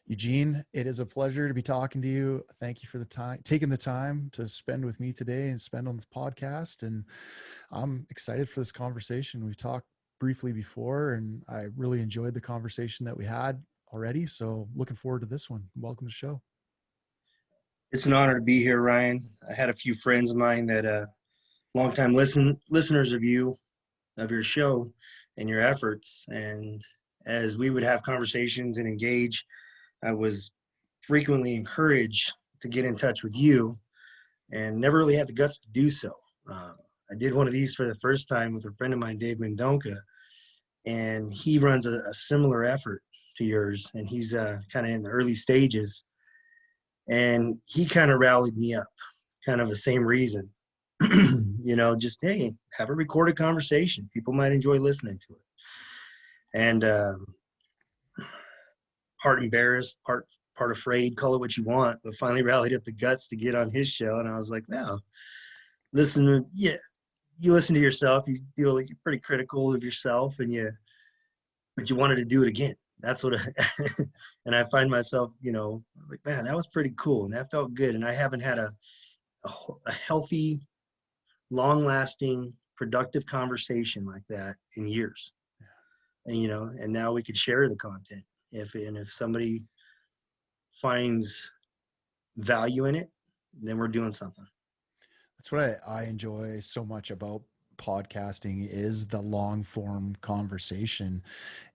Eugene, it is a pleasure to be talking to you. Thank you for the time, taking the time to spend with me today and spend on this podcast. And I'm excited for this conversation. We've talked briefly before, and I really enjoyed the conversation that we had already. So looking forward to this one. Welcome to the show. It's an honor to be here, Ryan. I had a few friends of mine that longtime listeners of your show and your efforts. And as we would have conversations and engage, I was frequently encouraged to get in touch with you and never really had the guts to do so. I did one of these for the first time with a friend of mine, Dave Mendonca, and he runs a similar effort to yours, and he's kind of in the early stages. And he kind of rallied me up, kind of the same reason. Just, hey, have a recorded conversation. People might enjoy listening to it. And part embarrassed, part afraid, call it what you want, but finally rallied up the guts to get on his show. And I was like, no, you listen to yourself, you feel like you're pretty critical of yourself, but you wanted to do it again. That's what and I find myself, like, man, that was pretty cool. And that felt good. And I haven't had a healthy, long lasting, productive conversation like that in years. And now we could share the content. If somebody finds value in it, then we're doing something. That's what I enjoy so much about podcasting is the long form conversation.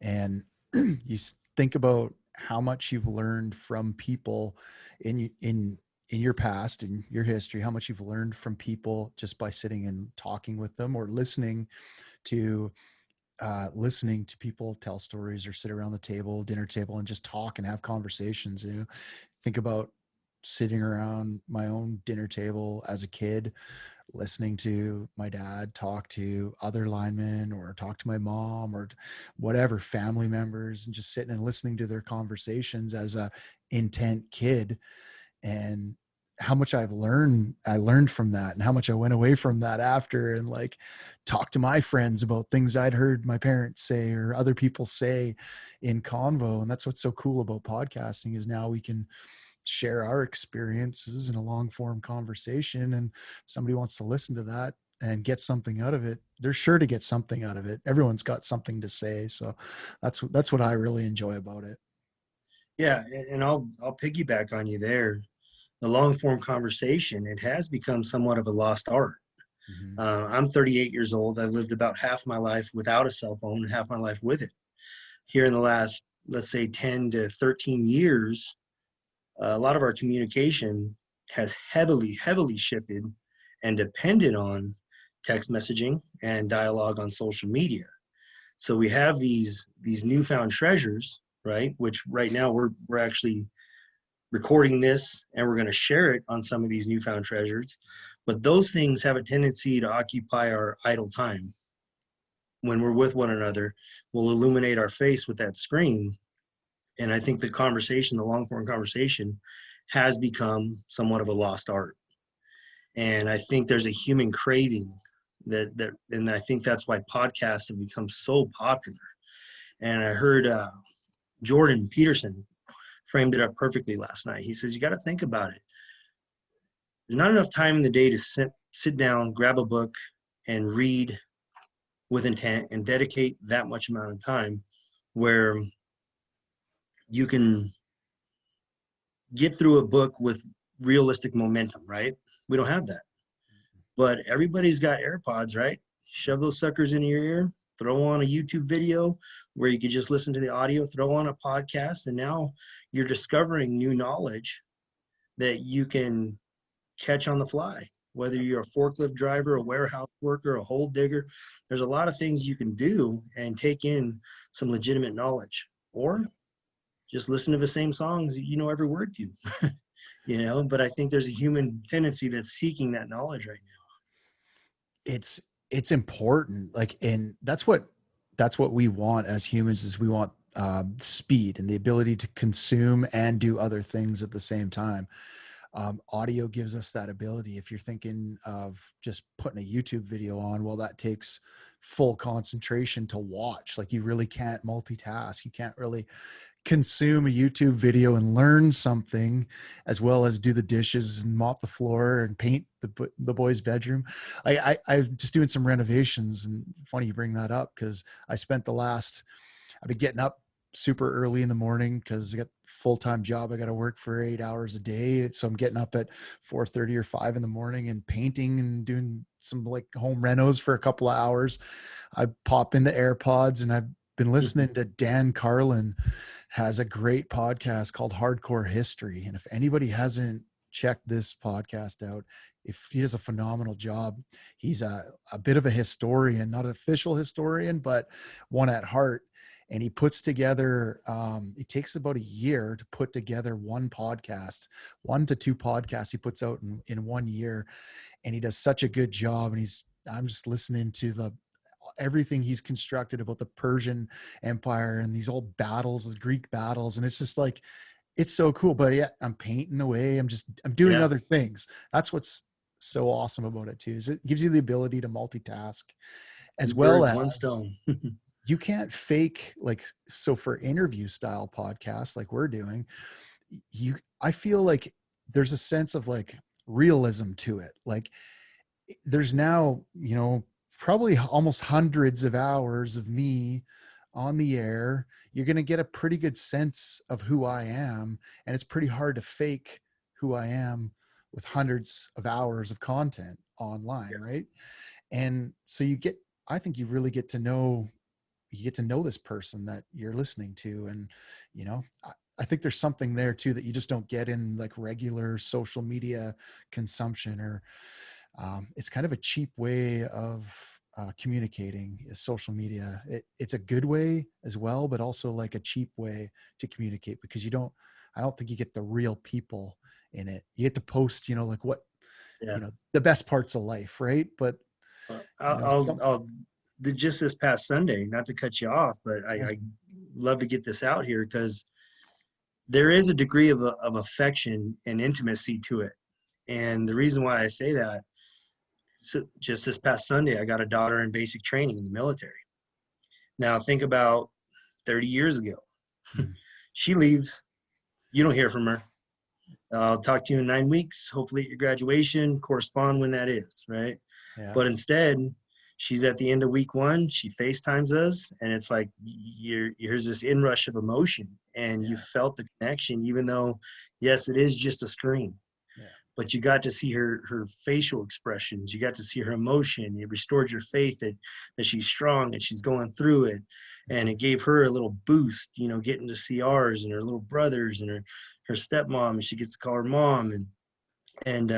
And you think about how much you've learned from people in your past, in your history, how much you've learned from people just by sitting and talking with them, or listening to people tell stories, or sit around the dinner table, and just talk and have conversations. Think about sitting around my own dinner table as a kid, listening to my dad talk to other linemen, or talk to my mom, or whatever family members, and just sitting and listening to their conversations as a intent kid. And how much I learned from that, and how much I went away from that after, and like talk to my friends about things I'd heard my parents say or other people say in convo. And that's what's so cool about podcasting, is now we can share our experiences in a long form conversation. And if somebody wants to listen to that and get something out of it, they're sure to get something out of it. Everyone's got something to say. So that's what I really enjoy about it. Yeah. And I'll piggyback on you there. The long form conversation, it has become somewhat of a lost art. Mm-hmm. I'm 38 years old. I've lived about half my life without a cell phone and half my life with it. Here in the last, let's say, 10 to 13 years, a lot of our communication has heavily shifted and depended on text messaging and dialogue on social media. So we have these newfound treasures, right? Which right now we're actually recording this, and we're going to share it on some of these newfound treasures. But those things have a tendency to occupy our idle time. When we're with one another, we'll illuminate our face with that screen. And I think the long form conversation has become somewhat of a lost art. And I think there's a human craving and I think that's why podcasts have become so popular. And I heard Jordan Peterson framed it up perfectly last night. He says, you got to think about it. There's not enough time in the day to sit down, grab a book, and read with intent and dedicate that much amount of time where you can get through a book with realistic momentum, right? We don't have that. But everybody's got AirPods, right? Shove those suckers in your ear, throw on a YouTube video where you could just listen to the audio, throw on a podcast, and now you're discovering new knowledge that you can catch on the fly. Whether you're a forklift driver, a warehouse worker, a hole digger, there's a lot of things you can do and take in some legitimate knowledge. Or just listen to the same songs that you know every word to. But I think there's a human tendency that's seeking that knowledge right now. It's important. And that's what we want as humans, is we want speed and the ability to consume and do other things at the same time. Audio gives us that ability. If you're thinking of just putting a YouTube video on, well, that takes full concentration to watch. Like, you really can't multitask. You can't really consume a YouTube video and learn something, as well as do the dishes and mop the floor and paint the boys' bedroom. I'm just doing some renovations, and funny you bring that up, because I've been getting up super early in the morning because I got a full-time job. I got to work for 8 hours a day. So I'm getting up at 4:30 or 5 in the morning and painting and doing some like home renos for a couple of hours. I pop in the AirPods, and I've been listening to Dan Carlin has a great podcast called Hardcore History. And if anybody hasn't checked this podcast out, if he does a phenomenal job. He's a bit of a historian, not an official historian, but one at heart. And he puts together, it takes about a year to put together one to two podcasts he puts out in 1 year. And he does such a good job. And I'm just listening to everything he's constructed about the Persian Empire and these old battles, the Greek battles. And it's just like, it's so cool. But yeah, I'm painting away. I'm doing other things. That's what's so awesome about it too, is it gives you the ability to multitask, as well as one stone. you can't fake, like, so for interview style podcasts like we're doing, I feel like there's a sense of like realism to it. Like there's now, probably almost hundreds of hours of me on the air. You're going to get a pretty good sense of who I am. And it's pretty hard to fake who I am with hundreds of hours of content online. Right. And so I think you really get to know this person that you're listening to. And, I think there's something there too that you just don't get in like regular social media consumption, or it's kind of a cheap way of communicating, is social media. It's a good way as well, but also like a cheap way to communicate, because I don't think you get the real people in it. You get to post, like what, the best parts of life. Right. But I'll just this past Sunday, not to cut you off, but I love to get this out here, because there is a degree of affection and intimacy to it. And the reason why I say that, so just this past Sunday, I got a daughter in basic training in the military. Now think about 30 years ago. She leaves, you don't hear from her. I'll talk to you in 9 weeks, hopefully at your graduation, correspond when that is, right? Yeah. But instead, she's at the end of week 1, she FaceTimes us, and it's like here's this inrush of emotion, and you felt the connection, even though, yes, it is just a screen. Yeah. But you got to see her facial expressions. You got to see her emotion. It restored your faith that she's strong and she's going through it. And it gave her a little boost, getting to see ours and her little brothers and her stepmom, and she gets to call her mom. And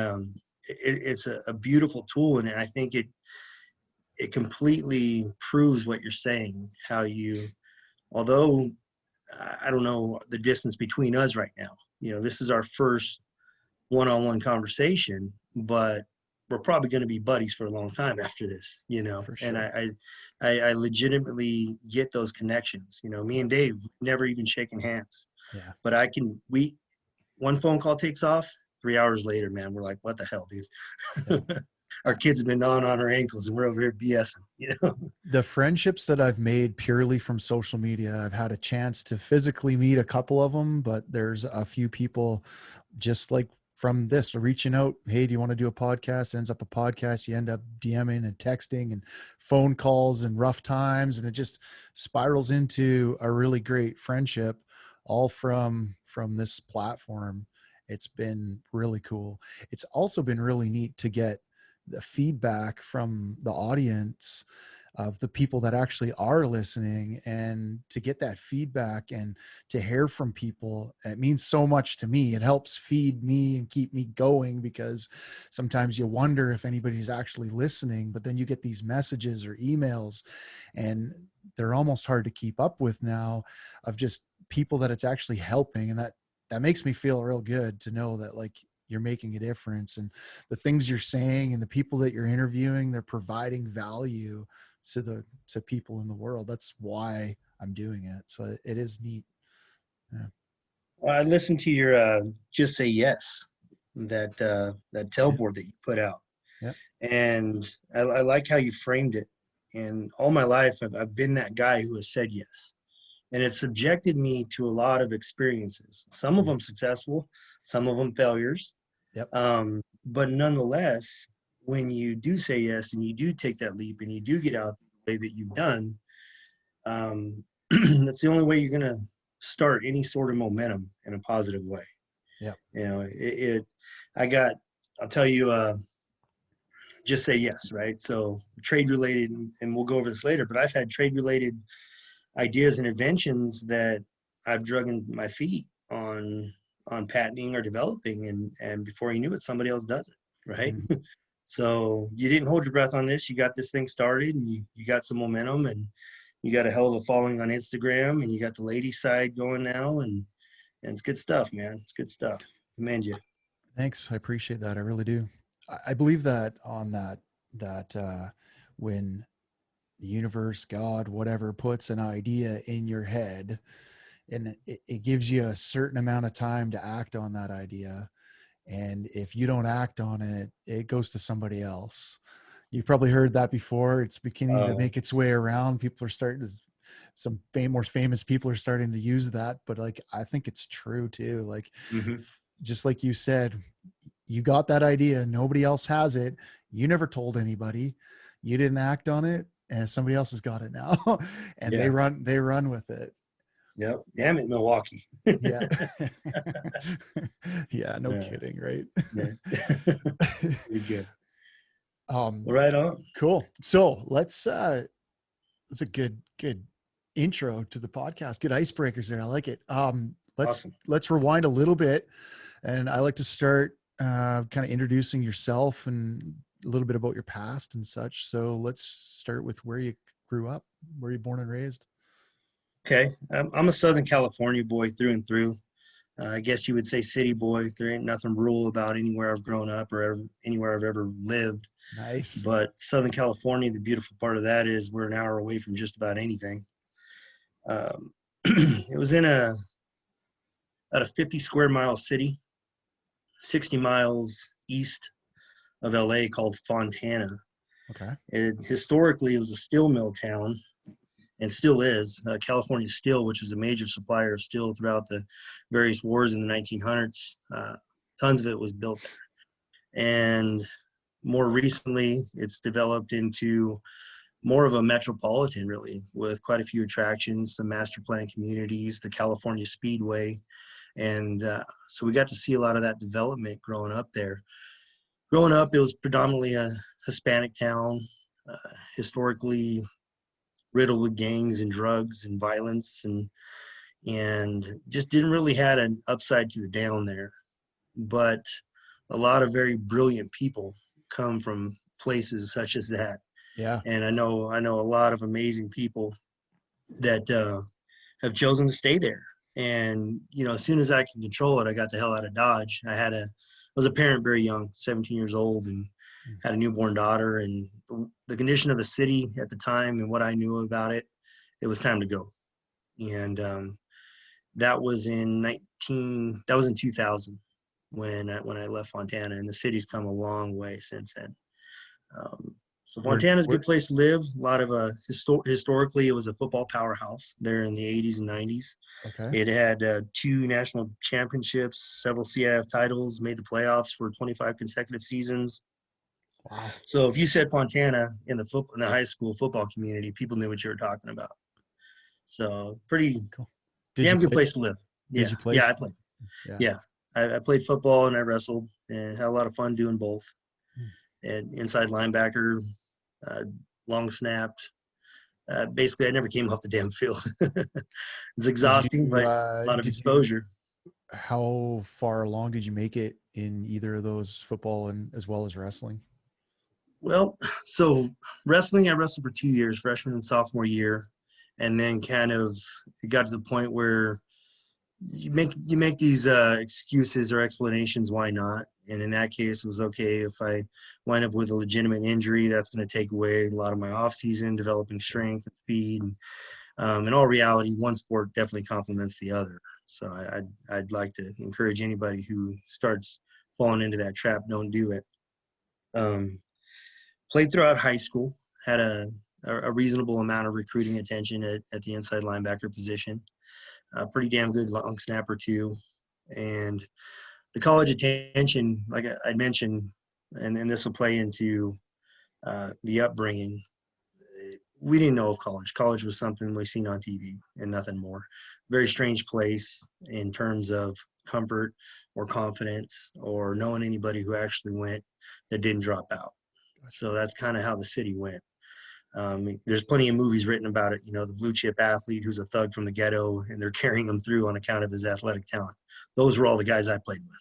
it's a beautiful tool. And I think it completely proves what you're saying, how although I don't know the distance between us right now, this is our first one-on-one conversation, but we're probably going to be buddies for a long time after this, For sure. And I legitimately get those connections. Me and Dave never even shaken hands. Yeah. But one phone call takes off, 3 hours later, man, we're like, what the hell, dude? Yeah. Our kids have been gnawing on our ankles and we're over here BSing, The friendships that I've made purely from social media, I've had a chance to physically meet a couple of them, but there's a few people just like from this, reaching out, hey, do you want to do a podcast? It ends up a podcast. You end up DMing and texting and phone calls and rough times. And it just spirals into a really great friendship, all from this platform. It's been really cool. It's also been really neat to get the feedback from the audience of the people that actually are listening, and to get that feedback and to hear from people. It means so much to me. It helps feed me and keep me going, because sometimes you wonder if anybody's actually listening, but then you get these messages or emails, and they're almost hard to keep up with now, of just people that it's actually helping. And that makes me feel real good to know that, like, you're making a difference, and the things you're saying and the people that you're interviewing, they're providing value to people in the world. That's why I'm doing it. So it is neat. Yeah. Well, I listened to your Just Say Yes, that tailboard that you put out. Yeah. And I like how you framed it. And all my life, I've been that guy who has said yes. and it subjected me to a lot of experiences, some of them successful, some of them failures. Yep. But nonetheless, when you do say yes and you do take that leap and you do get out the way that you've done, that's the only way you're going to start any sort of momentum in a positive way. Yep. You know, I'll tell you, just say yes, right? So trade related, and we'll go over this later, but I've had trade related ideas and inventions that I've drug in my feet on patenting or developing, and before you knew it, somebody else does it, right? Mm. So you didn't hold your breath on this. You got this thing started, and you got some momentum, and you got a hell of a following on Instagram, and you got the lady side going now, and it's good stuff, man. It's good stuff. Commend you. Thanks. I appreciate that. I really do. I believe that when the universe, God, whatever, puts an idea in your head, and it gives you a certain amount of time to act on that idea. And if you don't act on it, it goes to somebody else. You've probably heard that before. It's beginning to make its way around. People are starting to, some more famous people are starting to use that, but like, I think it's true too. Like, just like you said, you got that idea. Nobody else has it. You never told anybody. You didn't act on it, and somebody else has got it now. And they run with it. Yep. Damn it, Milwaukee. Yeah. Yeah. No kidding. Right. Yeah. Pretty good. Right on. Cool. So it's a good intro to the podcast. Good icebreakers there. I like it. Let's rewind a little bit, and I like to start kind of introducing yourself and a little bit about your past and such. So let's start with where you grew up. Where you born and raised? Okay. I'm a Southern California boy through and through. I guess you would say city boy. There ain't nothing rural about anywhere I've grown up or anywhere I've ever lived. Nice. But Southern California, the beautiful part of that is we're an hour away from just about anything. It was in about a 50 square mile city, 60 miles east of LA, called Fontana. Okay. Historically, it was a steel mill town, and still is. California Steel, which was a major supplier of steel throughout the various wars in the 1900s. Tons of it was built there. And more recently, it's developed into more of a metropolitan, really, with quite a few attractions, some master plan communities, the California Speedway. And so we got to see a lot of that development growing up there. Growing up, it was predominantly a Hispanic town, historically riddled with gangs and drugs and violence, and just didn't really had an upside to the down there. But a lot of very brilliant people come from places such as that. Yeah. And I know a lot of amazing people that have chosen to stay there. And as soon as I could control it, I got the hell out of Dodge. I was a parent very young, 17 years old, and had a newborn daughter. And the condition of the city at the time and what I knew about it, it was time to go. And that was in 2000 when I left Fontana, and the city's come a long way since then. So Fontana's a good place to live. A lot of historically, it was a football powerhouse there in the 80s and 90s. Okay. It had 2 national championships, several CIF titles, made the playoffs for 25 consecutive seasons. Wow. So if you said Fontana in the high school football community, people knew what you were talking about. So pretty cool. Damn good place to live. Did you play? Yeah, I played. Yeah. I played football and I wrestled and had a lot of fun doing both. And inside linebacker, long snapped. Basically, I never came off the damn field. It's exhausting, but a lot of exposure. How far along did you make it in either of those, football and as well as wrestling? Well, so wrestling, I wrestled for 2 years, freshman and sophomore year, and then kind of it got to the point where you make these excuses or explanations why not. And in that case, it was okay if I wind up with a legitimate injury. That's going to take away a lot of my off season, developing strength and speed. And in all reality, one sport definitely complements the other. So I'd like to encourage anybody who starts falling into that trap, don't do it. Played throughout high school, had a a reasonable amount of recruiting attention at the inside linebacker position. Pretty damn good long snapper too. And the college attention, like I mentioned, and this will play into the upbringing. We didn't know of college. College was something we seen on TV and nothing more. Very strange place in terms of comfort or confidence or knowing anybody who actually went that didn't drop out. So that's kind of how the city went. There's plenty of movies written about it. You know, the blue chip athlete who's a thug from the ghetto, and they're carrying him through on account of his athletic talent. Those were all the guys I played with,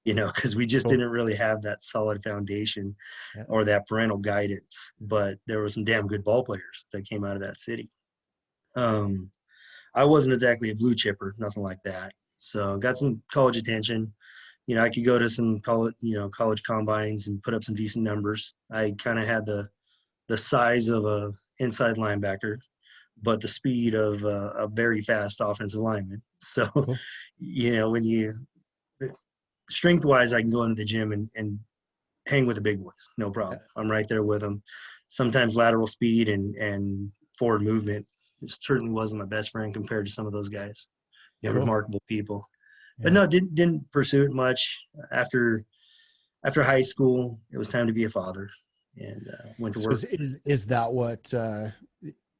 you know, because we just didn't really have that solid foundation or that parental guidance. But there were some damn good ball players that came out of that city. I wasn't exactly a blue chipper, nothing like that. So got some college attention. You know, I could go to some college combines and put up some decent numbers. I kind of had the size of a inside linebacker, but the speed of a very fast offensive lineman. So, Cool. you know, when you strength wise, I can go into the gym and hang with the big boys, no problem. I'm right there with them. Sometimes lateral speed and forward movement. It certainly wasn't my best friend compared to some of those guys. You know, Cool. remarkable people. But Yeah. no, didn't pursue it much. After high school, it was time to be a father, and went to So work. is that what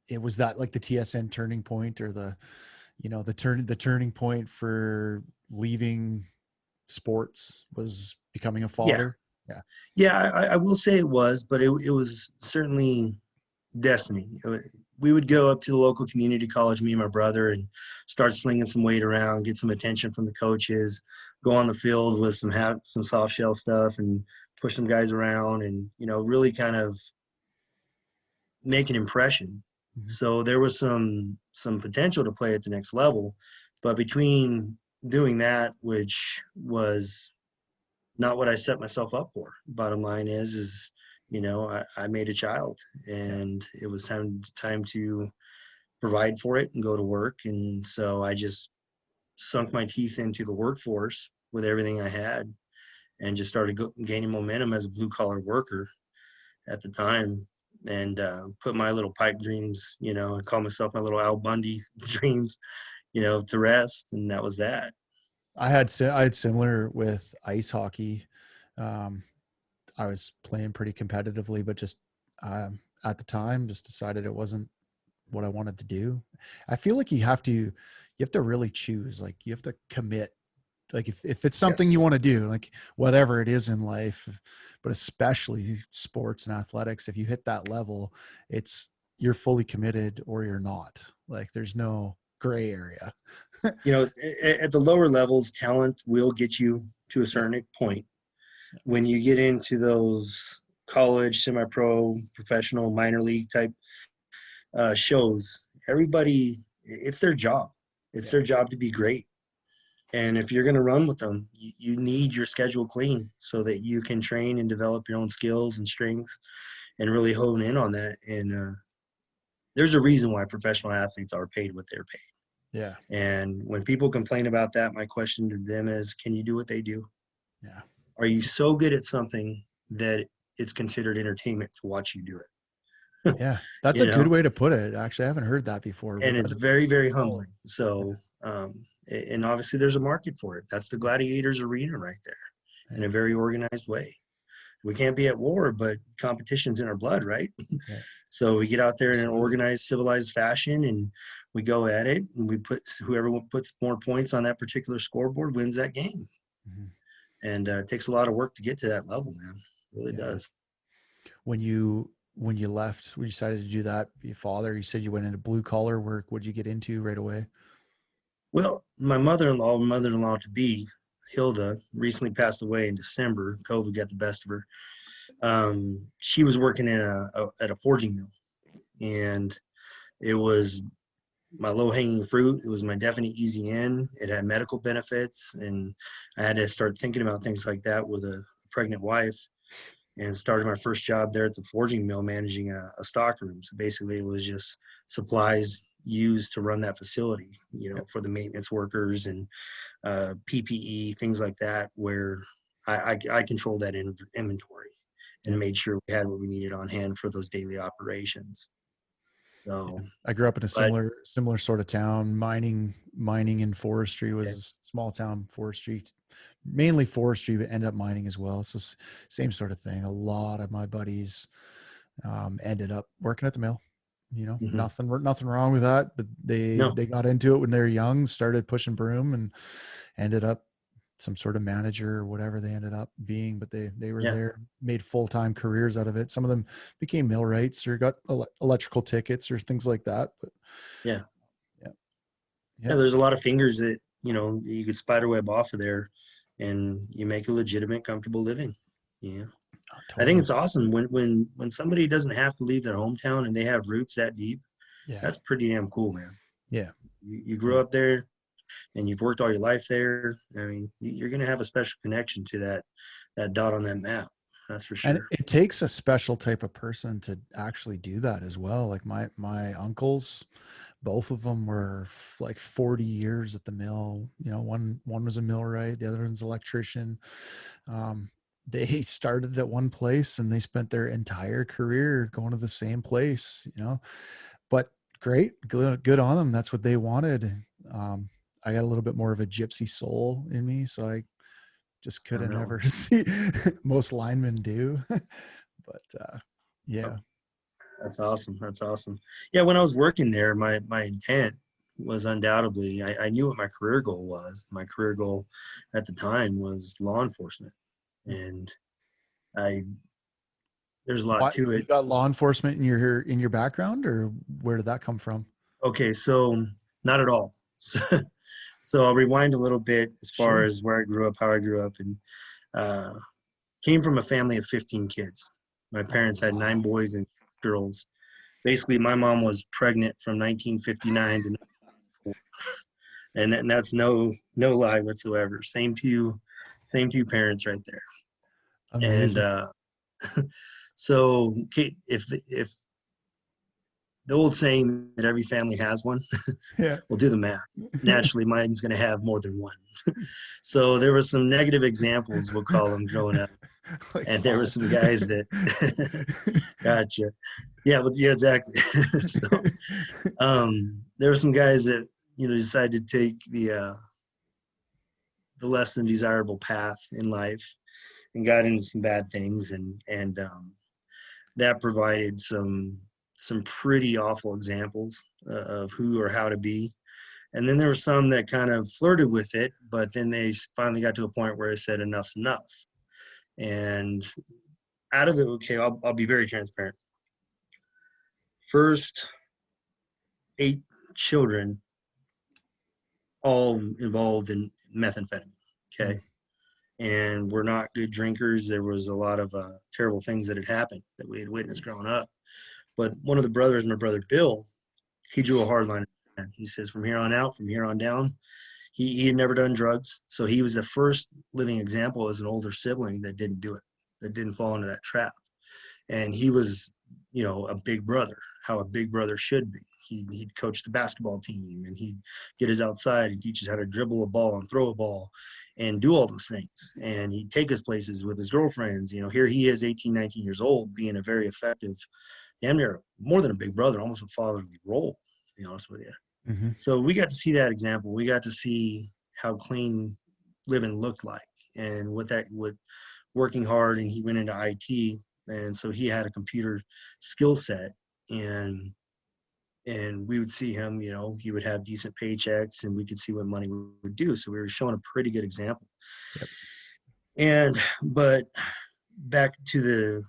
it was, that like the TSN turning point, or the the turning point for leaving sports was becoming a Yeah, father? Yeah. yeah, I will say it was, but it was certainly destiny. We would go up to the local community college, me and my brother, and start slinging some weight around, get some attention from the coaches, go on the field with some soft shell stuff and push some guys around, and you know, really kind of make an impression. Mhm. So there was some potential to play at the next level, but between doing that, which was not what I set myself up for. Bottom line is you know, I made a child, Yeah. and it was time to provide for it and go to work. And so I just sunk my teeth into the workforce with everything I had, and just started gaining momentum as a blue collar worker at the time, and put my little pipe dreams, you know, and call myself my little Al Bundy dreams, you know, to rest. And that was that. I had similar with ice hockey. Um, I was playing pretty competitively, but just at the time, just decided it wasn't what I wanted to do. I feel like you have to really choose. Like you have to commit. Like if it's something Yes. you want to do, like whatever it is in life, but especially sports and athletics, if you hit that level, you're fully committed or you're not. Like there's no gray area. You know, at the lower levels, talent will get you to a Yeah. certain point. When you get into those college, semi-pro, professional, minor league type shows, everybody, it's their job. It's Yeah. their job to be great. And if you're going to run with them, you need your schedule clean so that you can train and develop your own skills and strengths and really hone in on that. And there's a reason why professional athletes are paid what they're paid. Yeah. And when people complain about that, my question to them is, can you do what they do? Yeah. Are you so good at something that it's considered entertainment to watch you do it? Yeah. That's You a good know, way to put it. Actually, I haven't heard that before, and but it's that's very, very solid. humbling. So, and obviously there's a market for it. That's the Gladiators arena right there, in Yeah. a very organized way. We can't be at war, but competition's in our blood, right? Yeah. So we get out there in an Absolutely. organized, civilized fashion, and we go at it, and we put whoever puts more points on that particular scoreboard wins that game. Mhm. And it takes a lot of work to get to that level, man. It really Yeah. does. When you left, we decided to do that, be a father, you said you went into blue collar work. What'd you get into right away? Well, my mother-in-law to be, Hilda, recently passed away in December. COVID got the best of her. She was working in at a forging mill, and it was my low-hanging fruit. It was my definite easy in. It had medical benefits, and I had to start thinking about things like that with a pregnant wife. And started my first job there at the forging mill, managing a stock room. So basically, it was just supplies used to run that facility, you know, Yep. for the maintenance workers and PPE, things like that, where I controlled that inventory and Yep. made sure we had what we needed on hand for those daily operations. So, I grew up in a but similar sort of town. Mining and forestry yeah. was small town forestry, mainly forestry, but ended up mining as well. So same sort of thing. A lot of my buddies ended up working at the mill. You know, Hmm. nothing wrong with that, but No, they got into it when they were young, started pushing broom, and ended up some sort of manager or whatever they ended up being. But they were yeah. there, made full-time careers out of it. Some of them became millwrights or got electrical tickets or things like that. But Yeah. yeah, Yeah, yeah, there's a lot of fingers that, you could spider web off of there and you make a legitimate, comfortable living. Yeah. I think totally. it's awesome when somebody doesn't have to leave their hometown and they have roots that deep. Yeah, That's pretty damn cool, man. yeah, You grew yeah. up there and you've worked all your life there. I mean, you're going to have a special connection to that dot on that map. That's for And sure. it takes a special type of person to actually do that as well. Like my uncles, both of them were like 40 years at the mill. You know, one was a millwright, the other one's an electrician. Um, they started at one place and they spent their entire career going to the same place. You know, but great, good on them. That's what they wanted. Um, I got a little bit more of a gypsy soul in me, so I just I could have know. never see most linemen do. But Oh, yeah, that's awesome. That's awesome. Yeah, when I was working there, my intent was undoubtedly, I knew what my career goal was. My career goal at the time was law enforcement. And I there's a lot what, to you it. got law enforcement in your background, or where did that come from? Okay, so not at all. So I'll rewind a little bit as far Sure. as where I grew up, how I grew up, and uh, came from a family of 15 kids. My Oh parents had nine wow. boys and girls. Basically, my mom was pregnant from 1959 to, and that's no lie whatsoever. Same two parents right there. And Amazing. so if the old saying that every family has one, Yeah. we'll do the math. Naturally, mine's going to have more than one. So there were some negative examples, we'll call them, growing up. Like And there were five. some guys that, gotcha. Yeah, but yeah, exactly. So there were some guys that, decided to take the less than desirable path in life and got into some bad things. And that provided some pretty awful examples of who or how to be. And then there were some that kind of flirted with it, but then they finally got to a point where they said enough's enough. And out of the okay, I'll be very transparent. First 8 children all involved in methamphetamine. Mm, Okay. And we're not good drinkers. There was a lot of terrible things that had happened that we had witnessed growing up. But one of the brothers, my brother Bill, he drew a hard line. He says, from here on out, from here on down, he had never done drugs. So he was the first living example as an older sibling that didn't do it, that didn't fall into that trap. And he was, a big brother, how a big brother should be. He'd coach the basketball team and he'd get us outside and teach us how to dribble a ball and throw a ball and do all those things. And he'd take us places with his girlfriends. Here he is, 18, 19 years old, being a very effective, damn near more than a big brother, almost a fatherly role, to be honest with you. mm-hmm. So we got to see that example. We got to see how clean living looked like and what that would working hard. And he went into IT. And so he had a computer skill set and we would see him, he would have decent paychecks and we could see what money would do. So we were showing a pretty good example. Yep. But back to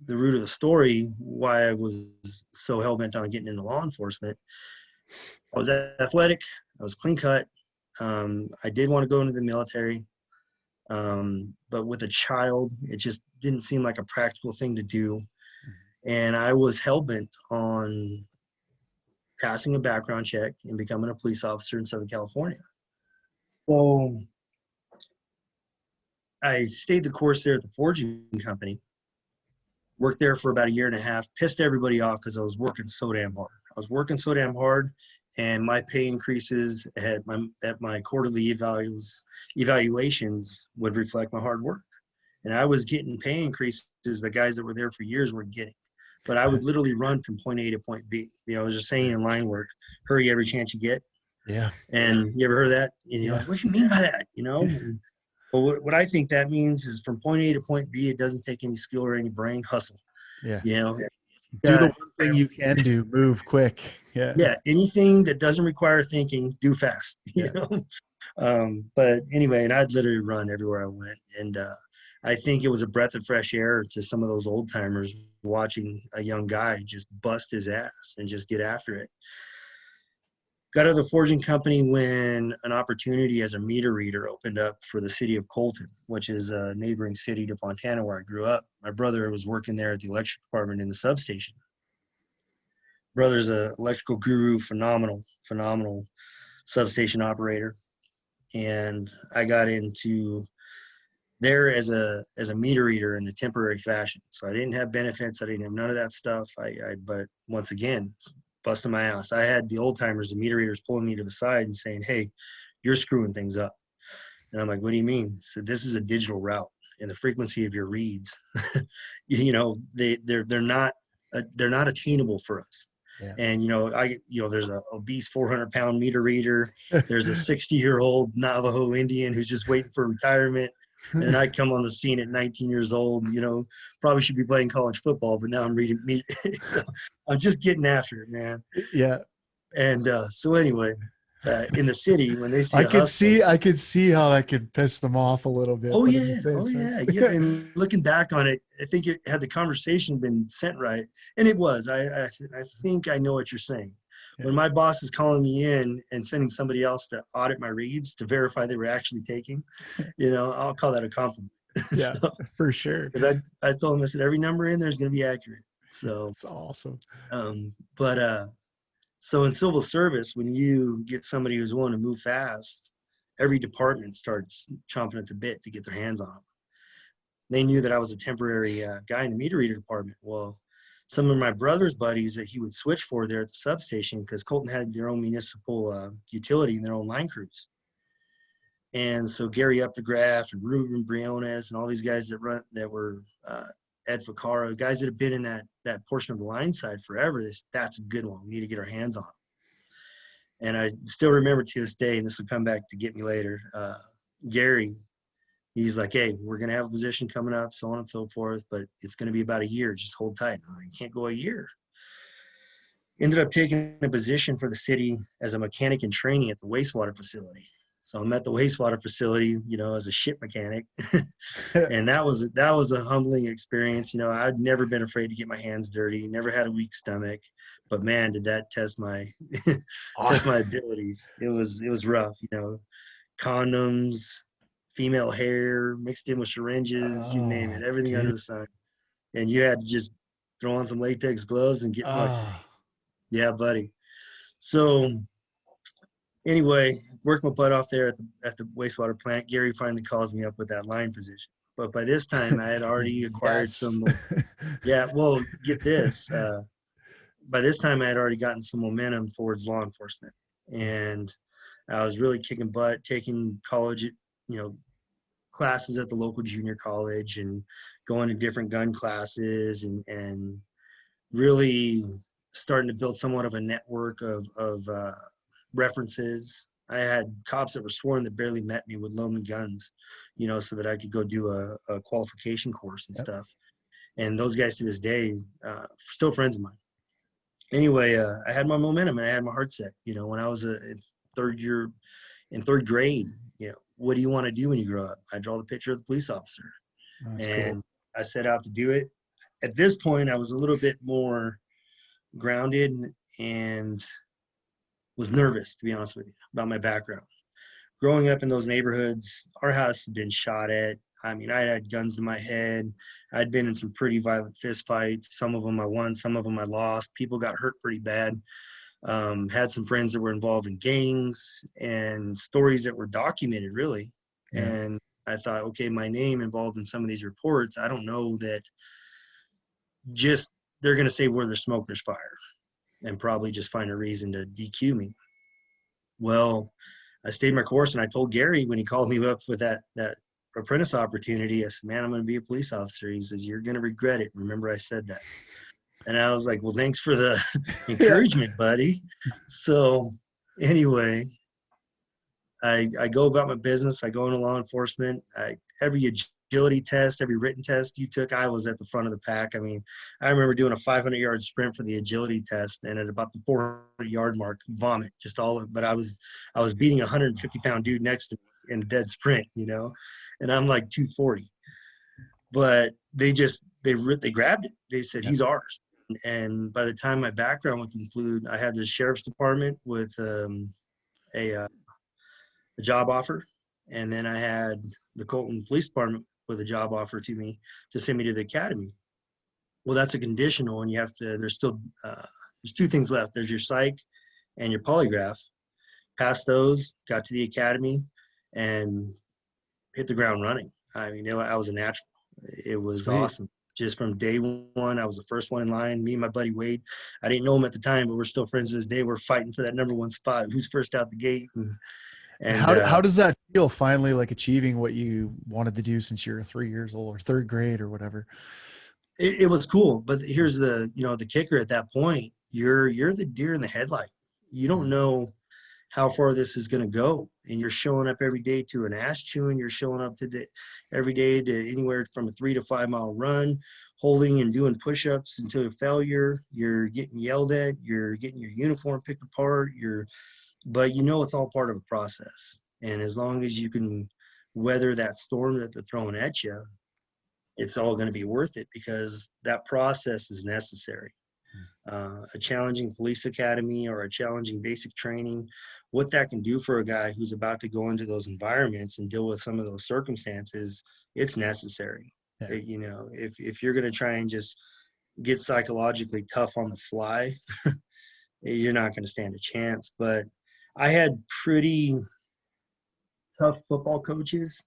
the root of the story, why I was so hell-bent on getting into law enforcement. I was athletic. I was clean cut. I did want to go into the military. But with a child, it just didn't seem like a practical thing to do. And I was hell-bent on passing a background check and becoming a police officer in Southern California. So I stayed the course there at the forging company, worked there for about a year and a half, pissed everybody off because I was working so damn hard. I was working so damn hard, and my pay increases at my quarterly evaluations would reflect my hard work. And I was getting pay increases the guys that were there for years weren't getting. but I would literally run from point A to point B. You know, I was just saying in line work, hurry every chance you get. Yeah. And you ever heard that? And you're Yeah. like, what do you mean by that? You know? But what I think that means is from point A to point B, it doesn't take any skill or any brain hustle. Yeah. You know, Do the one thing you can do, move quick. Yeah. yeah, anything that doesn't require thinking, do fast. You Yeah. know, but anyway, and I'd literally run everywhere I went, and I think it was a breath of fresh air to some of those old timers watching a young guy just bust his ass and just get after it. Got out of the forging company when an opportunity as a meter reader opened up for the city of Colton, which is a neighboring city to Fontana where I grew up. My brother was working there at the electric department in the substation. Brother's an electrical guru, phenomenal substation operator. And I got into there as a meter reader in a temporary fashion. So I didn't have benefits. I didn't have none of that stuff. But once again, busting my ass. I had the old timers, the meter readers, pulling me to the side and saying, "Hey, you're screwing things up." And I'm like, "What do you mean?" So this is a digital route, and the frequency of your reads, you know, they're not attainable for us. Yeah. And there's a obese 400-pound meter reader. There's a 60-year-old Navajo Indian who's just waiting for retirement. And then I come on the scene at 19 years old, you know, probably should be playing college football, but now I'm reading meat. So I'm just getting after it, man. Yeah. And so anyway, in the city, when they see I a could hustler, see how that could piss them off a little bit. oh But in the yeah, same oh sense. yeah, yeah. And looking back on it, I think it had the conversation been sent right, and it was. I think I know what you're saying. Yeah. When my boss is calling me in and sending somebody else to audit my reads to verify they were actually taking, you know, I'll call that a compliment. Yeah, for sure. Because I told him, I said, every number in there is going to be accurate. So It's awesome. So in civil service, when you get somebody who's willing to move fast, every department starts chomping at the bit to get their hands on them. They knew that I was a temporary guy in the meter reader department. Well, some of my brother's buddies that he would switch for there at the substation, because Colton had their own municipal utility and their own line crews. And so Gary Updegraff and Ruben Briones and all these guys that were Ed Ficarra, guys that have been in that portion of the line side forever, that's a good one. We need to get our hands on. And I still remember to this day, and this will come back to get me later, Gary, he's like, "Hey, we're going to have a position coming up, so on and so forth, but it's going to be about a year. Just hold tight." I'm like, "You can't go a year." Ended up taking a position for the city as a mechanic in training at the wastewater facility. So I'm at the wastewater facility, you know, as a ship mechanic. And that was a humbling experience. You know, I'd never been afraid to get my hands dirty, never had a weak stomach, but man, did that test my test my abilities. It was rough, you know, condoms, female hair mixed in with syringes, you name it, everything under Dude. the sun. And you had to just throw on some latex gloves and get mucky. Yeah, buddy. So anyway, worked my butt off there at the wastewater plant. Gary finally calls me up with that line position. But by this time, I had already acquired some. Yeah, well, get this. By this time, I had already gotten some momentum towards law enforcement, and I was really kicking butt, taking college, you know, classes at the local junior college, and going to different gun classes, and really starting to build somewhat of a network of references. I had cops that were sworn that barely met me with loading guns, you know, so that I could go do a qualification course and stuff. And those guys to this day, still friends of mine. Anyway, I had my momentum and I had my heart set. You know, when I was in third grade, you know, what do you want to do when you grow up? I draw the picture of the police officer. That's and cool. I set out to do it. At this point, I was a little bit more grounded and was nervous, to be honest with you, about my background. Growing up in those neighborhoods, our house had been shot at. I mean, I had guns to my head. I'd been in some pretty violent fist fights. Some of them I won, some of them I lost. People got hurt pretty bad. Had some friends that were involved in gangs and stories that were documented, really. Yeah. And I thought, okay, my name involved in some of these reports. I don't know that just they're going to say where there's smoke, there's fire, and probably just find a reason to DQ me. Well, I stayed my course, and I told Gary when he called me up with that apprentice opportunity, I said, "Man, I'm going to be a police officer." He says, "You're going to regret it. Remember I said that." And I was like, well, thanks for the Yeah. encouragement, buddy. So anyway, I go about my business. I go into law enforcement. Every agility test, every written test you took, I was at the front of the pack. I mean, I remember doing a 500-yard sprint for the agility test, and at about the 400-yard mark, vomit, just all of. But I was beating a 150-pound dude next to me in a dead sprint, and I'm like 240. But they grabbed it. They said Yeah. he's ours. And by the time my background would conclude, I had the sheriff's department with a a job offer. And then I had the Colton Police Department with a job offer to me to send me to the academy. Well, that's a conditional, and you have to. There's two things left. There's your psych and your polygraph. Passed those, got to the academy, and hit the ground running. I mean, I was a natural. It was Sweet. awesome. Just from day one, I was the first one in line. Me and my buddy Wade. I didn't know him at the time, but we're still friends to this day. We're fighting for that number one spot. Who's first out the gate? And And how does that feel, finally, like achieving what you wanted to do since you were 3 years old or third grade or whatever? it was cool. But here's the kicker at that point. You're the deer in the headlight. You don't know how far this is going to go, and you're showing up every day to an ass chewing. You're showing up every day to anywhere from a 3 to 5 mile run, holding and doing push-ups until failure. You're getting yelled at. You're getting your uniform picked apart. But it's all part of a process. And as long as you can weather that storm that they're throwing at you, it's all going to be worth it, because that process is necessary. A challenging police academy or a challenging basic training, what that can do for a guy who's about to go into those environments and deal with some of those circumstances, it's necessary. Yeah. If you're going to try and just get psychologically tough on the fly, you're not going to stand a chance. But I had pretty tough football coaches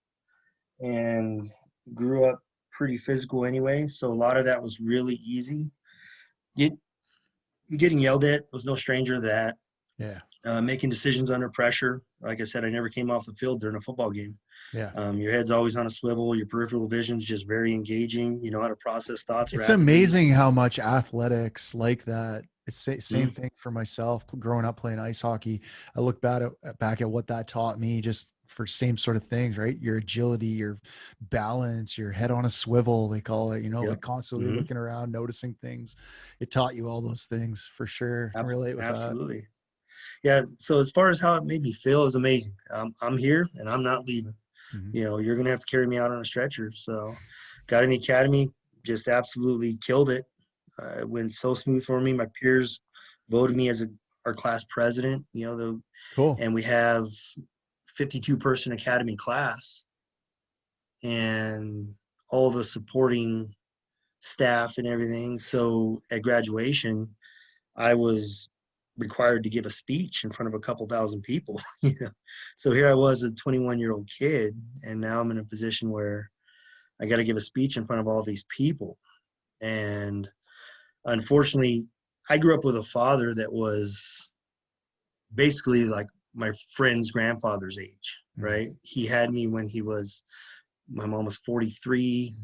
and grew up pretty physical anyway, so a lot of that was really easy. Get, Getting yelled at was no stranger to that. Yeah. Making decisions under pressure. Like I said, I never came off the field during a football game. Yeah. Your head's always on a swivel. Your peripheral vision's just very engaging. You know how to process thoughts It's rapidly. amazing how much athletics like that. It's same Mm-hmm. thing for myself growing up playing ice hockey. I look back at what that taught me, just for same sort of things, right? Your agility, your balance, your head on a swivel, they call it, Yep. like constantly Mm-hmm. looking around, noticing things. It taught you all those things for sure. I can relate with that. Absolutely. Yeah. So as far as how it made me feel, is amazing. I'm here and I'm not leaving. Mhm. You're going to have to carry me out on a stretcher. So got in the academy, just absolutely killed it. It went so smooth for me. My peers voted me as our class president, Cool. and we have 52-person academy class, and all the supporting staff and everything. So at graduation, I was required to give a speech in front of a couple thousand people. So here I was, a 21-year-old kid, and now I'm in a position where I got to give a speech in front of all these people. And unfortunately, I grew up with a father that was basically like my friend's grandfather's age, right? He had me when my mom was 43,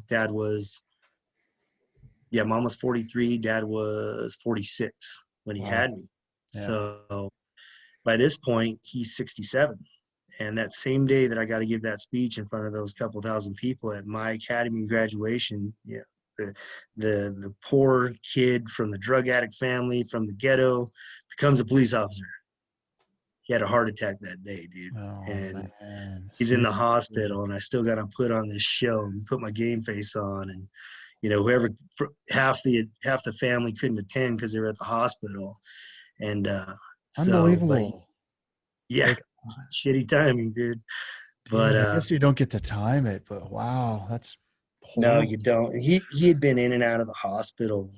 mom was 43, dad was 46 when he Wow. had me. Yeah. So by this point, he's 67. And that same day that I got to give that speech in front of those couple thousand people at my academy graduation, the poor kid from the drug addict family from the ghetto becomes a police officer. He had a heart attack that day, dude. Oh And man. he's in the Seriously. hospital, and I still got to put on this show and put my game face on. And, whoever, half the family couldn't attend because they were at the hospital. And but Unbelievable. yeah, Like, shitty timing, dude. dang, I But guess you don't get to time it, but wow, that's no, horrible. you don't. He had been in and out of the hospital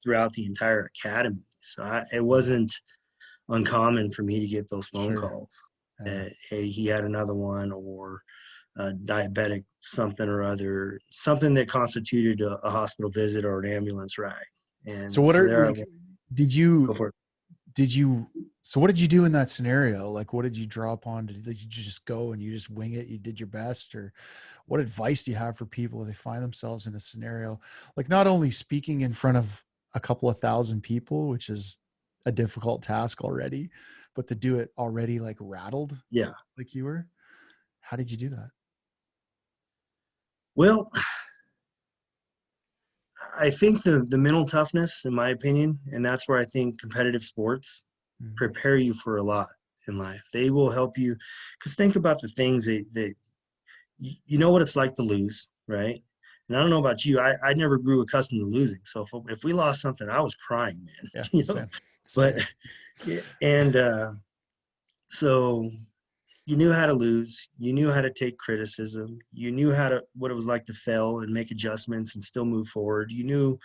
throughout the entire academy, so it wasn't uncommon for me to get those phone Sure. calls. Yeah. Hey, he had another one, or diabetic something or other, something that constituted a hospital visit or an ambulance ride. So And what so are there I like, was. did Go you for it. did you so what did you do in that scenario? Like, what did you draw upon? Did you just go and you just wing it? You did your best? Or what advice do you have for people if they find themselves in a scenario, like not only speaking in front of a couple of thousand people, which is a difficult task already, but to do it already like rattled, Yeah. like you were, how did you do that? Well, I think the mental toughness, in my opinion, and that's where I think competitive sports Mm, prepare you for a lot in life. They will help you, because think about the things that you know what it's like to lose, right? And I don't know about you, I never grew accustomed to losing. So if we lost something, I was crying, man. yeah, You know, same, but same. yeah, and so you knew how to lose, you knew how to take criticism, you knew how to what it was like to fail and make adjustments and still move forward. You knew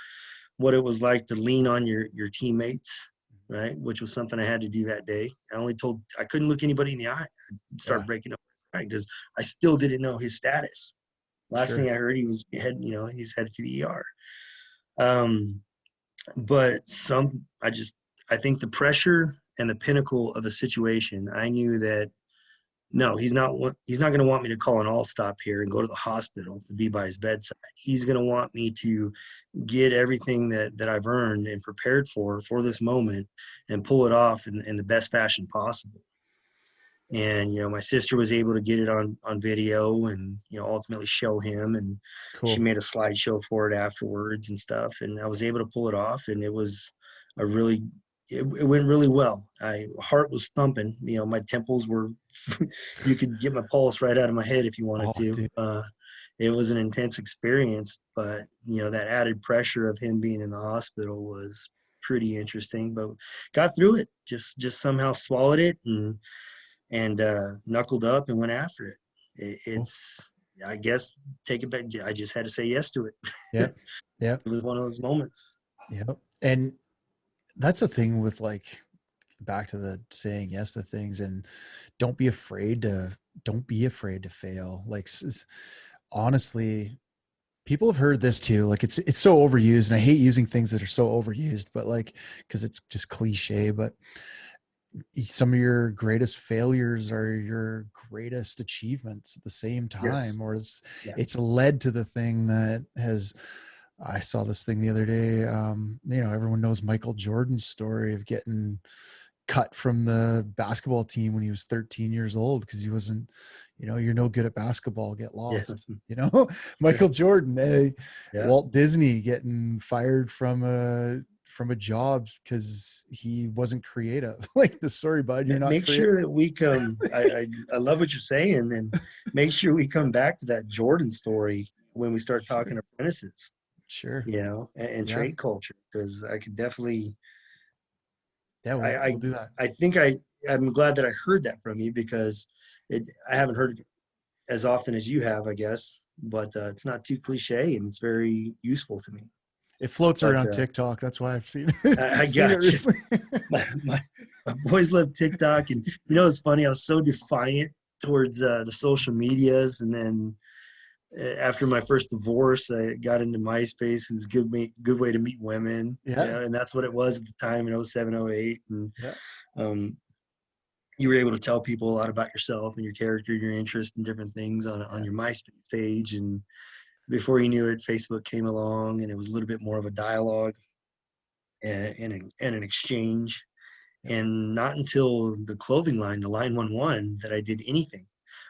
what it was like to lean on your teammates, right? Which was something I had to do that day. I couldn't look anybody in the eye. I'd Yeah, start breaking up crying because I still didn't know his status. Last thing sure. I heard, he's headed to the ER. Um, but I think the pressure and the pinnacle of a situation, I knew that no, he's not going to want me to call an all stop here and go to the hospital to be by his bedside. He's going to want me to get everything that I've earned and prepared for this moment and pull it off in the best fashion possible. And my sister was able to get it on video and ultimately show him, and she Cool. made a slideshow for it afterwards and stuff, and I was able to pull it off, and it was a really it went really well. I heart was thumping, my temples were you could get my pulse right out of my head if you wanted Oh, to. dude. It was an intense experience, but that added pressure of him being in the hospital was pretty interesting, but got through it. Just somehow swallowed it and knuckled up and went after it. Cool. It's, I guess, take it back. I just had to say yes to it. Yep. Yep. It was one of those moments. Yep. And that's the thing with like, back to the saying yes to things, and don't be afraid to fail. Like, honestly, people have heard this too. Like, it's so overused, and I hate using things that are so overused, but like, because it's just cliche, but some of your greatest failures are your greatest achievements at the same Yes. time, or Yeah. it's led to the thing that has. I saw this thing the other day. Everyone knows Michael Jordan's story of getting cut from the basketball team when he was 13 years old because he wasn't, you're no good at basketball, get Yeah. lost. Sure. Michael Jordan, Yeah. Walt Disney getting fired from a job because he wasn't creative. Like, the sorry bud, you're not Make creative. sure that we come. I love what you're saying, and make sure we come back to that Jordan story when we start talking Sure, apprentices, sure. and Yeah, trade culture, because I could definitely. yeah, I, we'll I do that. I think I'm glad that I heard that from you because I haven't heard it as often as you have, I guess, but it's not too cliche and it's very useful to me. It floats But around TikTok. That's why I've seen I seen it got you. recently. My boys love TikTok, and it's funny. I was so defiant towards the social medias, and then after my first divorce, I got into MySpace. It's a good way to meet women, Yeah, and that's what it was at the time in '07, '08. And yeah, um, you were able to tell people a lot about yourself and your character, your interest, and different things on yeah. your MySpace page. And before you knew it, Facebook came along, and it was a little bit more of a dialogue and an exchange. Yep. And not until the clothing line, the Line 11, that I did anything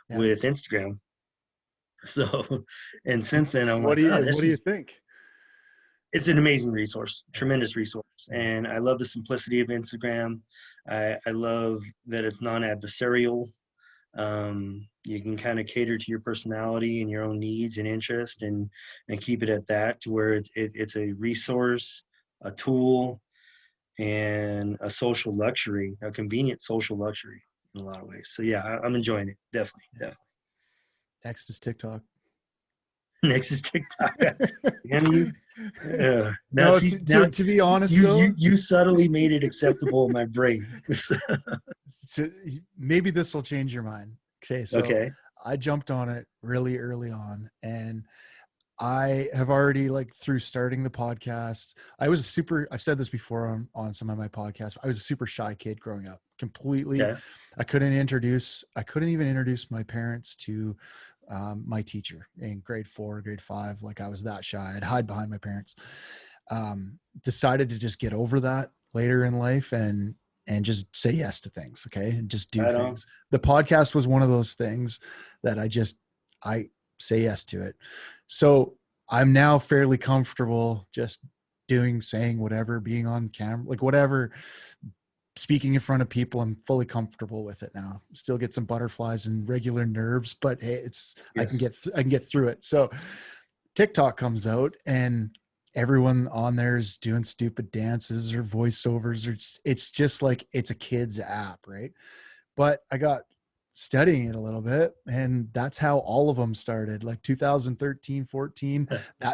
Yeah. with Instagram. So, and since then, I'm What like, do oh, you what do you think? it's an amazing resource, Yeah. tremendous resource. Yeah. And I love the simplicity of Instagram. I love that it's non-adversarial. You can kind of cater to your personality and your own needs and interest, and keep it at that, to where it's a resource, a tool, and a social luxury, a convenient social luxury in a lot of ways. So yeah, I'm enjoying it. Definitely, Yeah. definitely. Next is TikTok. Next is TikTok. Damn you. Now No, see, now to be honest you though, you you subtly made it acceptable in my brain. to, maybe this will change your mind. Okay, so Okay. I jumped on it really early on, and I have already, like, through starting the podcast, I've said this before on some of my podcasts. I was a super shy kid growing up, completely. Okay. I couldn't even introduce my parents to my teacher in grade 4, grade 5. Like, I was that shy. I'd hide behind my parents. decided to just get over that later in life and just say yes to things. Okay. And just do Right on. things. The podcast was one of those things that I say yes to it. So I'm now fairly comfortable just saying whatever, being on camera, like whatever, speaking in front of people. I'm fully comfortable with it now. Still get some butterflies and regular nerves, but hey, I can Yes. get through it. So TikTok comes out and everyone on there is doing stupid dances or voiceovers, or it's just like it's a kid's app, right? But I got studying it a little bit, and that's how all of them started, like 2013, 14.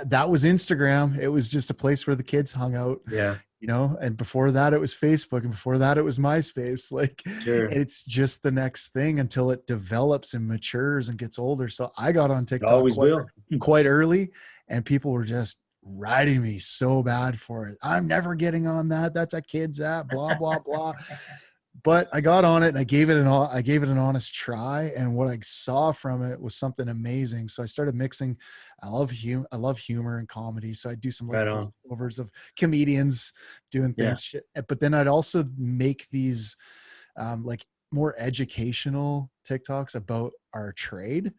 That was Instagram. It was just a place where the kids hung out, Yeah. and before that it was Facebook, and before that it was MySpace. Like, Sure. it's just the next thing until it develops and matures and gets older. So I got on It TikTok always will. quite early, and people were just riding me so bad for it. I'm never getting on that. That's a kid's app, blah, blah, blah. But I got on it and I gave it an honest try. And what I saw from it was something amazing. So I started mixing. I love humor and comedy. So I do some like Right on. voiceovers of comedians doing Yeah. things. But then I'd also make these like more educational TikToks about our trade.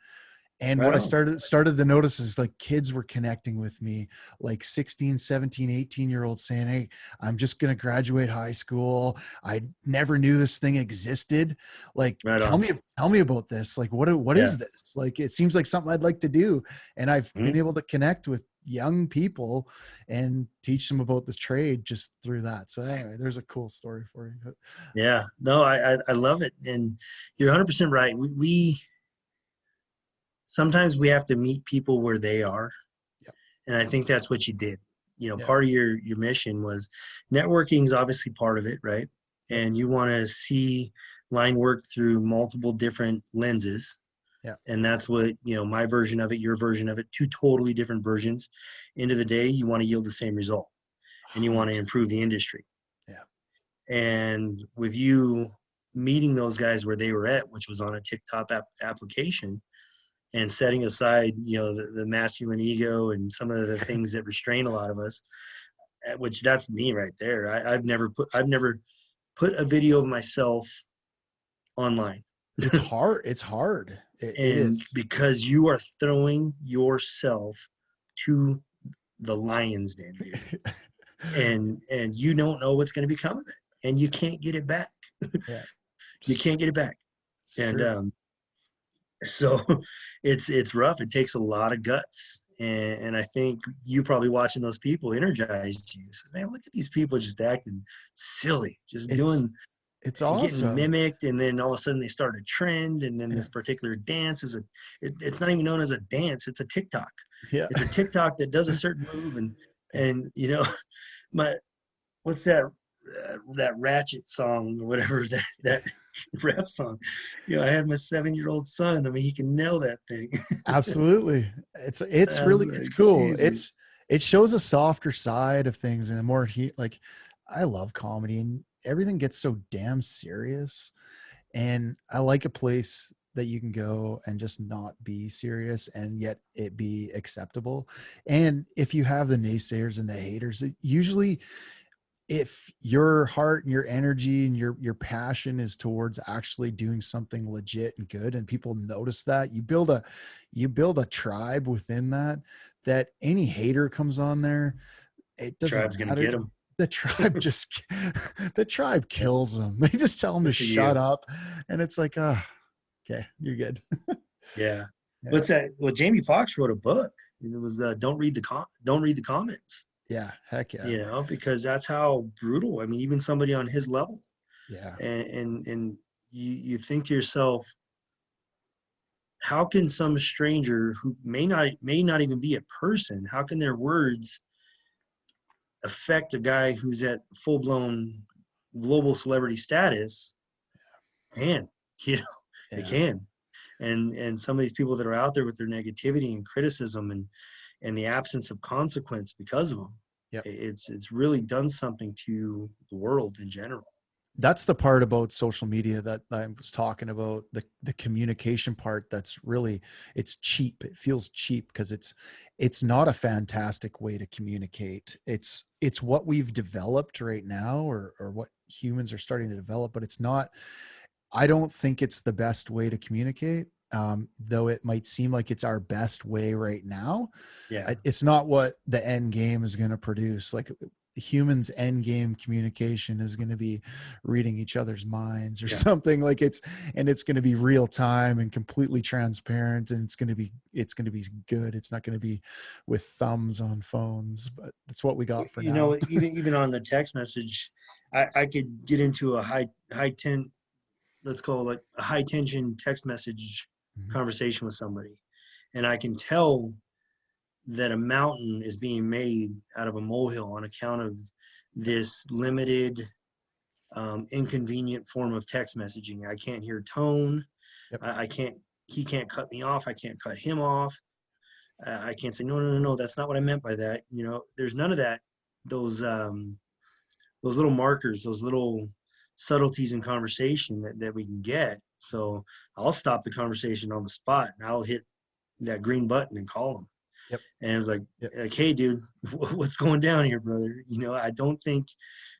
And Right what I on. started to notice is like kids were connecting with me, like 16, 17, 18-year-olds saying, "Hey, I'm just going to graduate high school. I never knew this thing existed. Like, Right tell on. me about this. Like, what Yeah. is this? Like, it seems like something I'd like to do." And I've Mhm. been able to connect with young people and teach them about this trade just through that. So anyway, there's a cool story for you. Yeah. No, I love it. And you're 100% right. We sometimes we have to meet people where they are. Yep. And I think that's what you did. Yeah. Part of your mission was networking is obviously part of it, right? Yep. And you want to see line work through multiple different lenses. Yeah. And that's what, my version of it, your version of it, two totally different versions. End of the day, you want to yield the same result and you want to 100%. improve the industry. Yeah. And with you meeting those guys where they were at, which was on a TikTok application, and setting aside, the masculine ego and some of the things that restrain a lot of us, which that's me right there. I've never put a video of myself online. It's hard. It's hard. It And is. because you are throwing yourself to the lion's den, dude, and you don't know what's going to become of it, and you can't get it back. Yeah. You can't get it back. It's And true. so it's rough. It takes a lot of guts. And I think you probably watching those people energized you. So, man, look at these people just acting silly, just It's doing it's and getting awesome. mimicked. And then all of a sudden they start a trend. And then Yeah. this particular dance it's not even known as a dance. It's a TikTok. Yeah. It's a TikTok that does a certain move. And my, what's that ratchet song or whatever, that rap song. I had my 7-year-old son. I mean, he can nail that thing. Absolutely. It's I was really, it's like, cool. Jesus. It shows a softer side of things and a more like, I love comedy and everything gets so damn serious. And I like a place that you can go and just not be serious and yet it be acceptable. And if you have the naysayers and the haters, usually if your heart and your energy and your passion is towards actually doing something legit and good, and people notice that, you build a tribe within that any hater comes on there, it Tribe's doesn't gonna matter. get him. The tribe just the tribe kills them. They just tell them to Good for you. shut up, and it's like, okay, you're good. Yeah. Yeah. What's that? Well, Jamie Foxx wrote a book. And it was don't read the comments. Yeah, heck yeah. Because that's how brutal. I mean, even somebody on his level, Yeah. and you think to yourself, how can some stranger who may not even be a person, how can their words affect a guy who's at full blown global celebrity status? Man, you know, it Yeah. can. And some of these people that are out there with their negativity and criticism and the absence of consequence because of them, Yep. it's really done something to the world in general. That's the part about social media that I was talking about, the communication part. That's really, it's cheap. It feels cheap because it's not a fantastic way to communicate. It's what we've developed right now, or what humans are starting to develop, but it's not, I don't think it's the best way to communicate. Though it might seem like it's our best way right now, Yeah. it's not what the end game is going to produce. Like, humans end game communication is going to be reading each other's minds or Yeah. something, like it's going to be real time and completely transparent, and it's going to be good. It's not going to be with thumbs on phones, but that's what we got for You know, now. even on the text message, I could get into a high ten, let's call it like a high tension text message Mhm. conversation with somebody, and I can tell that a mountain is being made out of a molehill on account of this limited, inconvenient form of text messaging. I can't hear tone. Yep. I can't. He can't cut me off. I can't cut him off. I can't say no, no, no, no. That's not what I meant by that. You know, there's none of that. Those those little markers, those little subtleties in conversation that we can get. So I'll stop the conversation on the spot and I'll hit that green button and call them. Yep. And it's Yep. like, hey, dude, what's going down here, brother? You know, I don't think,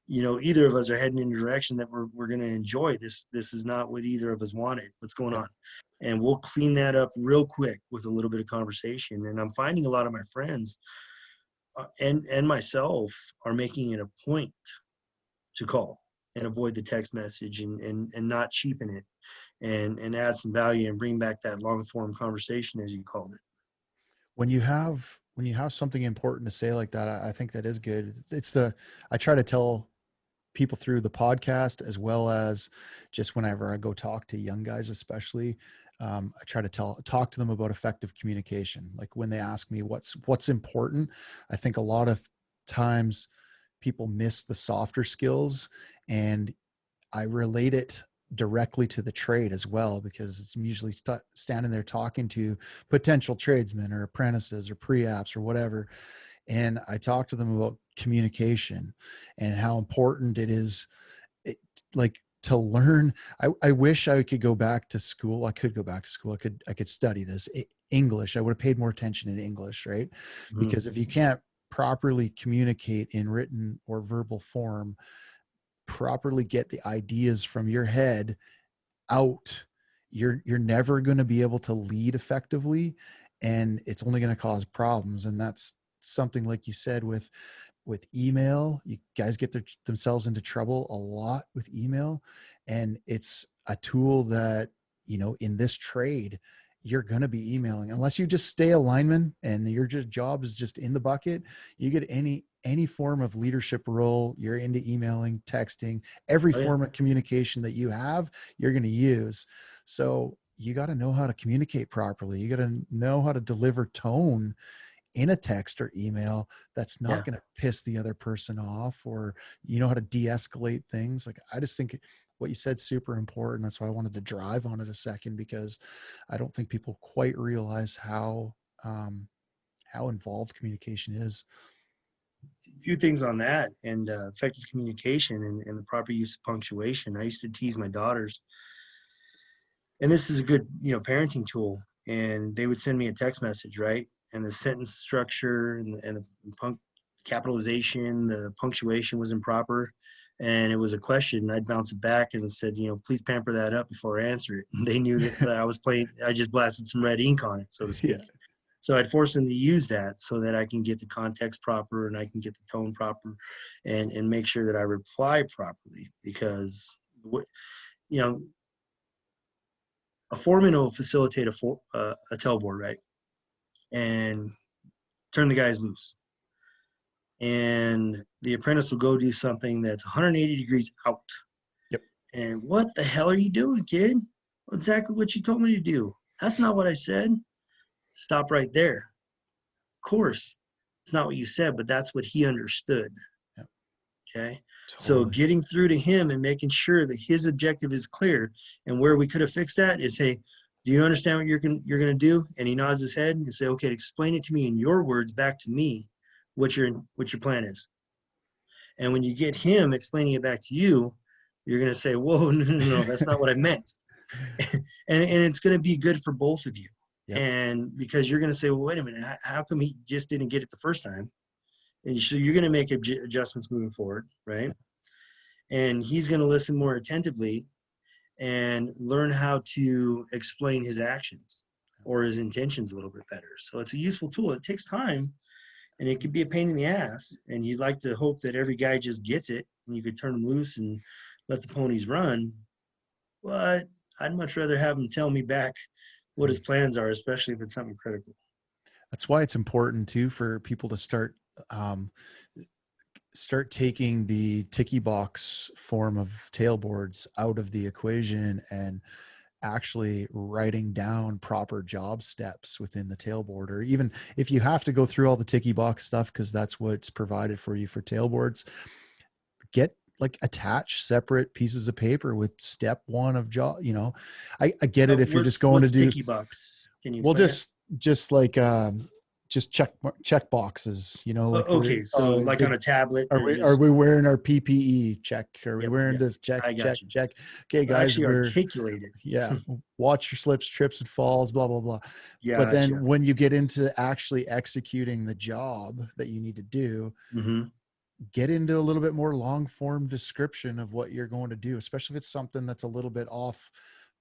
you know, either of us are heading in a direction that we're going to enjoy. This is not what either of us wanted. What's going Yep. on? And we'll clean that up real quick with a little bit of conversation. And I'm finding a lot of my friends, and myself, are making it a point to call and avoid the text message, and not cheapen it, and add some value and bring back that long form conversation, as you called it. When you have something important to say like that, I think that is good. I try to tell people through the podcast, as well as just whenever I go talk to young guys, especially, I try to talk to them about effective communication. Like, when they ask me what's important, I think a lot of times people miss the softer skills, and I relate it directly to the trade as well, because it's usually standing there talking to potential tradesmen or apprentices or pre-apps or whatever. And I talk to them about communication and how important it is, it, like, to learn. I wish I could go back to school. I could go back to school. I could study this English. I would have paid more attention in English, right? Mhm. Because if you can't properly communicate in written or verbal form, properly get the ideas from your head out, you're never going to be able to lead effectively, and it's only going to cause problems. And that's something, like you said, with email. You guys get themselves into trouble a lot with email, and it's a tool that, in this trade, you're going to be emailing, unless you just stay a lineman and your job is just in the bucket. You get any form of leadership role, you're into emailing, texting, every Oh yeah. form of communication that you have, you're going to use. So you got to know how to communicate properly. You got to know how to deliver tone in a text or email that's not Yeah. going to piss the other person off, or how to de-escalate things. Like, I just think what you said super important. That's why I wanted to drive on it a second, because I don't think people quite realize how involved communication is. A few things on that, and effective communication, and the proper use of punctuation. I used to tease my daughters, and this is a good, parenting tool. And they would send me a text message, right? And the sentence structure and the capitalization, the punctuation was improper, and it was a question. And I'd bounce it back and said, please pamper that up before I answer it. And they knew that I was playing. I just blasted some red ink on it, so to Yeah. speak. So I'd force them to use that so that I can get the context proper and I can get the tone proper, and make sure that I reply properly. Because you know a foreman will facilitate a tailboard, right, and turn the guys loose, and the apprentice will go do something that's 180 degrees out. Yep. And what the hell are you doing, kid? Exactly what you told me to do. That's not what I said. Stop right there. Of course, it's not what you said, but that's what he understood. Yep. Okay. So Totally. getting through to him and making sure that his objective is clear, and where we could have fixed that is, hey, do you understand what you're going to do? And he nods his head and say, okay, explain it to me in your words back to me, what your plan is. And when you get him explaining it back to you, you're going to say, whoa, no, that's not what I meant. And it's going to be good for both of you. Yep. And because you're going to say, well, wait a minute, how come he just didn't get it the first time? And so you're going to make adjustments moving forward, right? And he's going to listen more attentively and learn how to explain his actions or his intentions a little bit better. So it's a useful tool. It takes time, and it can be a pain in the ass. And you'd like to hope that every guy just gets it and you could turn them loose and let the ponies run. But I'd much rather have him tell me back what his plans are, especially if it's something critical. That's why it's important too for people to start taking the ticky box form of tailboards out of the equation and actually writing down proper job steps within the tailboard. Or even if you have to go through all the ticky box stuff, because that's what's provided for you for tailboards, get like attach separate pieces of paper with step one of job. I get it if you're just going to do ticky box. Can you well, explain just like just check boxes, like okay, so like on a tablet. Are we wearing our PPE? Check. Are we wearing this? Check, I got check, you. check. Okay, guys, actually articulate it. Yeah. Watch your slips, trips, and falls, blah, blah, blah. Yeah. But then when you get into actually executing the job that you need to do, get into a little bit more long form description of what you're going to do, especially if it's something that's a little bit off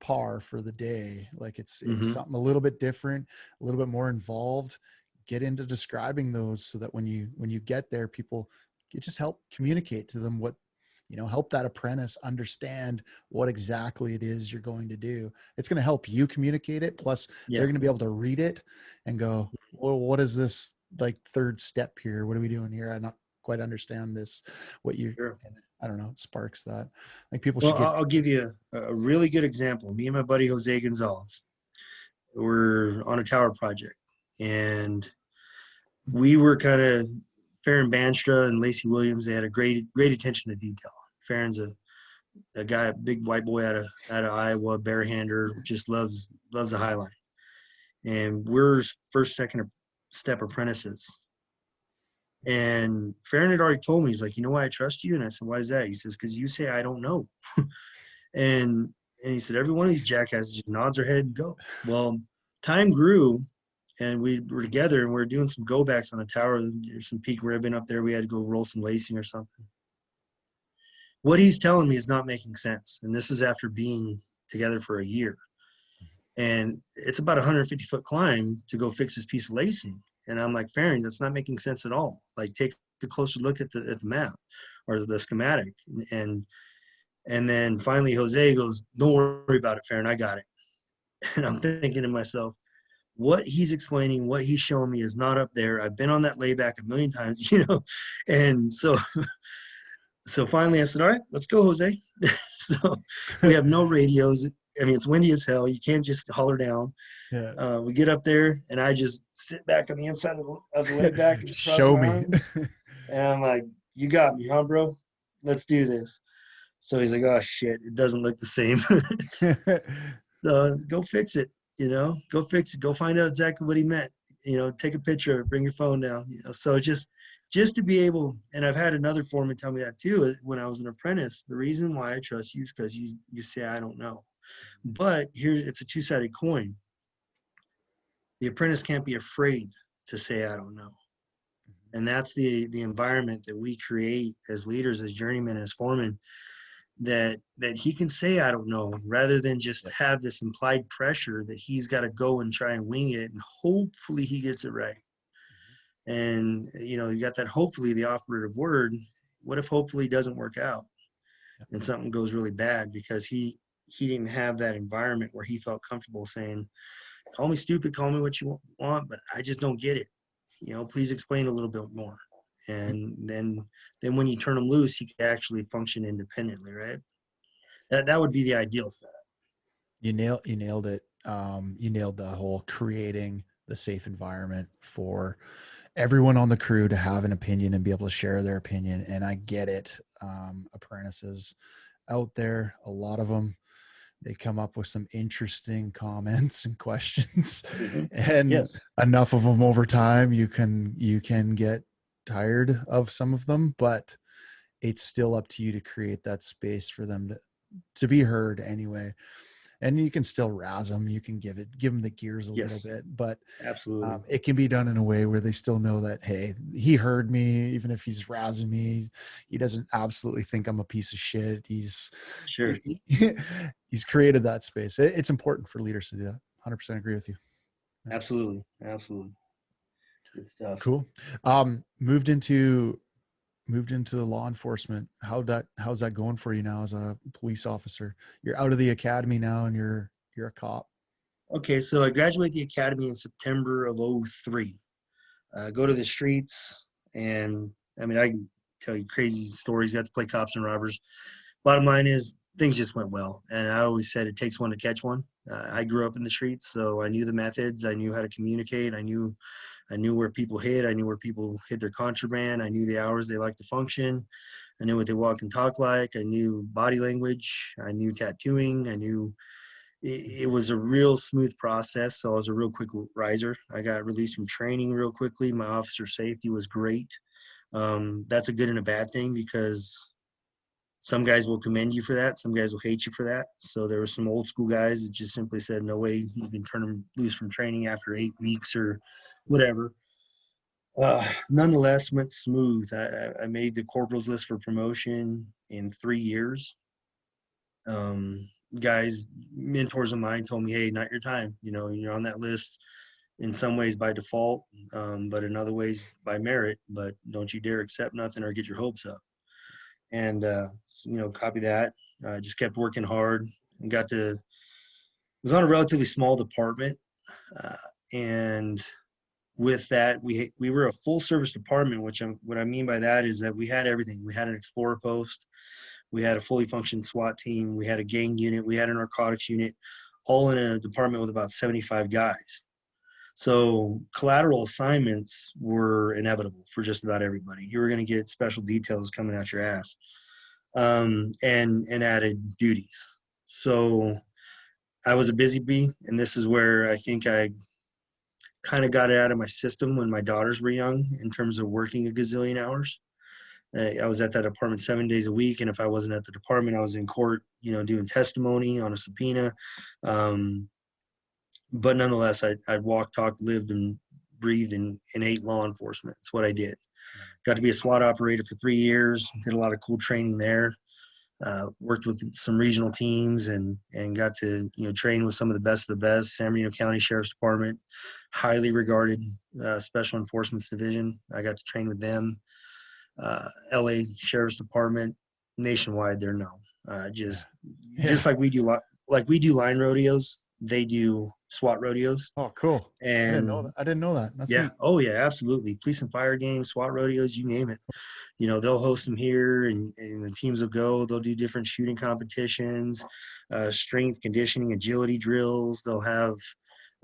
par for the day. Like it's something a little bit different, a little bit more involved. Get into describing those so that when you get there, people, you just help communicate to them what, help that apprentice understand what exactly it is you're going to do. It's going to help you communicate it. Plus they're going to be able to read it and go, well, what is this like third step here? What are we doing here? I not quite understand this. I don't know. It sparks that. Like people should I'll give you a really good example. Me and my buddy, Jose Gonzalez, we're on a tower project, and we were kind of Farron Banstra and Lacey Williams. They had a great attention to detail. Farron's a guy, a big white boy out of Iowa, barehander, just loves a high line. And we're first, second step apprentices. And Farron had already told me, he's like, you know why I trust you? And I said, why is that? He says, because you say I don't know. and he said, every one of these jackasses just nods their head and go. Well, time grew, and we were together, and we were doing some go backs on a tower. There's some peak ribbon up there. We had to go roll some lacing or something. What he's telling me is not making sense. And this is after being together for a year. And it's about a 150-foot climb to go fix this piece of lacing. And I'm like, Farron, that's not making sense at all. Like, take a closer look at the map or the schematic. And then finally Jose goes, don't worry about it, Farron, I got it. And I'm thinking to myself, what he's explaining, what he's showing me is not up there. I've been on that layback a million times, And so finally I said, all right, let's go, Jose. So we have no radios. I mean, it's windy as hell. You can't just holler down. Yeah. We get up there, and I just sit back on the inside of the layback and show me. Arms, and I'm like, you got me, huh, bro? Let's do this. So he's like, oh, shit, it doesn't look the same. So go fix it, Go fix it. Go find out exactly what he meant. Take a picture, bring your phone down. So just to be able, and I've had another foreman tell me that too when I was an apprentice. The reason why I trust you is because you say I don't know. But it's a two-sided coin. The apprentice can't be afraid to say I don't know. And that's the environment that we create as leaders, as journeymen, as foremen, that he can say I don't know, rather than just have this implied pressure that he's got to go and try and wing it, and hopefully he gets it right. And you got that hopefully, the operative word. What if hopefully doesn't work out and something goes really bad because he didn't have that environment where he felt comfortable saying, call me stupid, call me what you want, but I just don't get it. Please explain a little bit more. And then when you turn them loose, he can actually function independently, right? That would be the ideal for that. You nailed it. You nailed the whole creating the safe environment for everyone on the crew to have an opinion and be able to share their opinion. And I get it. Apprentices out there, a lot of them, they come up with some interesting comments and questions, and enough of them over time, you can get tired of some of them, but it's still up to you to create that space for them to be heard anyway. And you can still razz them. You can give them the gears a little Yes, bit, but absolutely. it can be done in a way where they still know that, hey, he heard me, even if he's razzing me. He doesn't absolutely think I'm a piece of shit. Sure. He's created that space. It's important for leaders to do that. 100% agree with you. Yeah. Absolutely. Absolutely. Good stuff. Cool. Moved into law enforcement. How's that going for you now as a police officer? You're out of the academy now and you're a cop. Okay, so I graduated the academy in September of '03. Go to the streets, and I mean, I can tell you crazy stories. Got to play cops and robbers. Bottom line is, things just went well, and I always said it takes one to catch one. I grew up in the streets, so I knew the methods. I knew how to communicate. I knew where people hid. I knew where people hid their contraband. I knew the hours they like to function. I knew what they walk and talk like. I knew body language. I knew tattooing. I knew it was a real smooth process. So I was a real quick riser. I got released from training real quickly. My officer safety was great. That's a good and a bad thing, because some guys will commend you for that. Some guys will hate you for that. So there were some old school guys that just simply said, no way you can turn them loose from training after 8 weeks or whatever. Nonetheless, went smooth. I made the corporal's list for promotion in 3 years. Um, Guys, mentors of mine told me, hey, not your time. You're on that list in some ways by default, but in other ways by merit. But don't you dare accept nothing or get your hopes up. And, copy that. Just kept working hard and was on a relatively small department. And with that, we were a full service department, what I mean by that is that we had everything. We had an explorer post, we had a fully functioned SWAT team, we had a gang unit, we had a narcotics unit, all in a department with about 75 guys. So collateral assignments were inevitable for just about everybody. You were going to get special details coming out your ass, and added duties. So I was a busy bee, and this is where I think I kind of got it out of my system when my daughters were young in terms of working a gazillion hours. I was at that department 7 days a week, and if I wasn't at the department, I was in court, doing testimony on a subpoena. But nonetheless, I'd walk, talk, lived, and breathed and ate law enforcement. It's what I did. Got to be a SWAT operator for 3 years. Did a lot of cool training there. Worked with some regional teams and got to train with some of the best. San Bernardino County Sheriff's Department, highly regarded Special Enforcement Division. I got to train with them. LA Sheriff's Department, nationwide, they're known. Just like we do line rodeos, they do SWAT rodeos. Oh, cool. And I didn't know that. That's yeah. neat. Oh yeah, absolutely. Police and fire games, SWAT rodeos, you name it. They'll host them here, and the teams will go. They'll do different shooting competitions, strength, conditioning, agility drills. They'll have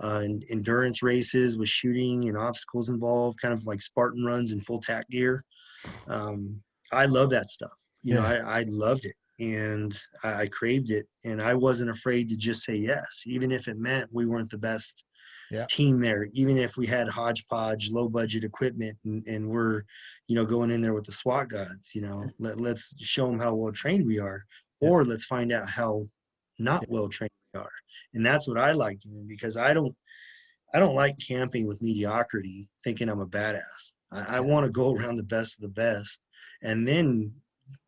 endurance races with shooting and obstacles involved, kind of like Spartan runs in full tack gear. I love that stuff. I loved it, and I craved it, and I wasn't afraid to just say yes, even if it meant we weren't the best team there, even if we had hodgepodge, low budget equipment, and we're, going in there with the SWAT gods. Let's show them how well trained we are, or let's find out how not well trained we are. And that's what I like doing, because I don't like camping with mediocrity, thinking I'm a badass. I want to go around the best of the best, and then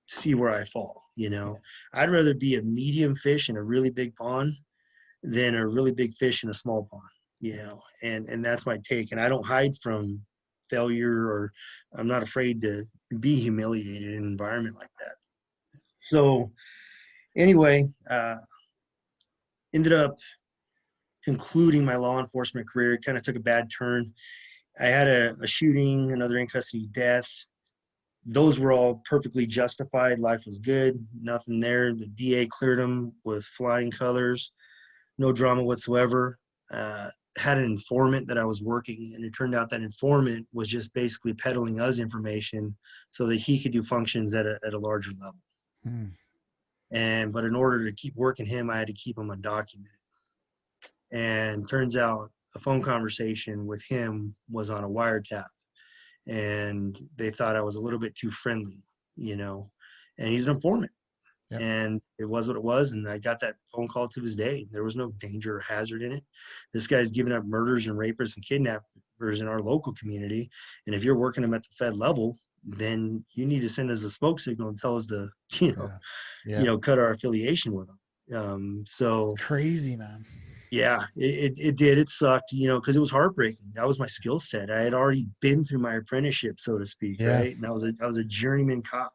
see where I fall. I'd rather be a medium fish in a really big pond than a really big fish in a small pond. And that's my take. And I don't hide from failure, or I'm not afraid to be humiliated in an environment like that. So anyway, ended up concluding my law enforcement career. It kind of took a bad turn. I had a shooting, another in custody death. Those were all perfectly justified. Life was good, nothing there. The DA cleared them with flying colors, no drama whatsoever. Had an informant that I was working, and it turned out that informant was just basically peddling us information so that he could do functions at a larger level. But in order to keep working him, I had to keep him undocumented. And turns out a phone conversation with him was on a wiretap, and they thought I was a little bit too friendly. and he's an informant. Yep. And it was what it was. And I got that phone call to this day. There was no danger or hazard in it. This guy's giving up murders and rapists and kidnappers in our local community. And if you're working them at the Fed level, then you need to send us a smoke signal and tell us to, cut our affiliation with them. So it's crazy, man. yeah, it did. It sucked, because it was heartbreaking. That was my skill set. I had already been through my apprenticeship, so to speak, Yeah. right? And I was a journeyman cop.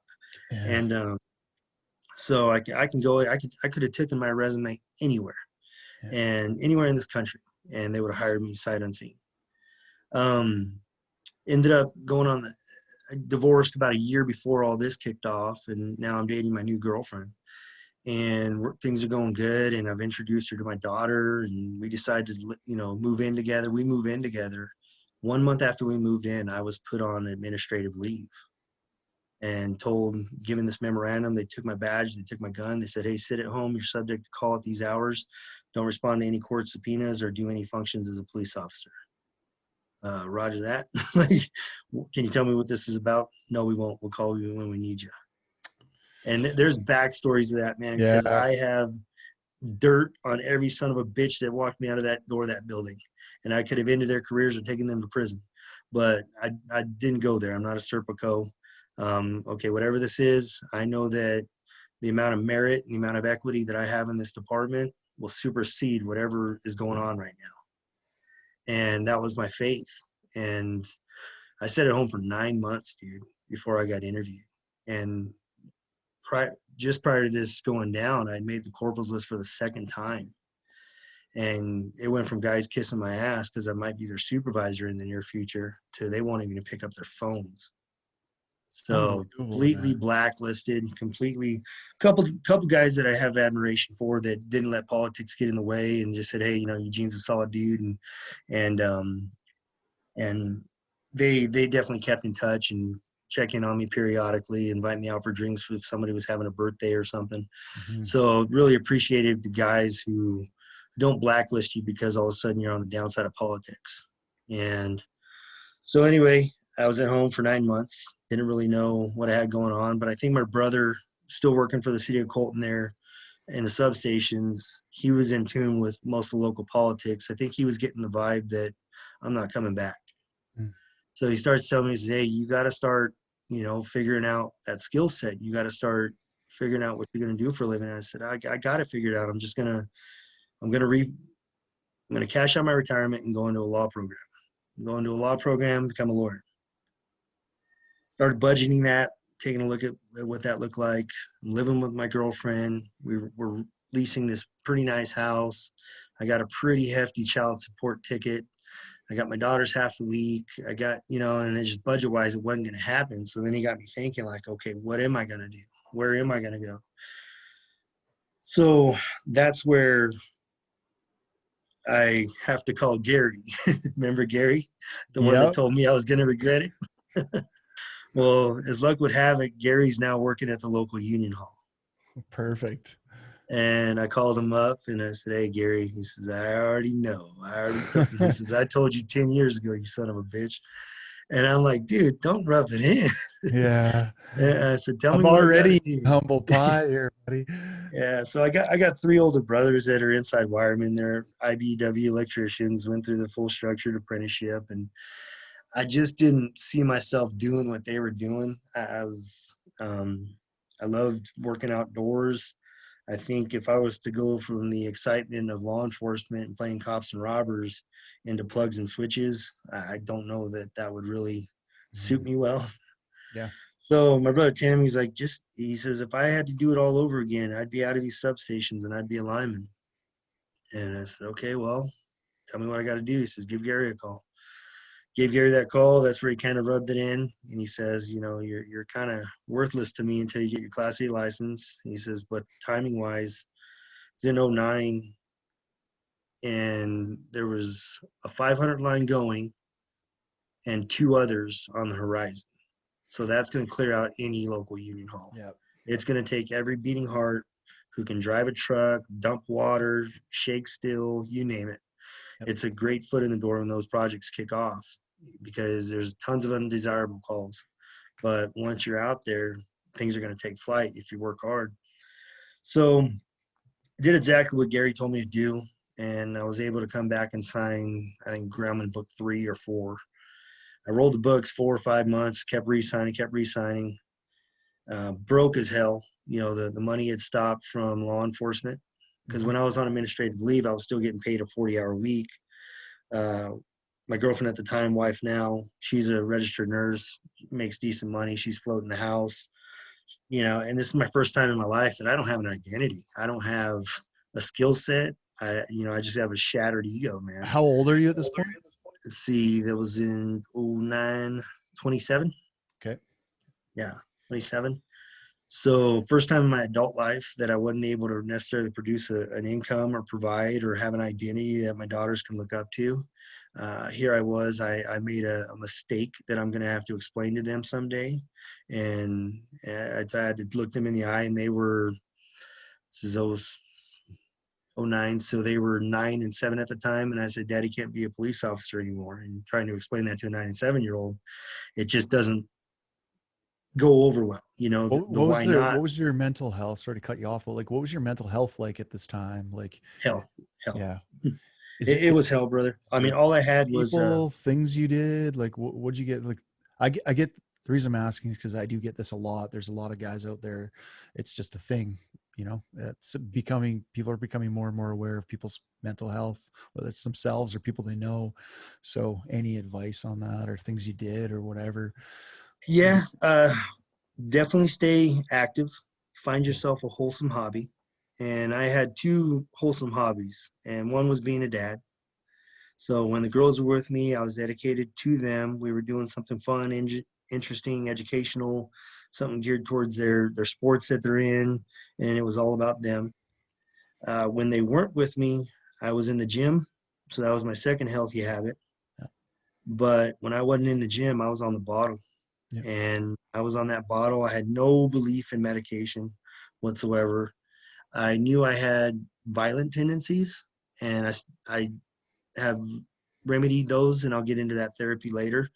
Yeah. And so I could have taken my resume anywhere, and anywhere in this country, and they would have hired me sight unseen. Ended up going on I divorced about a year before all this kicked off, and now I'm dating my new girlfriend. And things are going good, and I've introduced her to my daughter, and we decided to move in together. We move in together. 1 month after we moved in, I was put on administrative leave and given this memorandum. They took my badge, they took my gun, they said, hey, sit at home, you're subject to call at these hours, don't respond to any court subpoenas or do any functions as a police officer. Roger that. Can you tell me what this is about? No, we won't. We'll call you when we need you. And there's backstories to that, man, because I have dirt on every son of a bitch that walked me out of that door of that building. And I could have ended their careers or taken them to prison. But I didn't go there. I'm not a Serpico. Okay, whatever this is, I know that the amount of merit and the amount of equity that I have in this department will supersede whatever is going on right now. And that was my faith. And I sat at home for 9 months, dude, before I got interviewed. And just prior to this going down, I made the corporals list for the second time. And it went from guys kissing my ass because I might be their supervisor in the near future to they won't even pick up their phones. So completely blacklisted, couple guys that I have admiration for that didn't let politics get in the way and just said, hey, Eugene's a solid dude. And they definitely kept in touch and check in on me periodically, invite me out for drinks if somebody was having a birthday or something. Mm-hmm. So really appreciated the guys who don't blacklist you because all of a sudden you're on the downside of politics. And so anyway, I was at home for 9 months. Didn't really know what I had going on, but I think my brother, still working for the city of Colton there in the substations, he was in tune with most of the local politics. I think he was getting the vibe that I'm not coming back. So he starts telling me, hey, you got to start, figuring out that skill set. You got to start figuring out what you're going to do for a living. And I said, I got it figured out. I'm going to cash out my retirement and go into a law program. Go into a law program, become a lawyer. Started budgeting that, taking a look at what that looked like. I'm living with my girlfriend. We're leasing this pretty nice house. I got a pretty hefty child support ticket. I got my daughter's half the week. I got, and it's just budget-wise, it wasn't going to happen. So then he got me thinking like, okay, what am I going to do? Where am I going to go? So that's where I have to call Gary. Remember Gary? The one that told me I was going to regret it? Well, as luck would have it, Gary's now working at the local union hall. Perfect. And I called him up and I said, hey, Gary. He says, I already know. He says, I told you 10 years ago, you son of a bitch. And I'm like, dude, don't rub it in. Yeah. And I said, tell me I'm what already I gotta do. humble pie here, buddy. Yeah. So I got 3 older brothers that are inside wiremen. They're IBEW electricians, went through the full structured apprenticeship. And I just didn't see myself doing what they were doing. I loved working outdoors. I think if I was to go from the excitement of law enforcement and playing cops and robbers into plugs and switches, I don't know that would really suit me well. Yeah. So my brother Tim, he's like, he says, if I had to do it all over again, I'd be out of these substations and I'd be a lineman. And I said, okay, well, tell me what I got to do. He says, give Gary a call. Gave Gary that call. That's where he kind of rubbed it in. And he says, you're kind of worthless to me until you get your Class A license. He says, but timing wise, it's in 09 and there was a 500 line going and 2 others on the horizon. So that's going to clear out any local union hall. Yep. It's going to take every beating heart who can drive a truck, dump water, shake steel, you name it. Yep. It's a great foot in the door when those projects kick off because there's tons of undesirable calls. But once you're out there, things are going to take flight if you work hard. So I did exactly what Gary told me to do. And I was able to come back and sign, I think, Grumman book 3 or 4. I rolled the books 4 or 5 months, kept re-signing. Broke as hell. The money had stopped from law enforcement because when I was on administrative leave, I was still getting paid a 40-hour week. My girlfriend at the time, wife now, she's a registered nurse, makes decent money. She's floating the house, and this is my first time in my life that I don't have an identity. I don't have a skill set. I just have a shattered ego, man. How old are you at this point? Let's see, that was in 09, 27. Okay. Yeah, 27. So first time in my adult life that I wasn't able to necessarily produce an income or provide or have an identity that my daughters can look up to. Here I was, I made a mistake that I'm going to have to explain to them someday. And I had to look them in the eye, and they were, this is 09, so they were 9 and 7 at the time. And I said, Daddy can't be a police officer anymore. And trying to explain that to a 9 and 7-year-old, it just doesn't go over well. What Why not? what was your mental health? Sorry to cut you off, but like, what was your mental health like at this time? Like, Hell. yeah. It was hell, brother. I mean, all I had was things you did. Like, what'd you get? Like, I get the reason I'm asking is because I do get this a lot. There's a lot of guys out there. It's just a thing, people are becoming more and more aware of people's mental health, whether it's themselves or people they know. So any advice on that or things you did or whatever? Yeah, definitely stay active. Find yourself a wholesome hobby. And I had 2 wholesome hobbies, and one was being a dad. So when the girls were with me, I was dedicated to them. We were doing something fun, interesting, educational, something geared towards their sports that they're in, and it was all about them. When they weren't with me, I was in the gym. So that was my second healthy habit. Yeah. But when I wasn't in the gym, I was on the bottle. Yeah. And I was on that bottle. I had no belief in medication whatsoever. I knew I had violent tendencies, and I have remedied those, and I'll get into that therapy later.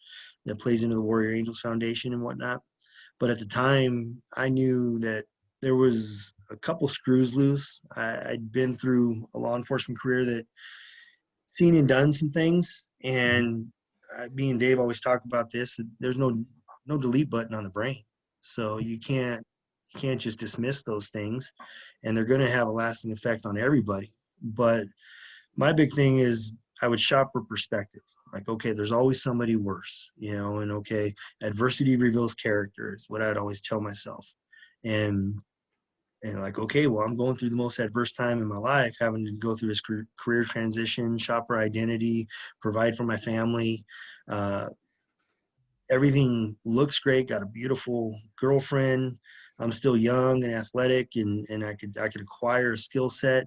That plays into the Warrior Angels Foundation and whatnot. But at the time, I knew that there was a couple screws loose. I'd been through a law enforcement career that seen and done some things, and me and Dave always talk about this. There's no delete button on the brain, so you can't just dismiss those things, and they're going to have a lasting effect on everybody. But my big thing is I would shop for perspective. Like, okay, there's always somebody worse, and okay, adversity reveals character is what I'd always tell myself. And like, okay, well, I'm going through the most adverse time in my life, having to go through this career transition, shop for identity, provide for my family. Everything looks great. Got a beautiful girlfriend. I'm still young and athletic, and I could acquire a skill set.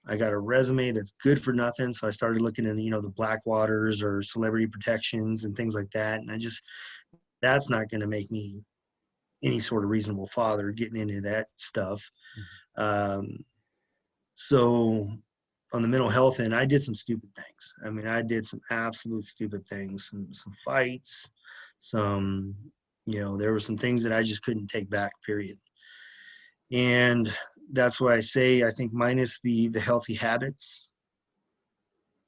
I got a resume that's good for nothing. So I started looking at, the Blackwaters or celebrity protections and things like that. And that's not going to make me any sort of reasonable father getting into that stuff. So on the mental health end, I did some stupid things. I mean, I did some absolute stupid things, some fights, there were some things that I just couldn't take back, period. And that's why I say, I think minus the healthy habits,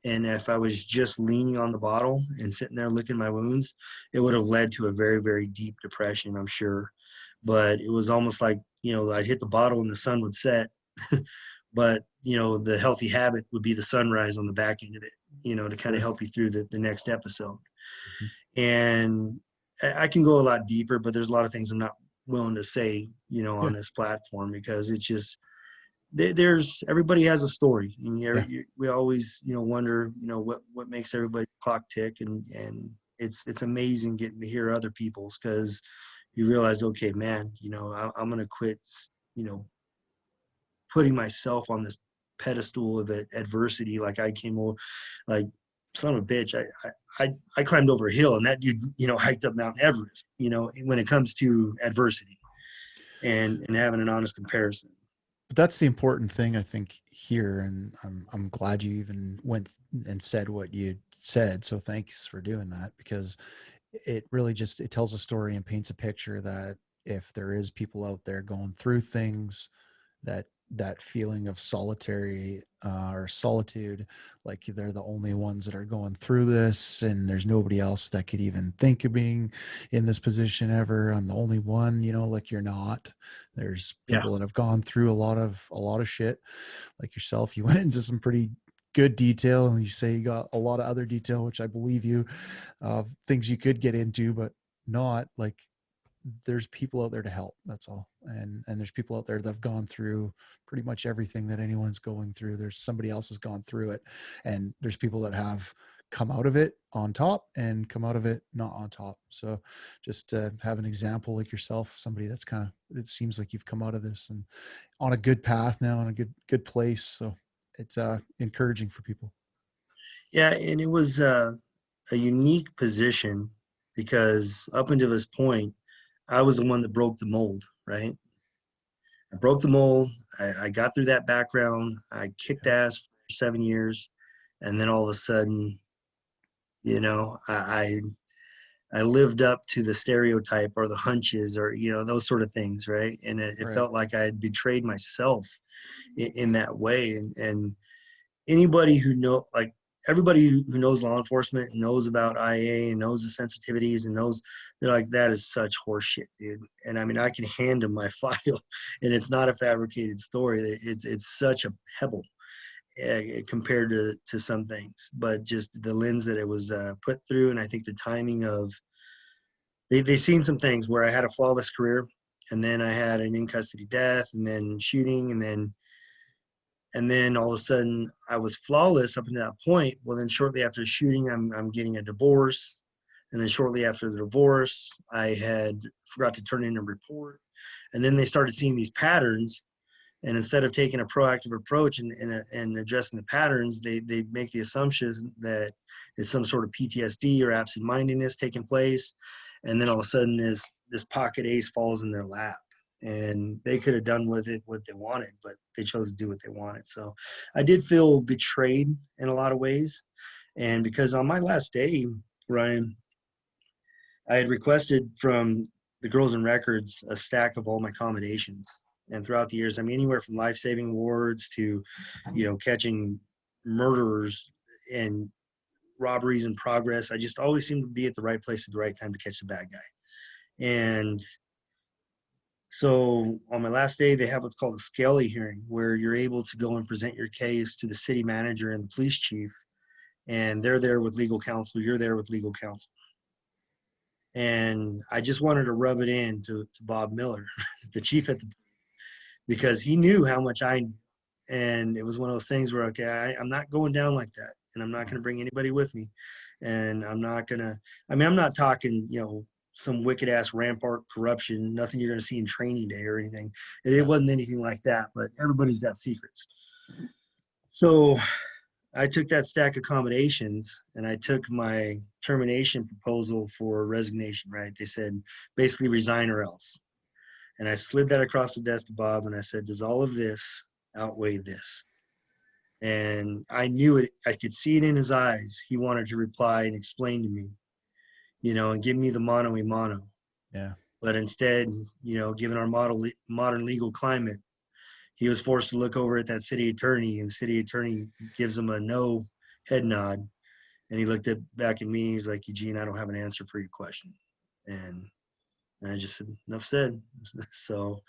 and if I was just leaning on the bottle and sitting there licking my wounds, it would have led to a very, very deep depression, I'm sure. But it was almost like, I'd hit the bottle and the sun would set. But, the healthy habit would be the sunrise on the back end of it, to kind of help you through the next episode. And I can go a lot deeper, but there's a lot of things I'm not willing to say, on this platform, because it's just, there's everybody has a story, and we always wonder what makes everybody clock tick, and it's amazing getting to hear other people's, because you realize, okay, man, I'm gonna quit putting myself on this pedestal of adversity. Like I came over, like, son of a bitch, I climbed over a hill, and that dude hiked up Mount Everest, when it comes to adversity and having an honest comparison. But that's the important thing, I think, here. And I'm glad you even went and said what you said. So thanks for doing that, because it really it tells a story and paints a picture that if there is people out there going through things, that feeling of solitary or solitude, like they're the only ones that are going through this and there's nobody else that could even think of being in this position ever. I'm the only one, like you're not. There's Yeah. people that have gone through a lot of shit like yourself. You went into some pretty good detail, and you say you got a lot of other detail, which I believe you, of things you could get into, but not like, there's people out there to help. That's all. And there's people out there that have gone through pretty much everything that anyone's going through. There's somebody else has gone through it, and there's people that have come out of it on top and come out of it not on top. So just have an example like yourself, somebody that's it seems like you've come out of this and on a good path now, in a good place. So it's encouraging for people. Yeah, and it was a unique position because up until this point, I was the one that broke the mold, right? I broke the mold. I got through that background. I kicked ass for 7 years, and then all of a sudden, I lived up to the stereotype or the hunches or those sort of things, right? And it Right. felt like I had betrayed myself in that way. And anybody who like everybody who knows law enforcement knows about IA and knows the sensitivities and knows, they're like, that is such horseshit, dude. And I mean, I can hand them my file, and it's not a fabricated story. It's such a pebble compared to some things, but just the lens that it was put through, and I think the timing of they seen some things where I had a flawless career, and then I had an in custody death, and then shooting, and then all of a sudden I was flawless up until that point. Well, then shortly after shooting, I'm getting a divorce. And then shortly after the divorce, I had forgot to turn in a report. And then they started seeing these patterns. And instead of taking a proactive approach and addressing the patterns, they make the assumptions that it's some sort of PTSD or absent-mindedness taking place. And then all of a sudden this pocket ace falls in their lap. And they could have done with it what they wanted, but they chose to do what they wanted. So I did feel betrayed in a lot of ways. And because on my last day, Ryan, I had requested from the Girls and Records a stack of all my accommodations. And throughout the years, I mean, anywhere from life-saving awards to, catching murderers and robberies in progress. I just always seem to be at the right place at the right time to catch the bad guy. And so on my last day, they have what's called a Scaly Hearing, where you're able to go and present your case to the city manager and the police chief, and they're there with legal counsel. You're there with legal counsel. And I just wanted to rub it in to Bob Miller, the chief at the time, because he knew how much and it was one of those things where, okay, I'm not going down like that, and I'm not going to bring anybody with me. And I'm not going to, I'm not talking, some wicked ass rampart corruption, nothing you're going to see in Training Day or anything. It wasn't anything like that, but everybody's got secrets. So I took that stack of accommodations and I took my termination proposal for resignation, right? They said basically resign or else. And I slid that across the desk to Bob and I said, does all of this outweigh this? And I knew it, I could see it in his eyes. He wanted to reply and explain to me, and give me the mano a mano. Yeah. But instead, given our modern legal climate, he was forced to look over at that city attorney, and the city attorney gives him a no head nod. And he looked back at me. He's like, Eugene, I don't have an answer for your question. And I just said, enough said. So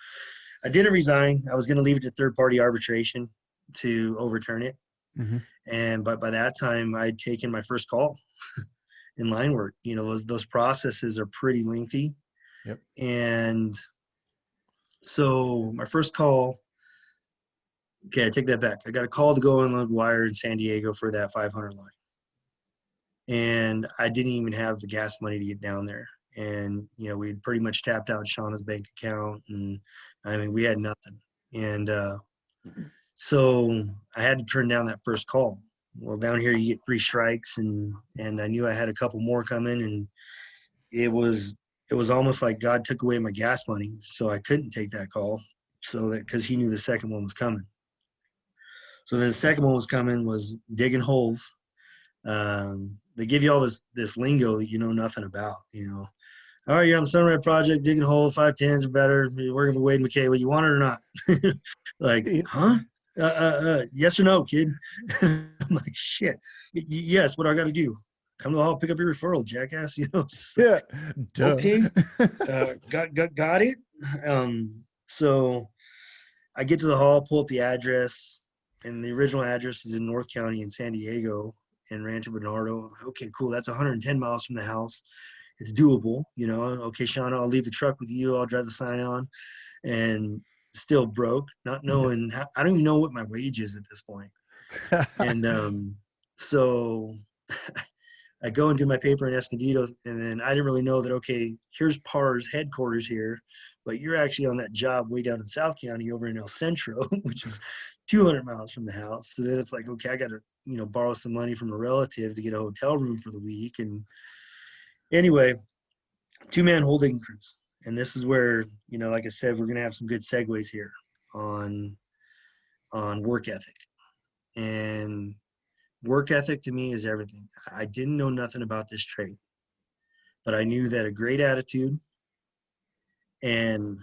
I didn't resign. I was going to leave it to third-party arbitration to overturn it. Mm-hmm. But by that time, I'd taken my first call in line work. Those processes are pretty lengthy. Yep. And so my first call, okay, I take that back. I got a call to go unload wire in San Diego for that 500 line. And I didn't even have the gas money to get down there. And, we'd pretty much tapped out Shauna's bank account. And I mean, we had nothing. And so I had to turn down that first call. Well, down here you get 3 strikes, and I knew I had a couple more coming, and it was almost like God took away my gas money, so I couldn't take that call, so that because he knew the second one was coming. So then the second one was coming was digging holes. They give you all this lingo that you know nothing about. All right, you're on the Sunrise Project, digging a hole, 5'10s or better. You're working for Wade McKay. Well, you want it or not? Like, huh? Yes or no, kid? I'm like, shit. Yes, what do I got to do? Come to the hall, pick up your referral, jackass. It's like, Yeah. Duh. okay, got it. So I get to the hall, pull up the address, and the original address is in North County in San Diego in Rancho Bernardo. Okay, cool. That's 110 miles from the house. It's doable, Okay, Shauna, I'll leave the truck with you. I'll drive the Scion, and still broke, not Yeah. knowing how, I don't even know what my wage is at this point. And so I go and do my paper in Escondido, and then I didn't really know that, okay, here's PAR's headquarters here, but you're actually on that job way down in South County over in El Centro, which is 200 miles from the house. So then it's like, okay, I got to, borrow some money from a relative to get a hotel room for the week. And anyway, two-man holding crews. And this is where, like I said, we're going to have some good segues here on work ethic. And work ethic to me is everything. I didn't know nothing about this trade, but I knew that a great attitude and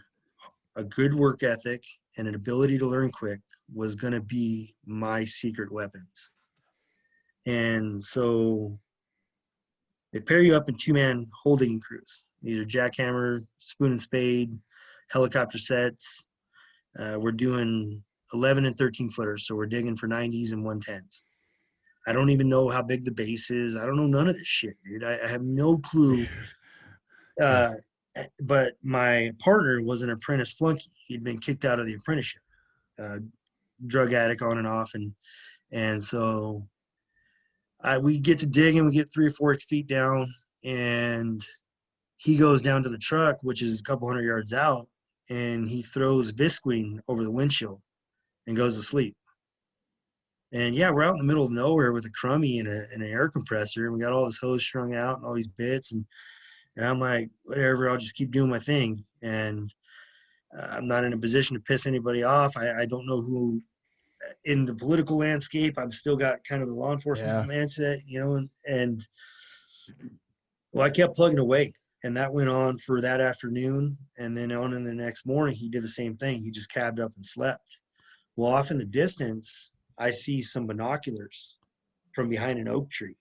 a good work ethic and an ability to learn quick was going to be my secret weapons. And so they pair you up in two-man holding crews. These are jackhammer, spoon and spade, helicopter sets. We're doing 11 and 13 footers, so we're digging for 90s and 110s. I don't even know how big the base is. I don't know none of this shit, dude. I have no clue. Yeah. But my partner was an apprentice flunky. He'd been kicked out of the apprenticeship, drug addict on and off, and so we get to dig and we get 3 or 4 feet down, and he goes down to the truck, which is a couple hundred yards out, and he throws Visqueen over the windshield and goes to sleep. And yeah, we're out in the middle of nowhere with a crummy and an air compressor, and we got all this hose strung out and all these bits, and I'm like, whatever, I'll just keep doing my thing. And I'm not in a position to piss anybody off. I don't know who in the political landscape. I've still got kind of the law enforcement Yeah. mindset, and well, I kept plugging away. And that went on for that afternoon. And then on in the next morning, he did the same thing. He just cabbed up and slept. Well, off in the distance, I see some binoculars from behind an oak tree.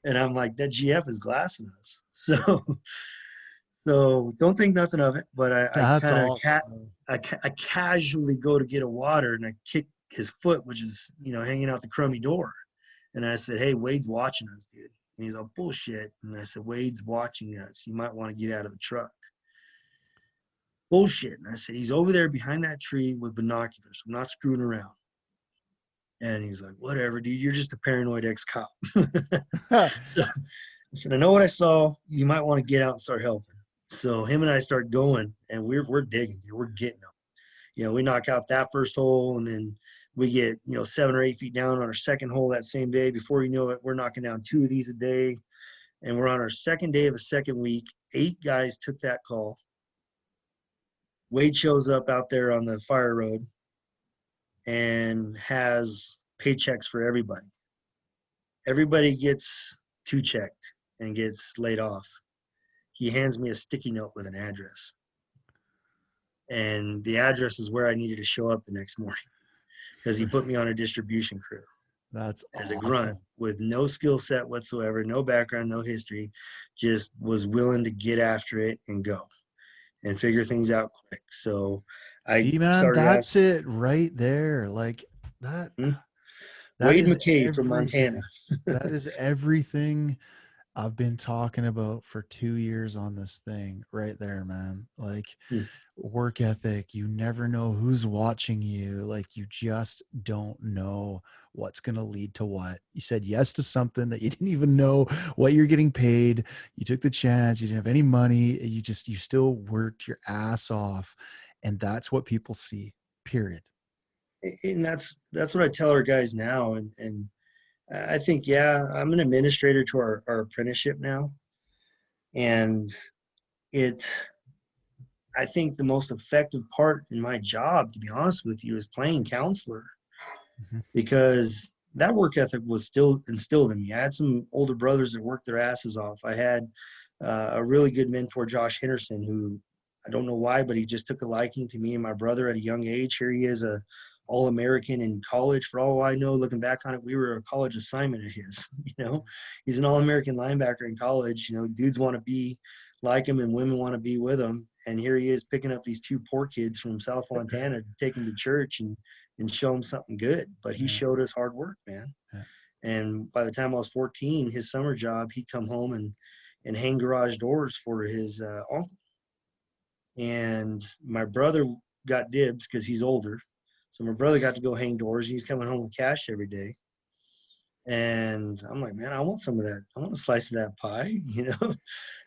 And I'm like, that GF is glassing us. So don't think nothing of it. But I That's kind of awesome. I casually go to get a water, and I kick his foot, which is, hanging out the crummy door. And I said, hey, Wade's watching us, dude. And he's like, bullshit. And I said, Wade's watching us. You might want to get out of the truck. Bullshit. And I said, he's over there behind that tree with binoculars. I'm not screwing around. And he's like, whatever, dude, you're just a paranoid ex-cop. So I said, I know what I saw. You might want to get out and start helping. So him and I start going, and we're digging. We're getting them. We knock out that first hole, and then we get 7 or 8 feet down on our second hole that same day. Before you know it, we're knocking down 2 of these a day, and we're on our second day of the second week. 8 guys took that call. Wade shows up out there on the fire road and has paychecks for everybody. Everybody gets 2-checked and gets laid off. He hands me a sticky note with an address. And the address is where I needed to show up the next morning, because he put me on a distribution crew That's as a awesome. grunt with no skill set whatsoever, no background, no history, just was willing to get after it and go and figure things out quick. So I See, man, started that's asking, it right there. Like that, that Wade is McKay from Montana. everything. That is everything I've been talking about for 2 years on this thing right there, man. Like Hmm. work ethic, you never know who's watching you. Like you just don't know what's going to lead to what. You said yes to something that you didn't even know what you're getting paid. You took the chance. You didn't have any money. You still worked your ass off. And that's what people see, period. And that's what I tell our guys now. And I think, yeah, I'm an administrator to our apprenticeship now. And it, I think the most effective part in my job, to be honest with you, is playing counselor, Mhm. because that work ethic was still instilled in me. I had some older brothers that worked their asses off. I had a really good mentor, Josh Henderson, who I don't know why, but he just took a liking to me and my brother at a young age. Here he is, a All-American in college. For all I know, looking back on it, we were a college assignment of his. He's an All-American linebacker in college. Dudes want to be like him and women want to be with him. And here he is picking up these two poor kids from South Montana, take them to church and show them something good. But he showed us hard work, man. Yeah. And by the time I was 14, his summer job, he'd come home and hang garage doors for his uncle. And my brother got dibs because he's older. So my brother got to go hang doors. He's coming home with cash every day. And I'm like, man, I want some of that. I want a slice of that pie,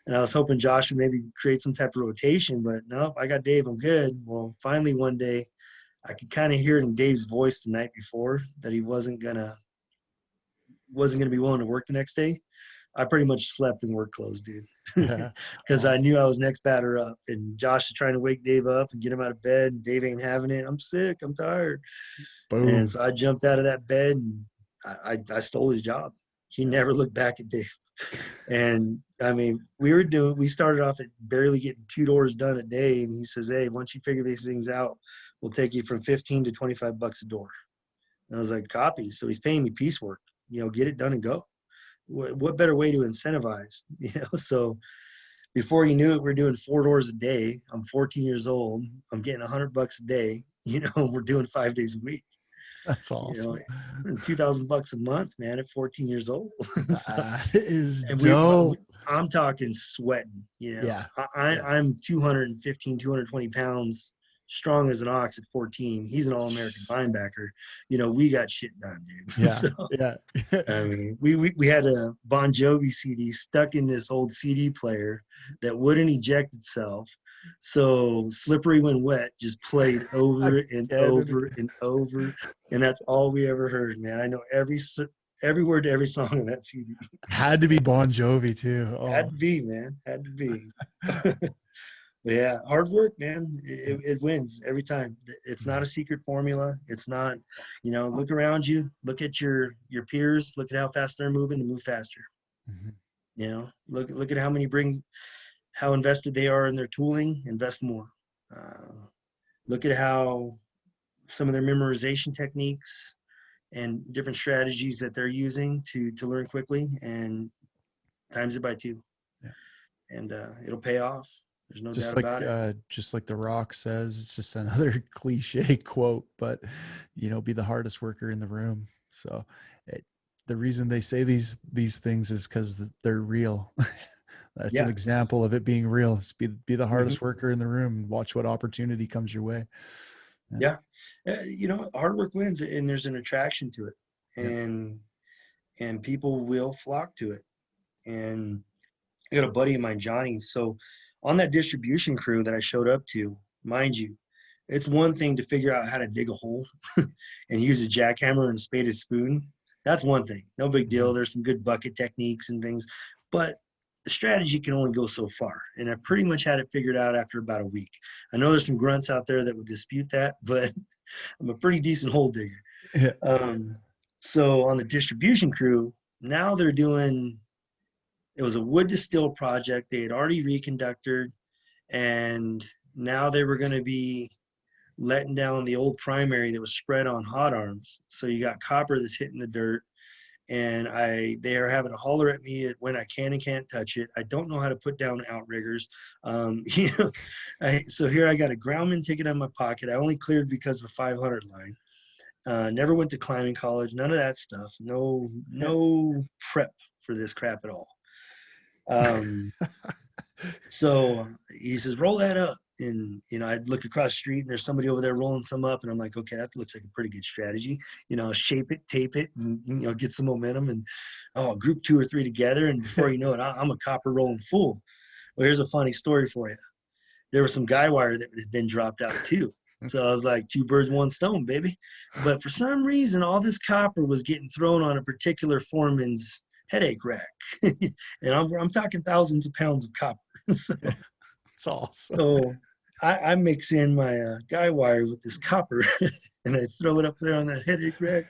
And I was hoping Josh would maybe create some type of rotation, but no, I got Dave. I'm good. Well, finally one day I could kind of hear it in Dave's voice the night before that he wasn't gonna be willing to work the next day. I pretty much slept in work clothes, dude, because I knew I was next batter up. And Josh is trying to wake Dave up and get him out of bed. And Dave ain't having it. I'm sick. I'm tired. Boom. And so I jumped out of that bed and I stole his job. He never looked back at Dave. And I mean, we started off at barely getting 2 doors done a day. And he says, hey, once you figure these things out, we'll take you from 15 to $25 a door. And I was like, copy. So he's paying me piecework, get it done and go. What better way to incentivize, So before you knew it, we're doing 4 doors a day. I'm 14 years old. I'm getting $100 a day, we're doing 5 days a week. That's awesome. $2,000 a month, man, at 14 years old. That is and dope. I'm talking sweating, Yeah. I'm 215, 220 pounds, strong as an ox at 14. He's an All-American linebacker. We got shit done, dude. Yeah. So, yeah. I mean, we had a Bon Jovi CD stuck in this old CD player that wouldn't eject itself. So Slippery When Wet just played over and over and over. And that's all we ever heard, man. I know every word to every song on that CD. Had to be Bon Jovi too. Oh. Had to be, man. Had to be. Yeah, hard work, man. It wins every time. It's not a secret formula. It's not, look around you, look at your peers, look at how fast they're moving and move faster. Mm-hmm. Look at how invested they are in their tooling, invest more. Look at how some of their memorization techniques and different strategies that they're using to learn quickly, and times it by 2. Yeah. And it'll pay off. There's no Just doubt about it. Just like The Rock says, it's just another cliche quote, but be the hardest worker in the room. So the reason they say these things is because they're real. That's an example of it being real. It's be the hardest worker in the room and watch what opportunity comes your way. Yeah. Hard work wins, and there's an attraction to it, and people will flock to it. And I got a buddy of mine, Johnny. So on that distribution crew that I showed up to, mind you, it's one thing to figure out how to dig a hole and use a jackhammer and spade a spoon. That's one thing. No big deal. There's some good bucket techniques and things, but the strategy can only go so far. And I pretty much had it figured out after about a week. I know there's some grunts out there that would dispute that, but I'm a pretty decent hole digger. Yeah. So on the distribution crew, now they're doing, it was a wood to steel project. They had already reconductored, and now they were going to be letting down the old primary that was spread on hot arms. So you got copper that's hitting the dirt, and they are having to holler at me when I can and can't touch it. I don't know how to put down outriggers. So here I got a groundman ticket in my pocket. I only cleared because of the 500 line. Never went to climbing college, none of that stuff. No prep for this crap at all. So he says, roll that up. And, I'd look across the street and there's somebody over there rolling some up. And I'm like, okay, that looks like a pretty good strategy. Shape it, tape it, and, get some momentum and, group 2 or 3 together. And before you know it, I'm a copper rolling fool. Well, here's a funny story for you. There was some guy wire that had been dropped out too. So I was like, 2 birds, 1 stone, baby. But for some reason, all this copper was getting thrown on a particular foreman's headache rack. And I'm talking thousands of pounds of copper. So, it's awesome. So I mix in my guy wire with this copper and I throw it up there on that headache rack.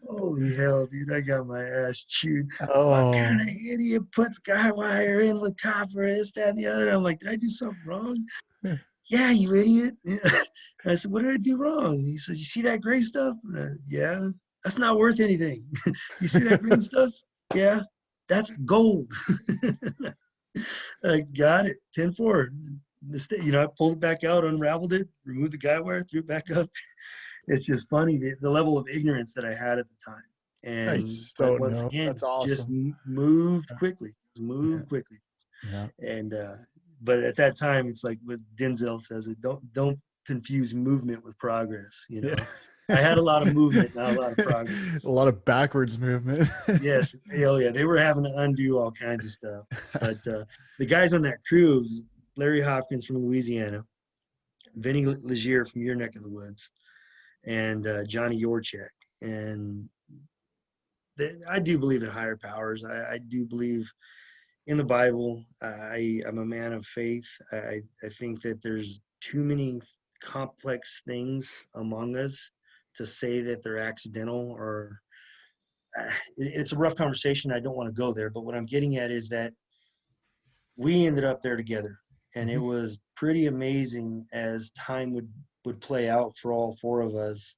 Oh, Holy hell, dude, I got my ass chewed. What Oh, kind of idiot puts guy wire in with copper, this, that, and the other? I'm like, did I do something wrong? Yeah, you idiot. I said, what did I do wrong? He says, you see that gray stuff? Yeah, that's not worth anything. You see that green stuff? Yeah, that's gold. I got it, 10-4. I pulled it back out, unraveled it, removed the guy wire, threw it back up. It's just funny the level of ignorance that I had at the time. I And just but don't once know. again, That's just awesome. moved quickly, Yeah. moved quickly. Yeah. And but at that time, it's like what Denzel says: it don't confuse movement with progress. Yeah. I had a lot of movement, not a lot of A progress. lot of backwards movement. Yes, oh yeah, they were having to undo all kinds of stuff. But the guys on that crew, Larry Hopkins from Louisiana, Vinny Legier from your neck of the woods, and Johnny Yorchek. And I do believe in higher powers. I do believe in the Bible. I'm a man of faith. I think that there's too many complex things among us to say that they're accidental or it's a rough conversation. I don't want to go there, but what I'm getting at is that we ended up there together, and it Mhm. was pretty amazing as time would play out for all four of us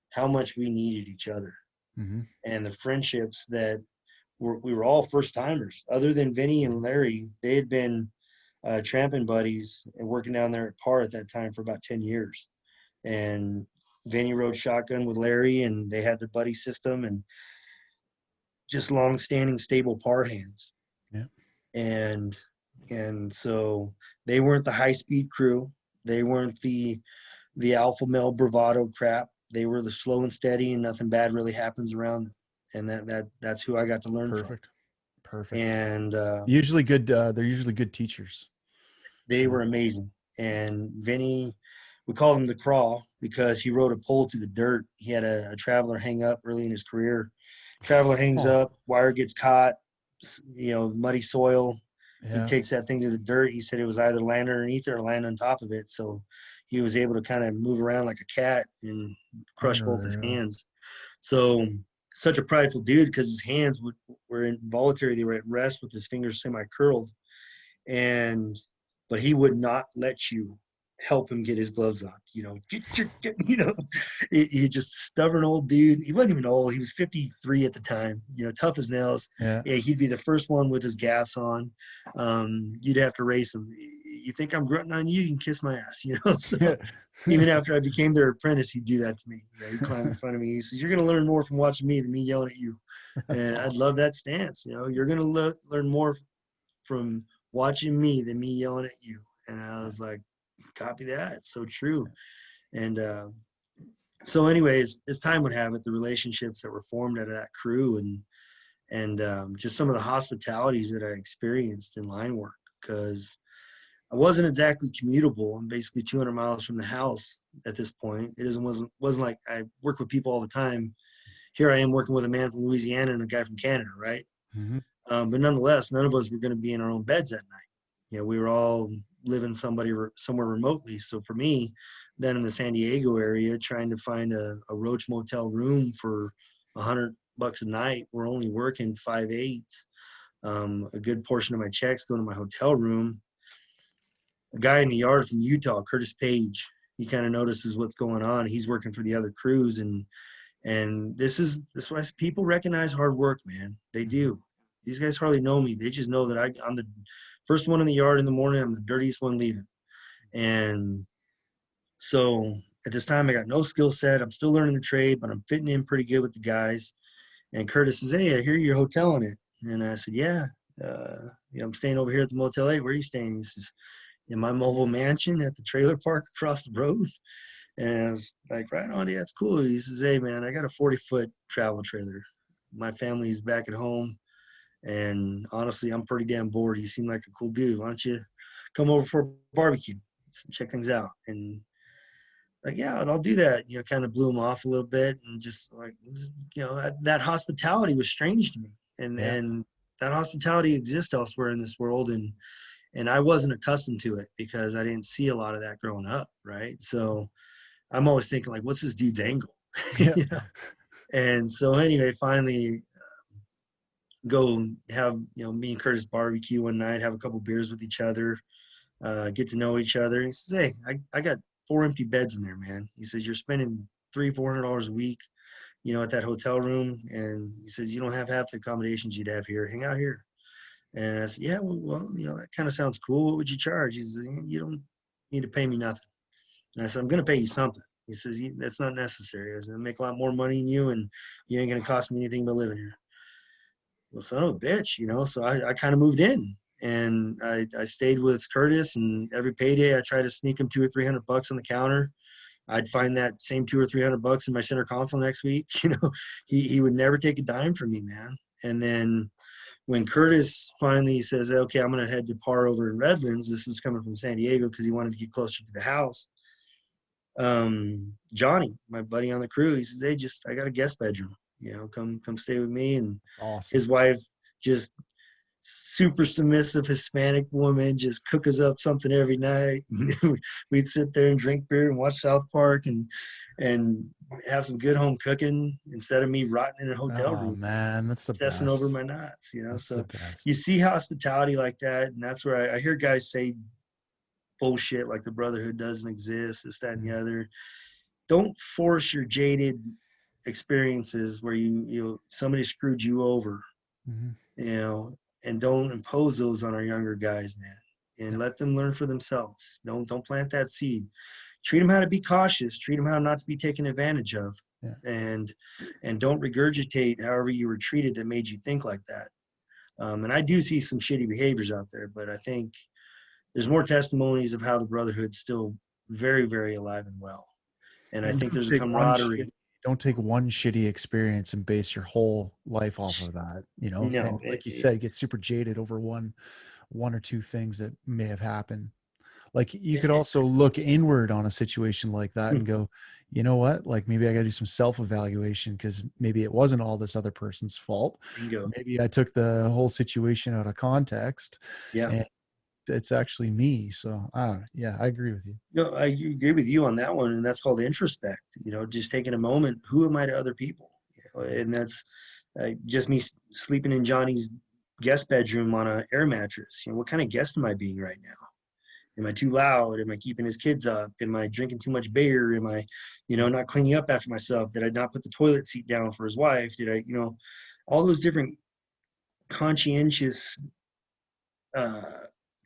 how much we needed each other Mhm. and the friendships that we were all first timers. Other than Vinny and Larry, they had been tramping buddies and working down there at Par at that time for about 10 years. And Vinny rode shotgun with Larry, and they had the buddy system and just long-standing, stable Par hands. Yeah. And so they weren't the high-speed crew. They weren't the alpha male bravado crap. They were the slow and steady, and nothing bad really happens around them. And that's who I got to learn from. Perfect. Perfect. And Usually good. They're usually good teachers. they Yeah. were amazing. And Vinny, we called him the Crawl because he rode a pole through the dirt. He had a traveler hang up early in his career. Traveler hangs Oh, up, wire gets caught, muddy soil. He yeah. takes that thing to the dirt. He said it was either land underneath it or land on top of it. So he was able to kind of move around like a cat and crush both his Unreal. hands. So such a prideful dude because his hands were involuntary. They were at rest with his fingers semi-curled. And but he would not let you help him get his gloves on. He just stubborn old dude. He wasn't even old. He was 53 at the time. Tough as nails. Yeah. Yeah, he'd be the first one with his gas on. You'd have to race him. You think I'm grunting on you? You can kiss my ass. So Yeah. even after I became their apprentice, he'd do that to me. He'd climb in front of me. He says, "You're going to learn more from watching me than me yelling at you." That's And I'd awesome. love that stance. You're going to learn more from watching me than me yelling at you. And I was like, copy that. It's so true. And so anyways, as time would have it, the relationships that were formed out of that crew and just some of the hospitalities that I experienced in line work, because I wasn't exactly commutable. I'm basically 200 miles from the house at this point. It wasn't like I work with people all the time. Here I am working with a man from Louisiana and a guy from Canada, right? Hmm. But nonetheless, none of us were going to be in our own beds that night. We were all living somewhere remotely. So for me, then in the San Diego area, trying to find a Roach Motel room for $100 a night, we're only working 5/8. A good portion of my checks go to my hotel room. A guy in the yard from Utah, Curtis Page, he kind of notices what's going on. He's working for the other crews, and this why people recognize hard work, man. They Hmm. do. These guys hardly know me. They just know that I'm the first one in the yard in the morning. I'm the dirtiest one leaving. And so at this time, I got no skill set. I'm still learning the trade, but I'm fitting in pretty good with the guys. And Curtis says, "Hey, I hear you're hoteling it." And I said, "Yeah. I'm staying over here at the Motel 8. Where are you staying?" He says, "In my mobile mansion at the trailer park across the road." And I was like, "Right on, yeah, that's cool." He says, "Hey, man, I got a 40-foot travel trailer. My family's back at home. And honestly, I'm pretty damn bored. You seem like a cool dude. Why don't you come over for a barbecue, check things out?" And like, "Yeah, I'll do that." Kind of blew him off a little bit, and just like, that hospitality was strange to me, and Yeah. and that hospitality exists elsewhere in this world, and I wasn't accustomed to it because I didn't see a lot of that growing up, right? So I'm always thinking like, what's this dude's angle? Yeah. And so anyway, finally go have, me and Curtis barbecue one night, have a couple beers with each other, get to know each other. He says, "Hey, I got 4 empty beds in there, man." He says, "You're spending $300-400 a week, at that hotel room." And he says, "You don't have half the accommodations you'd have here. Hang out here." And I said, "Yeah, well, that kind of sounds cool. What would you charge?" He says, "You don't need to pay me nothing." And I said, "I'm going to pay you something." He says, "That's not necessary. I said, I make a lot more money than you, and you ain't going to cost me anything but living here." Well, son of a bitch, so I kind of moved in, and I stayed with Curtis, and every payday I try to sneak him $200 or $300 on the counter. I'd find that same $200 or $300 in my center console next week. He would never take a dime from me, man. And then when Curtis finally says, "Okay, I'm going to head to Par over in Redlands," this is coming from San Diego because he wanted to get closer to the house. Johnny, my buddy on the crew, he says, "Hey, I got a guest bedroom, come stay with me." And Awesome. his wife, just super submissive Hispanic woman, just cook us up something every night. We'd sit there and drink beer and watch South Park and have some good home cooking instead of me rotting in a hotel Oh room man, that's the obsessing over best. my nuts. That's the So best. you see hospitality like that, and that's where I hear guys say bullshit like the brotherhood doesn't exist, this, that, and the other. Don't force your jaded experiences where somebody screwed you over, Mm-hmm. you know, and don't impose those on our younger guys, man. And Yeah. let them learn for themselves. Don't plant that seed. Treat them how to be cautious. Treat them how not to be taken advantage of, Yeah. and don't regurgitate however you were treated that made you think like that. And I do see some shitty behaviors out there, but I think there's more testimonies of how the brotherhood's still very, very alive and well. And I And think there's a camaraderie. don't take one shitty experience and base your whole life off of that, and No, like you said, get super jaded over one or two things that may have happened. Like you could also look inward on a situation like that and go, you know what, like maybe I got to do some self-evaluation because maybe it wasn't all this other person's fault. bingo. Maybe I took the whole situation out of context Yeah. and it's actually me. So yeah, I agree with you. No, I agree with you on that one, and that's called introspect. Just taking a moment. Who am I to other people? And that's just me sleeping in Johnny's guest bedroom on an air mattress. What kind of guest am I being right now? Am I too loud? Am I keeping his kids up? Am I drinking too much beer? Am I, not cleaning up after myself? Did I not put the toilet seat down for his wife? Did I, all those different conscientious uh,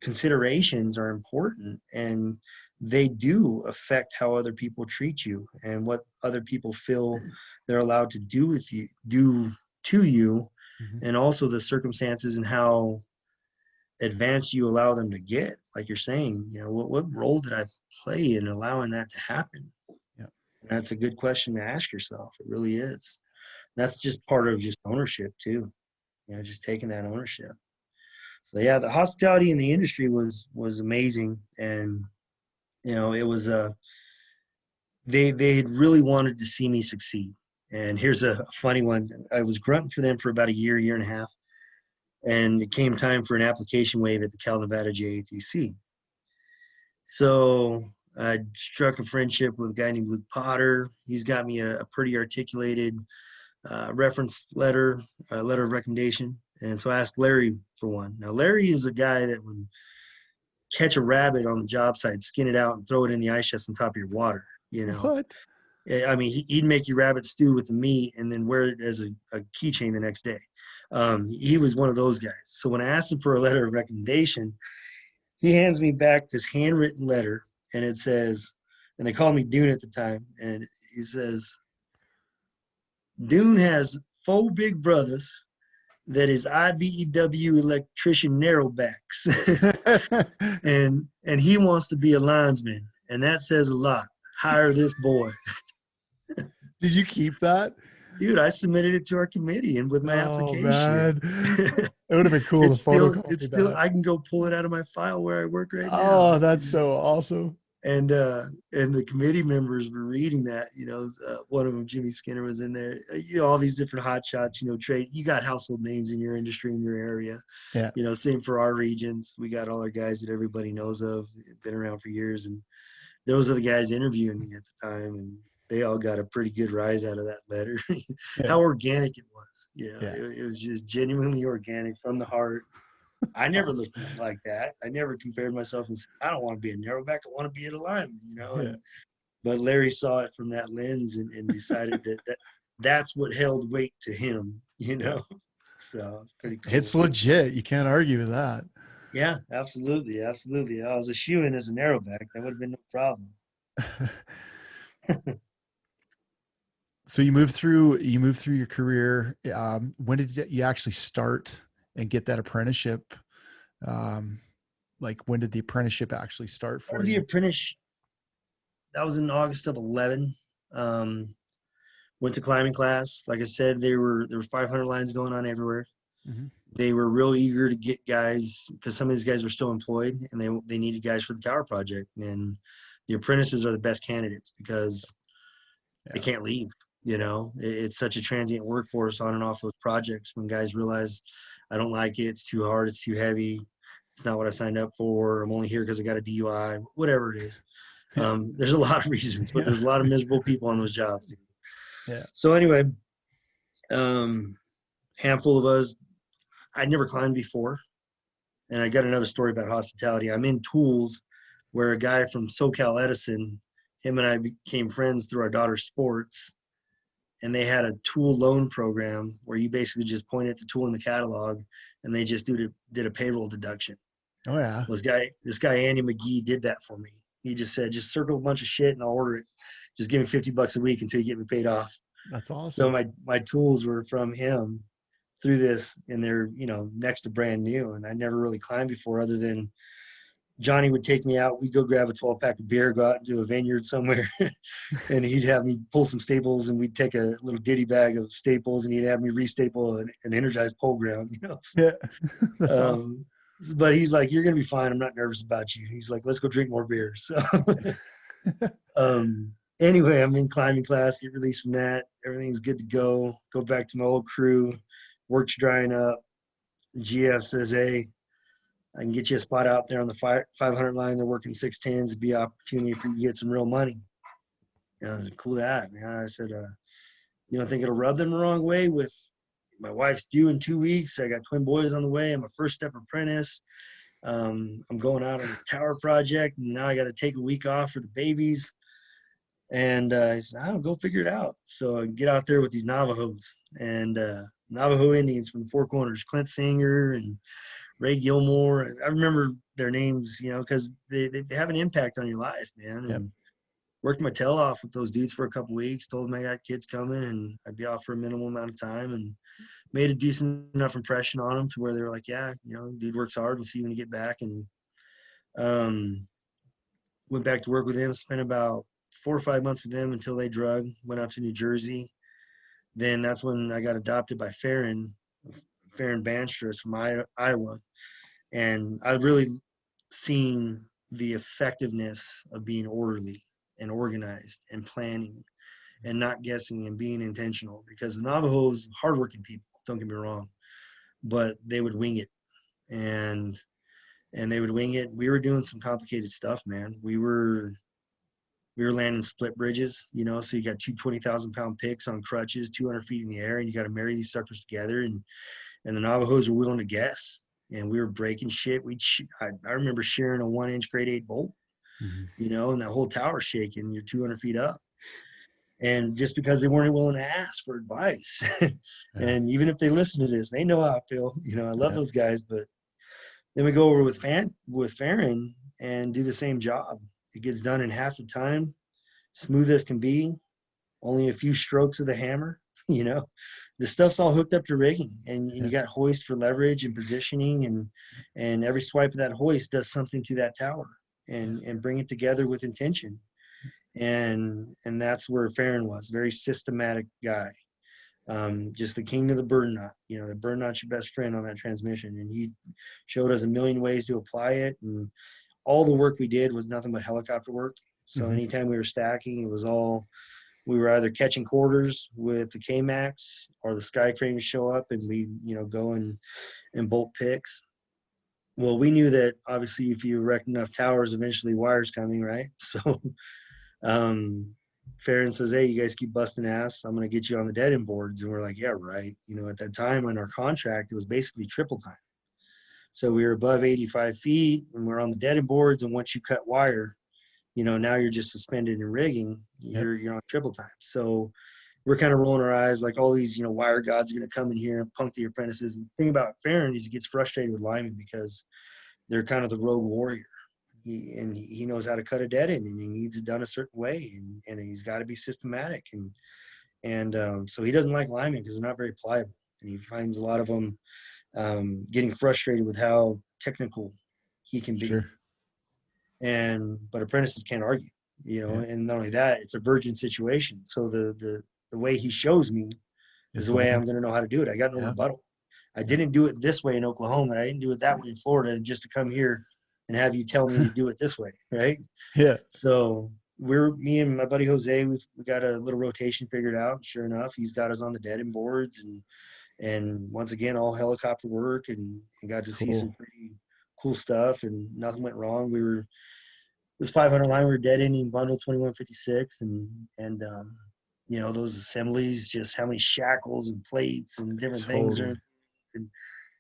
considerations are important, and they do affect how other people treat you and what other people feel they're allowed to do to you, Mhm. and also the circumstances and how advanced you allow them to get. Like you're saying, what role did I play in allowing that to happen? Yeah. And that's a good question to ask yourself. It really is. That's just part of just ownership too, just taking that ownership. So yeah, the hospitality in the industry was amazing, and it was they had really wanted to see me succeed. And here's a funny one. I was grunting for them for about a year and a half, and it came time for an application wave at the Cal Nevada JATC. So I struck a friendship with a guy named Luke Potter. He's got me a pretty articulated reference letter, a letter of recommendation. And so I asked Larry for one. Now, Larry is a guy that would catch a rabbit on the job site, skin it out, and throw it in the ice chest on top of your water. What? I mean, he'd make you rabbit stew with the meat and then wear it as a keychain the next day. He was one of those guys. So when I asked him for a letter of recommendation, he hands me back this handwritten letter, and it says, and they called me Dune at the time, and he says, "Dune has 4 big brothers that is IBEW electrician narrowbacks." and he wants to be a linesman, and that says a lot. Hire this boy. Did you keep that? Dude, I submitted it to our committee and with my Oh application. man, it would have been cool to It's photocopy still that. I can go pull it out of my file where I work right now. Oh, that's so awesome. And the committee members were reading that. One of them, Jimmy Skinner, was in there. All these different hot shots. Trade. You got household names in your industry, in your area. Yeah. Same for our regions. We got all our guys that everybody knows of, been around for years, and those are the guys interviewing me at the time. And they all got a pretty good rise out of that letter. Yeah. How organic it was. Yeah. It was just genuinely organic from the heart. I It's never awesome. looked at it like that. I never compared myself and said, I don't want to be a narrowback. I want to be a lineman, Yeah. But Larry saw it from that lens and decided that that's what held weight to him, Yeah. So it's pretty It's cool. legit. You can't argue with that. Yeah, absolutely, absolutely. I was a shoe-in as a narrowback. That would have been no problem. So you moved through your career. When did you actually start and get that apprenticeship? Um, like when did the apprenticeship actually start for The you? apprentice, that was in August of 11. Went to climbing class. Like I said, there were 500 lines going on everywhere. Mm-hmm. They were real eager to get guys because some of these guys were still employed and they needed guys for the tower project. And the apprentices are the best candidates because they Yeah. can't leave. It's such a transient workforce on and off those projects when guys realize I don't like it, it's too hard, it's too heavy, it's not what I signed up for, I'm only here because I got a DUI, whatever it is. Yeah. There's a lot of reasons, but Yeah. there's a lot of miserable people on those jobs. Yeah. So anyway, handful of us, I'd never climbed before. And I got another story about hospitality. I'm in tools where a guy from SoCal Edison, him and I became friends through our daughter's sports. And they had a tool loan program where you basically just point at the tool in the catalog and they just did a payroll deduction. Oh yeah. Well, this guy, Andy McGee, did that for me. He just said, just circle a bunch of shit and I'll order it. Just give me $50 a week until you get me paid off. That's So awesome. my tools were from him through this, and they're next to brand new. And I never really climbed before, other than Johnny would take me out. We'd go grab a 12-pack of beer, go out into a vineyard somewhere, and he'd have me pull some staples, and we'd take a little ditty bag of staples, and he'd have me restaple an energized pole ground. Yeah. That's awesome. Um, but he's like, "You're gonna be fine. I'm not nervous about you." He's like, "Let's go drink more beer." So anyway, I'm in climbing class, get released from that. Everything's good to go. Go back to my old crew. Work's drying up. GF says, "Hey, I can get you a spot out there on the 500 line. They're working 610s. It'd be an opportunity for you to get some real money." I was like, "Cool that, man." I said, "You don't think it'll rub them the wrong way with my wife's due in 2 weeks. I got twin boys on the way. I'm a first step apprentice. I'm going out on a tower project, and now I got to take a week off for the babies." And he said, "Oh, go figure it out." So I get out there with these Navajos and Navajo Indians from the Four Corners, Clint Singer and Ray Gilmore. I remember their names, because they have an impact on your life, man. Yep. And worked my tail off with those dudes for a couple of weeks. Told them I got kids coming and I'd be off for a minimal amount of time, and made a decent enough impression on them to where they were like, "Yeah, dude works hard. We'll see you when you get back." And um, went back to work with them. Spent about 4 or 5 months with them until they drug. Went out to New Jersey. Then that's when I got adopted by Farron Bansters from Iowa. And I really seen the effectiveness of being orderly and organized and planning and not guessing and being intentional, because the Navajos, hardworking people, don't get me wrong, but they would wing it. And they would wing it. We were doing some complicated stuff, man. We were landing split bridges, so you got two 20,000-pound picks on crutches, 200 feet in the air, and you got to marry these suckers together. And the Navajos were willing to guess, and we were breaking shit. I remember shearing a 1-inch grade 8 bolt, Mm-hmm. and that whole tower shaking. You're 200 feet up, and just because they weren't willing to ask for advice, Yeah. and even if they listen to this, they know how I feel. I love Yeah. those guys, but then we go over with Farron and do the same job. It gets done in half the time, smooth as can be, only a few strokes of the hammer. The stuff's all hooked up to rigging, and Yeah. you got hoist for leverage and positioning, and every swipe of that hoist does something to that tower and bring it together with intention. And that's where Farron was, very systematic guy. Just the king of the burn knot. The burn knot's your best friend on that transmission, and he showed us a million ways to apply it. And all the work we did was nothing but helicopter work. So Mm-hmm. anytime we were stacking, we were either catching quarters with the K-Max or the sky crane show up, and we go and bolt picks. Well, we knew that obviously if you erect enough towers, eventually wires coming, right? So um, Farron says, hey, you guys keep busting ass, I'm going to get you on the dead end boards. And we're like, yeah, right. You know, at that time on our contract, it was basically triple time. So we were above 85 feet and we're on the dead end boards. And once you cut wire, you know, now you're just suspended in rigging. Yep. You're on triple time. So we're kind of rolling our eyes like all these, you know, wire gods are going to come in here and punk the apprentices. And the thing about Farron is he gets frustrated with linemen because they're kind of the rogue warrior. He knows how to cut a dead end and he needs it done a certain way and he's got to be systematic and so he doesn't like linemen because they're not very pliable and he finds a lot of them getting frustrated with how technical he can be. Sure. But apprentices can't argue, you know. Yeah. And not only that, it's a virgin situation. So the way he shows me is It's the the way way. I'm going to know how to do it. I got no Yeah. rebuttal. I Yeah. didn't do it this way in Oklahoma, and I didn't do it that way in Florida, just to come here and have you tell me to do it this way, right? Yeah. So me and my buddy Jose, we got a little rotation figured out. Sure enough, he's got us on the dead end boards and once again all helicopter work and got to see some Cool. pretty cool stuff and nothing went wrong. It was 500 line, we were dead ending bundle 2156 and you know, those assemblies, just how many shackles and plates and different things are. Totally. And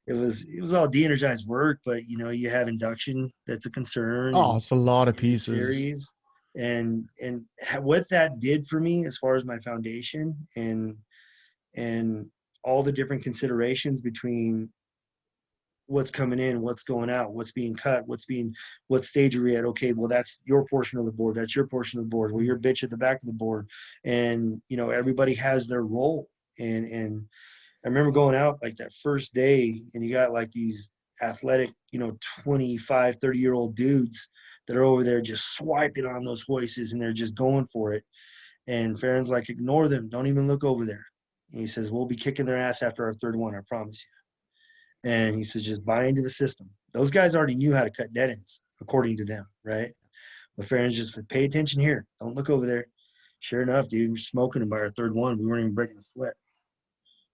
it was all de-energized work, but you know, you have induction that's a concern Oh, and it's a lot of in pieces. series and what that did for me as far as my foundation and all the different considerations between what's coming in, what's going out, what's being cut, what stage are we at? Okay, well, that's your portion of the board. That's your portion of the board. Well, you're bitch at the back of the board. And, you know, everybody has their role. And I remember going out like that first day and you got like these athletic, you know, 25, 30-year-old dudes that are over there just swiping on those hoists and they're just going for it. And Farron's like, ignore them. Don't even look over there. And he says, we'll be kicking their ass after our third one, I promise you. And he says, just buy into the system. Those guys already knew how to cut dead ends, according to them, right? But Farron's just said, pay attention here. Don't look over there. Sure enough, dude, we're smoking them by our third one. We weren't even breaking a sweat.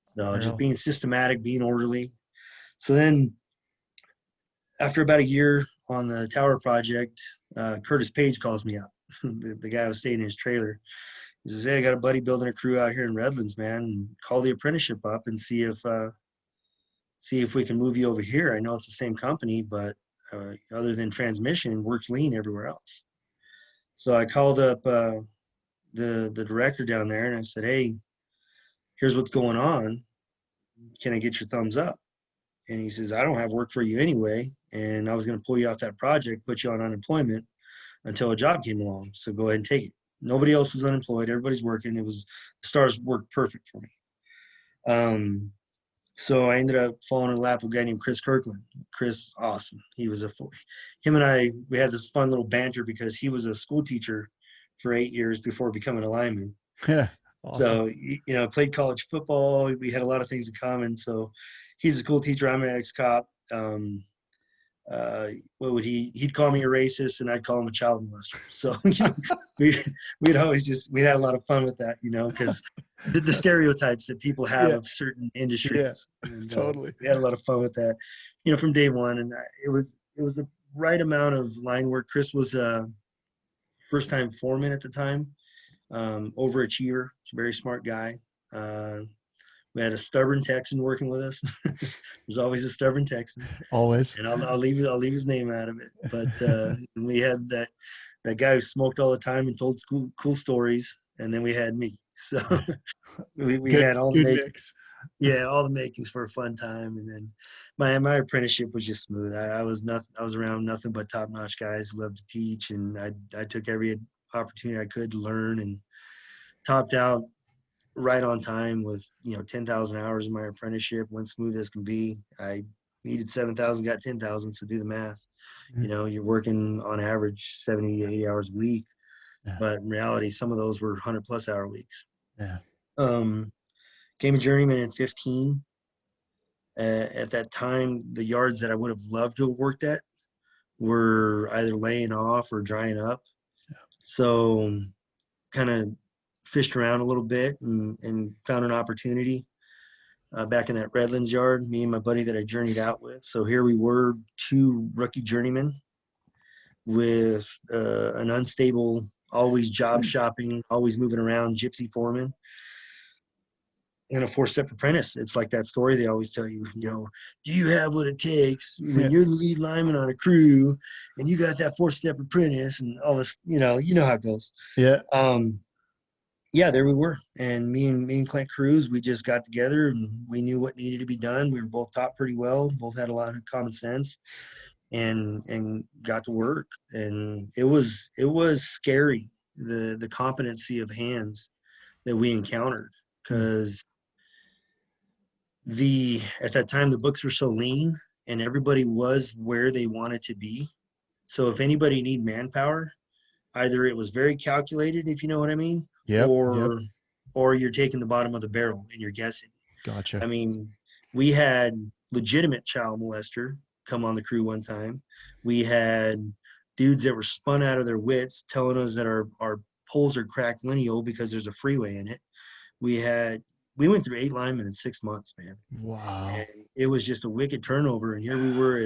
So just Real. being systematic, being orderly. So then after about a year on the tower project, Curtis Page calls me up, the guy who was staying in his trailer. He says, hey, I got a buddy building a crew out here in Redlands, man. And call the apprenticeship up and see if we can move you over here. I know it's the same company, but other than transmission, works lean everywhere else. So I called up the director down there and I said, hey, here's what's going on. Can I get your thumbs up? And he says, I don't have work for you anyway. And I was going to pull you off that project, put you on unemployment until a job came along. So go ahead and take it. Nobody else was unemployed. Everybody's working. The stars worked perfect for me. So I ended up falling in the lap of a guy named Chris Kirkland. Chris, awesome. Him and I, we had this fun little banter because he was a school teacher for 8 years before becoming a lineman. Yeah. Awesome. So, you know, played college football. We had a lot of things in common. So he's a school teacher. I'm an ex-cop. He'd call me a racist and I'd call him a child molester. So you know, we'd had a lot of fun with that, you know, because the stereotypes that people have Yeah. of certain Yeah. industries. And, Totally. we had a lot of fun with that, you know, from day one. And it was the right amount of line work. Chris was a first-time foreman at the time, overachiever, very smart guy. We had a stubborn Texan working with us. There's always a stubborn Texan, Always. and I'll leave his name out of it. But we had that guy who smoked all the time and told cool stories, and then we had me. So we Good. had all the Good makings. mix. Yeah, all the makings for a fun time. And then my apprenticeship was just smooth. I was around nothing but top notch guys who loved to teach, and I took every opportunity I could to learn and topped out right on time with, you know, 10,000 hours in my apprenticeship, went smooth as can be. I needed 7,000, got 10,000, so do the math. Yeah. You know, you're working on average 70 to 80 hours a week, Yeah. but in reality, some of those were 100+ hour weeks. Yeah. Came a journeyman in 15. At that time, the yards that I would have loved to have worked at were either laying off or drying up. Yeah. So kind of fished around a little bit and found an opportunity back in that Redlands yard, me and my buddy that I journeyed out with. So here we were, two rookie journeymen with an unstable always job shopping, always moving around, gypsy foreman, and a 4-step apprentice. It's like that story they always tell you, you know, do you have what it takes when Yeah. you're the lead lineman on a crew and you got that 4-step apprentice and all this, you know how it goes. Yeah. Yeah, there we were. And me and Clint Cruz, we just got together and we knew what needed to be done. We were both taught pretty well, both had a lot of common sense, and got to work. And it was scary, the competency of hands that we encountered, Mm. because at that time the books were so lean and everybody was where they wanted to be. So if anybody need manpower, either it was very calculated, if you know what I mean, Yep. Yep. or you're taking the bottom of the barrel and you're guessing. Gotcha. I mean, we had legitimate child molester come on the crew one time. We had dudes that were spun out of their wits telling us that our poles are cracked lineal because there's a freeway in it. We went through 8 linemen in 6 months, man. Wow. And it was just a wicked turnover. And here we were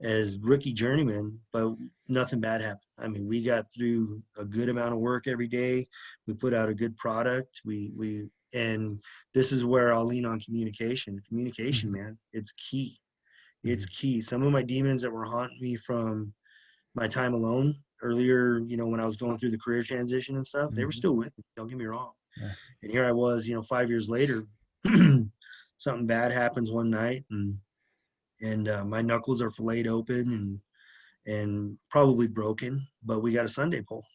as rookie journeymen, but nothing bad happened. I mean, we got through a good amount of work every day. We put out a good product. And this is where I'll lean on communication. Communication, Mm-hmm. man, it's key. It's Mm-hmm. key. Some of my demons that were haunting me from my time alone earlier, when I was going through the career transition and stuff, they were Mm-hmm. still with me. Don't get me wrong. Yeah. And here I was, 5 years later, something bad happens one night, and my knuckles are filleted open and probably broken, but we got a Sunday pole.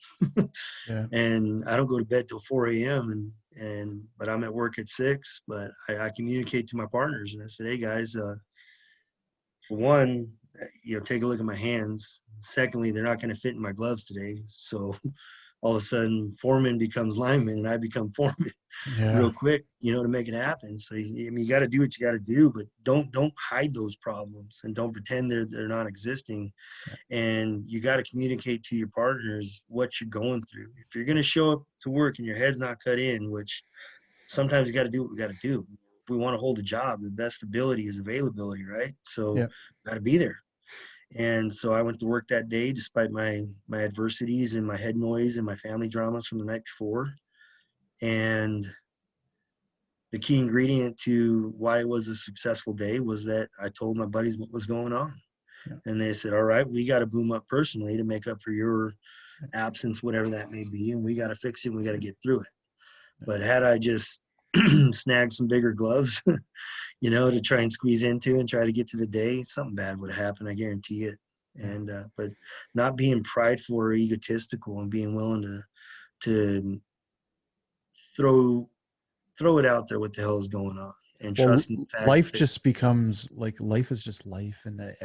Yeah. And I don't go to bed till 4 a.m. But I'm at work at 6. But I communicate to my partners and I said, hey guys, for one, take a look at my hands. Secondly, they're not going to fit in my gloves today. So all of a sudden, foreman becomes lineman and I become foreman Yeah. real quick, to make it happen. So you got to do what you got to do, but don't hide those problems and don't pretend they're not existing. Yeah. And you got to communicate to your partners what you're going through. If you're going to show up to work and your head's not cut in, which sometimes you got to do what we got to do. If we want to hold a job, the best ability is availability, right? So Yeah. got to be there. And so I went to work that day despite my adversities and my head noise and my family dramas from the night before. And the key ingredient to why it was a successful day was that I told my buddies what was going on. Yeah. And they said, all right, we got to boom up personally to make up for your absence, whatever that may be. And we got to fix it. And we got to get through it. But had I just snagged some bigger gloves, to try and squeeze into and try to get to the day, something bad would have happened. I guarantee it. Yeah. And, but not being prideful or egotistical and being willing to throw it out there what the hell is going on and Well, trusting the fact life that just becomes like life is just life, and that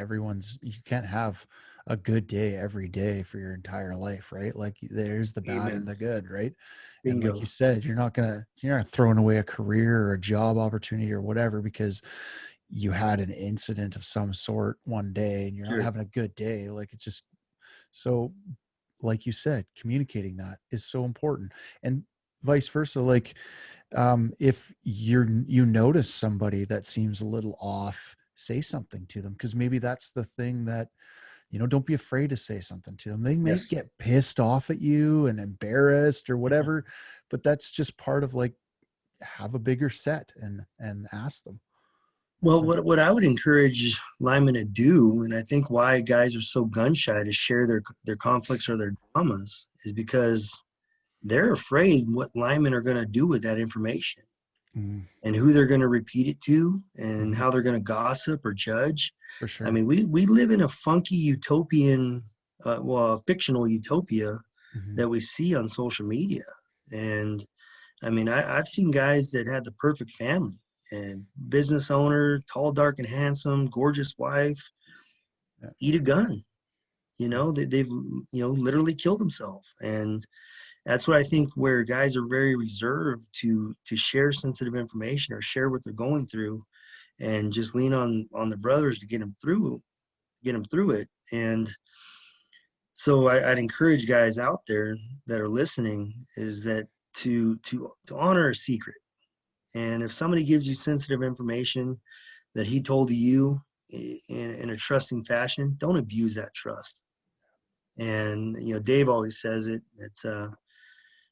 you can't have a good day every day for your entire life, right? Like there's the bad and amen, the good, right? And like bingo. you said, you're not throwing away a career or a job opportunity or whatever because you had an incident of some sort one day and you're not Sure. having a good day. Like it's just so, like you said, communicating that is so important, and vice versa. Like if you notice somebody that seems a little off, say something to them, because maybe that's the thing that, don't be afraid to say something to them. They may Yes. get pissed off at you and embarrassed or Yeah. whatever, but that's just part of, like, have a bigger set and ask them. Well, But what I would encourage linemen to do, and I think why guys are so gun shy to share their conflicts or their dramas, is because they're afraid what linemen are going to do with that information mm, and who they're going to repeat it to and mhm, how they're going to gossip or judge. for I sure. mean, we live in a funky utopian, a fictional utopia Mhm, that we see on social media. And I mean, I've seen guys that had the perfect family and business owner, tall, dark, and handsome, gorgeous wife, yeah, eat a gun. yeah, They've literally killed themselves, and that's what I think. Where guys are very reserved to share sensitive information or share what they're going through, and just lean on the brothers to get them through it. And so I'd encourage guys out there that are listening is that to honor a secret. And if somebody gives you sensitive information that he told to you in a trusting fashion, don't abuse that trust. And, Dave always says it. It's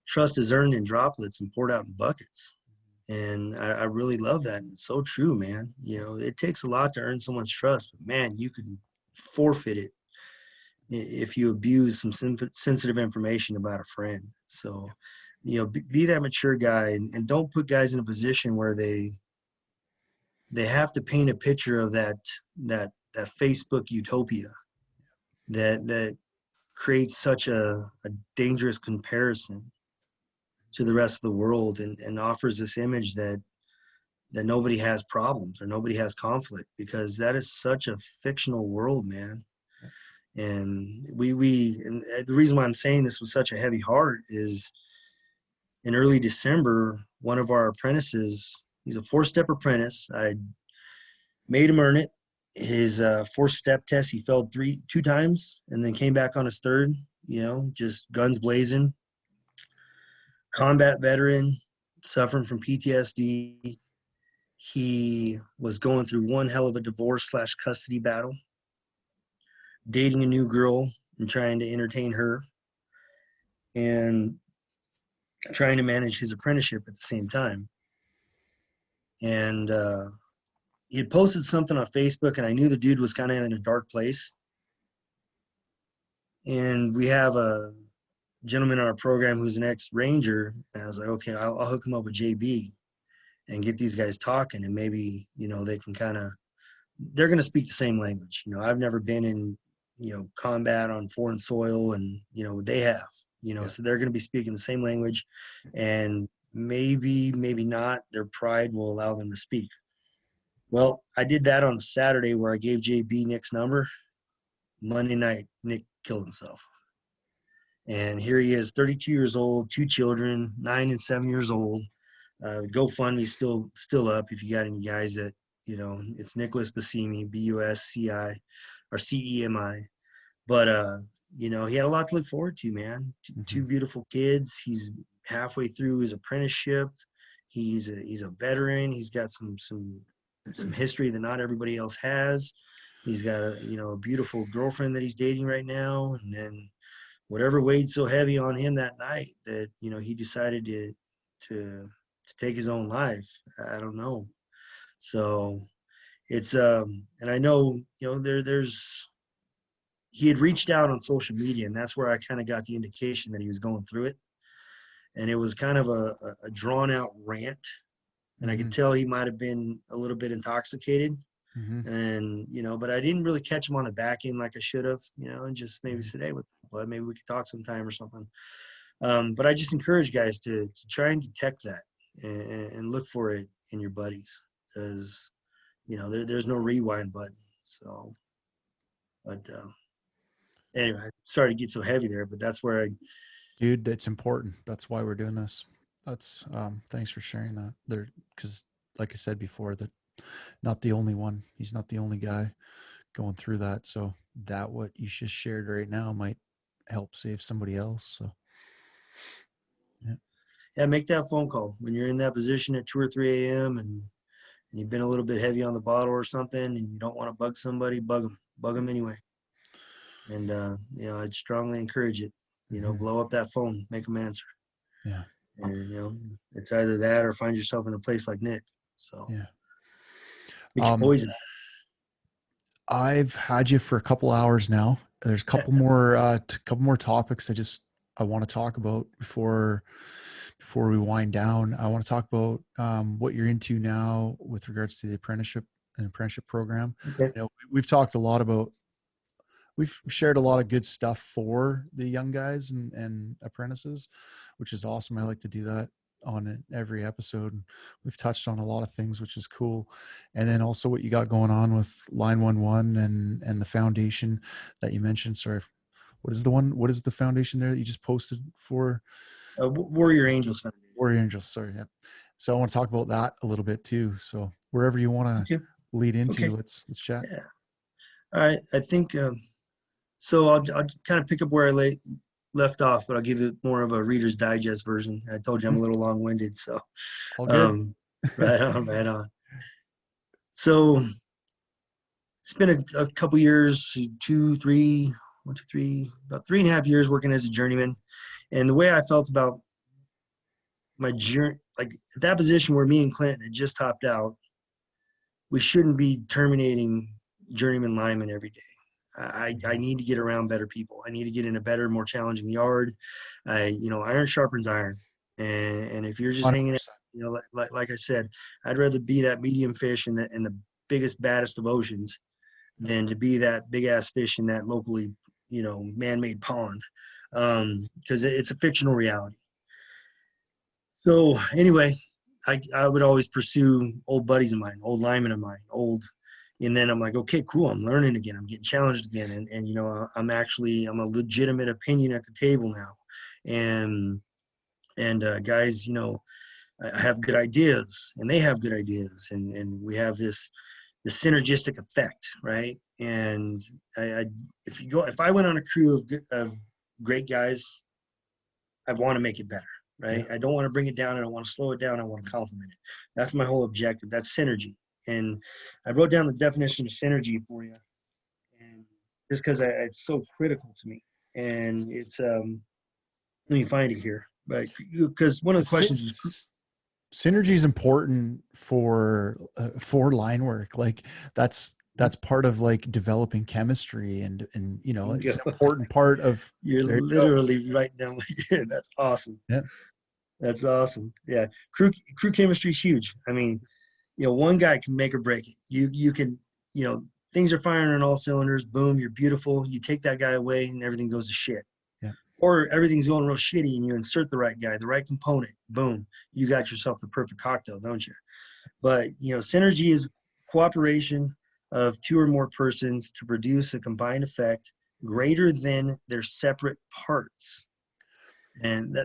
trust is earned in droplets and poured out in buckets. And I really love that. And it's so true, man. It takes a lot to earn someone's trust, but man, you can forfeit it if you abuse some sensitive information about a friend. So, be that mature guy, and don't put guys in a position where they have to paint a picture of that Facebook utopia that creates such a dangerous comparison to the rest of the world, and offers this image that nobody has problems or nobody has conflict, because that is such a fictional world, man. And and the reason why I'm saying this with such a heavy heart is in early December, one of our apprentices, he's a 4-step apprentice. I made him earn it. His 4th step test, he failed 2 times and then came back on his 3rd, just guns blazing. Combat veteran, suffering from PTSD. He was going through one hell of a divorce/custody battle, dating a new girl and trying to entertain her, and trying to manage his apprenticeship at the same time. And he had posted something on Facebook, and I knew the dude was kind of in a dark place. And we have a gentleman on our program who's an ex-Ranger, and I was like, okay, I'll hook him up with JB and get these guys talking, and maybe, they can they're going to speak the same language. I've never been in, combat on foreign soil, and, they have, so they're going to be speaking the same language, and maybe not, their pride will allow them to speak. Well, I did that on a Saturday where I gave JB Nick's number. Monday night, Nick killed himself. And here he is, 32 years old, 2 children, 9 and 7 years old. GoFundMe's still up if you got any guys that, it's Nicholas Buscemi, Busci or Cemi. But, he had a lot to look forward to, man. 2 beautiful kids. He's halfway through his apprenticeship. He's a veteran. He's got some history that not everybody else has. He's got a beautiful girlfriend that he's dating right now. And then whatever weighed so heavy on him that night that, he decided to take his own life. I don't know. So it's, and I know, he had reached out on social media, and that's where I kind of got the indication that he was going through it. And it was kind of a drawn out rant. And I could tell he might have been a little bit intoxicated. And, but I didn't really catch him on the back end like I should have, and just maybe said, hey, maybe we could talk sometime or something. But I just encourage guys to try and detect that and look for it in your buddies, because, there's no rewind button. So, but anyway, sorry to get so heavy there, but that's where Dude, it's important. That's why we're doing this. That's thanks for sharing that there, because like I said before, that not the only one. He's not the only guy going through that. So that what you just shared right now might help save somebody else. So yeah, make that phone call when you're in that position at 2 or 3 a.m. and you've been a little bit heavy on the bottle or something, and you don't want to bug somebody, bug them anyway. And I'd strongly encourage it. Blow up that phone, make them answer. Yeah. And it's either that or find yourself in a place like Nick. So yeah. Poison. I've had you for a couple hours now. There's a couple more topics I want to talk about before we wind down. I want to talk about what you're into now with regards to the apprenticeship program. Okay. We've talked a lot about, we've shared a lot of good stuff for the young guys and apprentices, which is awesome. I like to do that on every episode. We've touched on a lot of things, which is cool. And then also what you got going on with Line 11 and the foundation that you mentioned. Sorry, what is the foundation there that you just posted for? Warrior Angels Foundation. Warrior Angels, sorry. Yeah. So I want to talk about that a little bit too. So wherever you want to lead into, let's chat. Yeah. All right. I think, so I'll kind of pick up where I left off, but I'll give it more of a Reader's Digest version. I told you I'm a little long-winded, so all good. right on. So it's been a couple years, 2, 3, about 3.5 years working as a journeyman. And the way I felt about my journey, like at that position where me and Clinton had just topped out, we shouldn't be terminating journeyman linemen every day. I need to get around better people. I need to get in a better, more challenging yard. Iron sharpens iron. And if you're just hanging out, 100%. like I said, I'd rather be that medium fish in the biggest, baddest of oceans than to be that big ass fish in that locally, man-made pond. Because it's a fictional reality. So anyway, I would always pursue old buddies of mine, old linemen of mine, and then I'm like, okay, cool. I'm learning again. I'm getting challenged again. And I'm a legitimate opinion at the table now. And guys, I have good ideas and they have good ideas. And we have this synergistic effect, right? And if I went on a crew of great guys, I want to make it better, right? Yeah. I don't want to bring it down. I don't want to slow it down. I want to complement it. That's my whole objective. That's synergy. And I wrote down the definition of synergy for you, and just because it's so critical to me. And it's let me find it here, but because one of the questions is Synergy is important for line work. Like that's part of like developing chemistry and it's an important part of. You're There you go. literally right down here. That's awesome. Yeah. That's awesome. Yeah, crew chemistry is huge. I mean, one guy can make or break it. You can, things are firing on all cylinders. Boom, you're beautiful. You take that guy away, and everything goes to shit. Yeah. Or everything's going real shitty, and you insert the right guy, the right component. Boom, you got yourself the perfect cocktail, don't you? But synergy is cooperation of two or more persons to produce a combined effect greater than their separate parts. And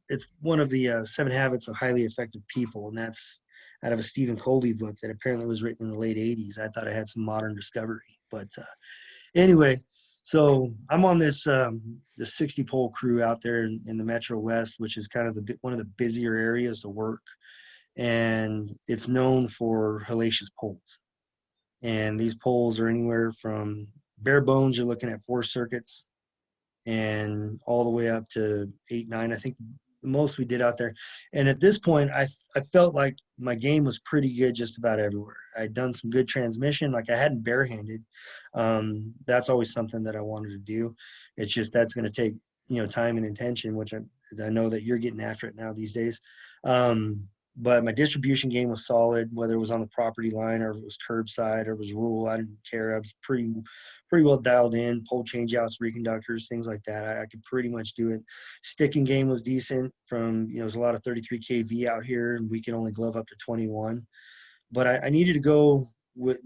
it's one of the 7 habits of highly effective people, and that's out of a Stephen Covey book that apparently was written in the late 80s. I thought I had some modern discovery, but anyway, so I'm on this the 60 pole crew out there in the Metro West, which is kind of one of the busier areas to work, and it's known for hellacious poles. And these poles are anywhere from bare bones, you're looking at 4 circuits, and all the way up to 8, 9. I think the most we did out there. And at this point, I felt like my game was pretty good just about everywhere. I'd done some good transmission, like I hadn't barehanded. That's always something that I wanted to do. It's just that's going to take time and intention, which I know that you're getting after it now these days. But my distribution game was solid, whether it was on the property line or if it was curbside or it was rural. I didn't care. I was pretty well dialed in, pole changeouts, reconductors, things like that. I could pretty much do it. Sticking game was decent from, there's a lot of 33 kV out here, and we could only glove up to 21. But I needed to go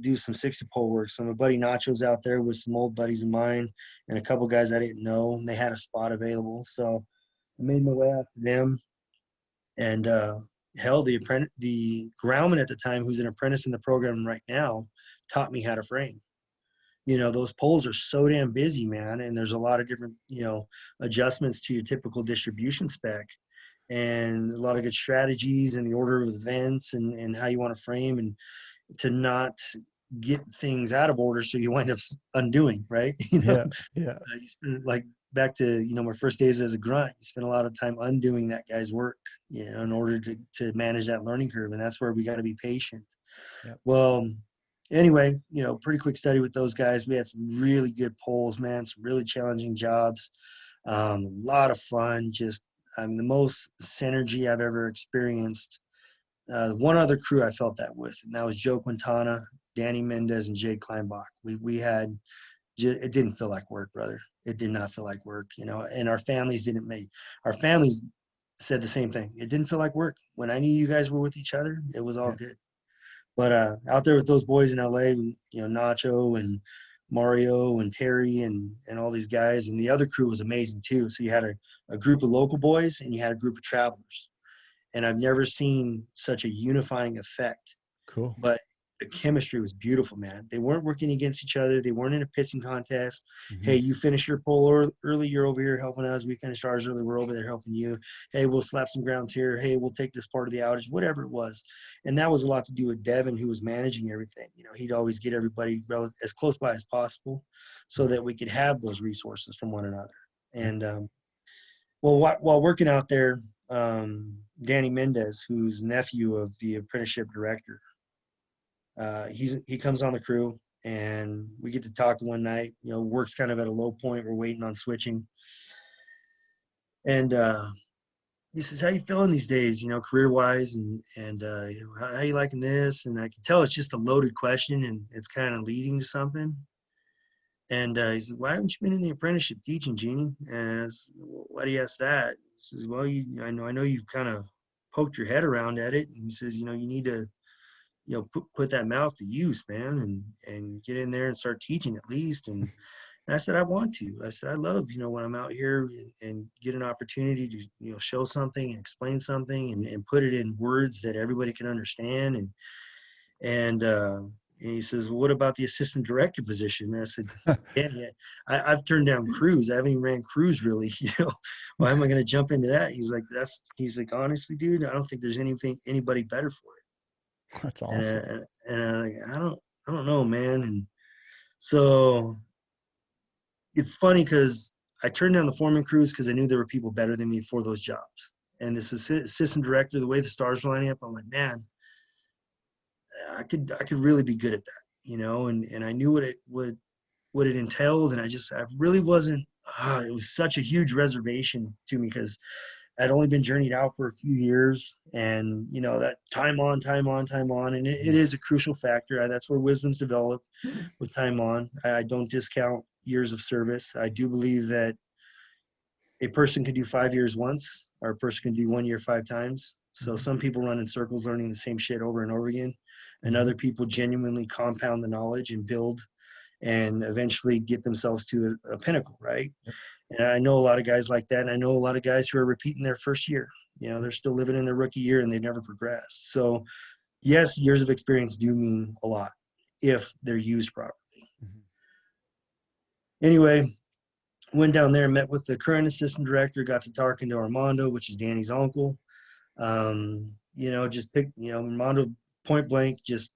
do some 60 pole work. So my buddy Nacho's out there with some old buddies of mine and a couple guys I didn't know, and they had a spot available. So I made my way out to them. And hell, the groundman at the time, who's an apprentice in the program right now, taught me how to frame. Those poles are so damn busy, man, and there's a lot of different adjustments to your typical distribution spec, and a lot of good strategies and the order of events and how you want to frame, and to not get things out of order so you wind up undoing, right? Yeah. You spend, like, back to my first days as a grunt, you spend a lot of time undoing that guy's work in order to manage that learning curve, and that's where we got to be patient. Yep. Well, anyway, pretty quick study with those guys. We had some really good polls, man, some really challenging jobs, a lot of fun. Just the most synergy I've ever experienced. One other crew I felt that with, and that was Joe Quintana, Danny Mendez, and Jay Kleinbach. It didn't feel like work, brother. It did not feel like work, and our families said the same thing. It didn't feel like work. When I knew you guys were with each other, it was all good. But out there with those boys in LA, Nacho and Mario and Terry and all these guys, and the other crew was amazing too. So you had a group of local boys and you had a group of travelers. And I've never seen such a unifying effect. Cool. But the chemistry was beautiful, man. They weren't working against each other. They weren't in a pissing contest. Mm-hmm. Hey, you finished your pull early. You're over here helping us. We finished ours early. We're over there helping you. Hey, we'll slap some grounds here. Hey, we'll take this part of the outage, whatever it was. And that was a lot to do with Devin, who was managing everything. You know, he'd always get everybody as close by as possible so that we could have those resources from one another. And, well, while working out there, Danny Mendez, who's nephew of the apprenticeship director, he comes on the crew, and we get to talk one night. You know, work's kind of at a low point. We're waiting on switching, and he says, "How you feeling these days? You know, career wise, and you know, how you liking this?" And I can tell it's just a loaded question, and it's kind of leading to something. And he says, "Why haven't you been in the apprenticeship teaching, Jeannie?" And I said, "Well, why do you ask that?" He says, "Well, I know you've kind of poked your head around at it." And he says, "You know, you need to, you know, put that mouth to use, man, and get in there and start teaching at least." And I said, "I want to." I said, "I love, you know, when I'm out here and get an opportunity to, you know, show something and explain something and put it in words that everybody can understand." And he says, "Well, what about the assistant director position?" And I said, yeah, I've turned down crews. I haven't even ran crews really. You know, why am I going to jump into that? He's like, "Honestly, dude, I don't think there's anybody better for it." That's awesome. And I'm like, I don't know, man. And so it's funny because I turned down the foreman crews because I knew there were people better than me for those jobs. And this assistant director, the way the stars were lining up, I'm like, man, I could really be good at that, you know. And I knew what it entailed, and I really wasn't. It was such a huge reservation to me because I'd only been journeyed out for a few years, and you know that time on, and it is a crucial factor. That's where wisdom's developed with time on. I don't discount years of service. I do believe that a person can do 5 years once, or a person can do 1 year 5 times. So some people run in circles learning the same shit over and over again, and other people genuinely compound the knowledge and build and eventually get themselves to a pinnacle, right? Yep. And I know a lot of guys like that, and I know a lot of guys who are repeating their first year. You know, they're still living in their rookie year and they never progressed. So yes, years of experience do mean a lot if they're used properly. Mm-hmm. Anyway, went down there, met with the current assistant director, got to talking to Armando, which is Danny's uncle. You know, just picked, you know, Armando point blank, just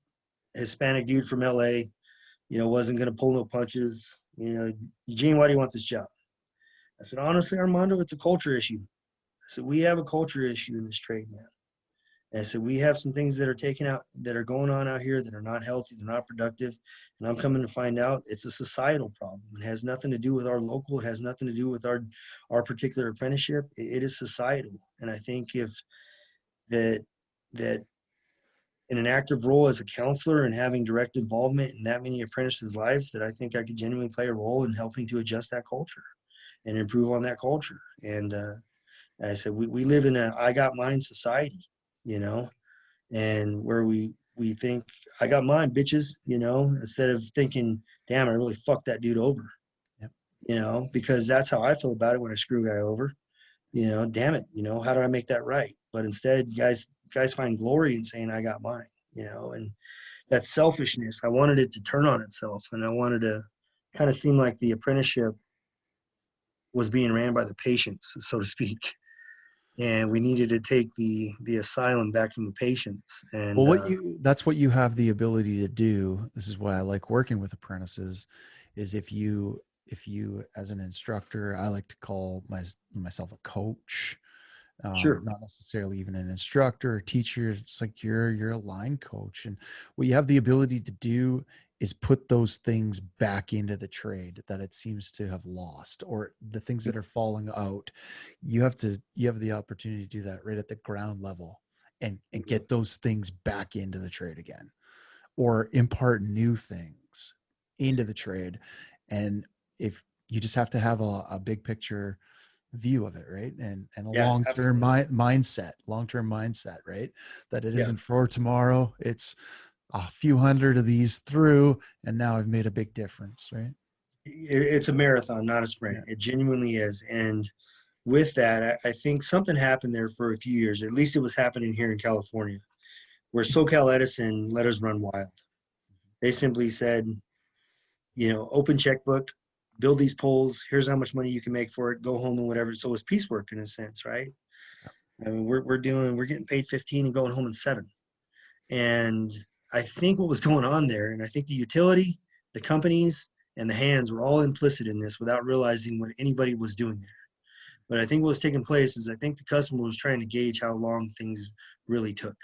Hispanic dude from LA, you know, wasn't going to pull no punches. You know, "Eugene, why do you want this job?" I said, "Honestly, Armando, it's a culture issue." I said, "We have a culture issue in this trade, man." And I said, "We have some things that are that are going on out here that are not healthy, they're not productive. And I'm coming to find out it's a societal problem. It has nothing to do with our local. It has nothing to do with our particular apprenticeship. It is societal. And I think if that, that in an active role as a counselor and having direct involvement in that many apprentices' lives, that I think I could genuinely play a role in helping to adjust that culture and improve on that culture." And I said, we live in a I got mine society, you know, and where we think I got mine, bitches, you know, instead of thinking, damn, I really fucked that dude over, Yep. you know, because that's how I feel about it when I screw a guy over, you know, damn it, you know, how do I make that right? But instead, guys find glory in saying I got mine, you know, and that's selfishness. I wanted it to turn on itself, and I wanted to kind of seem like the apprenticeship was being ran by the patients, so to speak. And we needed to take the asylum back from the patients. Well, And that's what you have the ability to do. This is why I like working with apprentices, is if you as an instructor, I like to call myself a coach, sure, not necessarily even an instructor or teacher. It's like you're a line coach, and what you have the ability to do is put those things back into the trade that it seems to have lost, or the things that are falling out. You have the opportunity to do that right at the ground level, and get those things back into the trade again, or impart new things into the trade. And if you just have to have a big picture view of it, right? And a yeah, long-term absolutely, mindset, right? That it yeah. isn't for tomorrow. It's a few hundred of these through, and now I've made a big difference, right? It's a marathon, not a sprint. Yeah. It genuinely is. And with that, I think something happened there for a few years. At least it was happening here in California, where SoCal Edison let us run wild. They simply said, open checkbook, build these poles. Here's how much money you can make for it. Go home and whatever. So it was piecework in a sense, right? I mean, we're getting paid 15 and going home in 7. And I think what was going on there, and I think the utility, the companies, and the hands were all implicit in this without realizing what anybody was doing there. But I think what was taking place is I think the customer was trying to gauge how long things really took,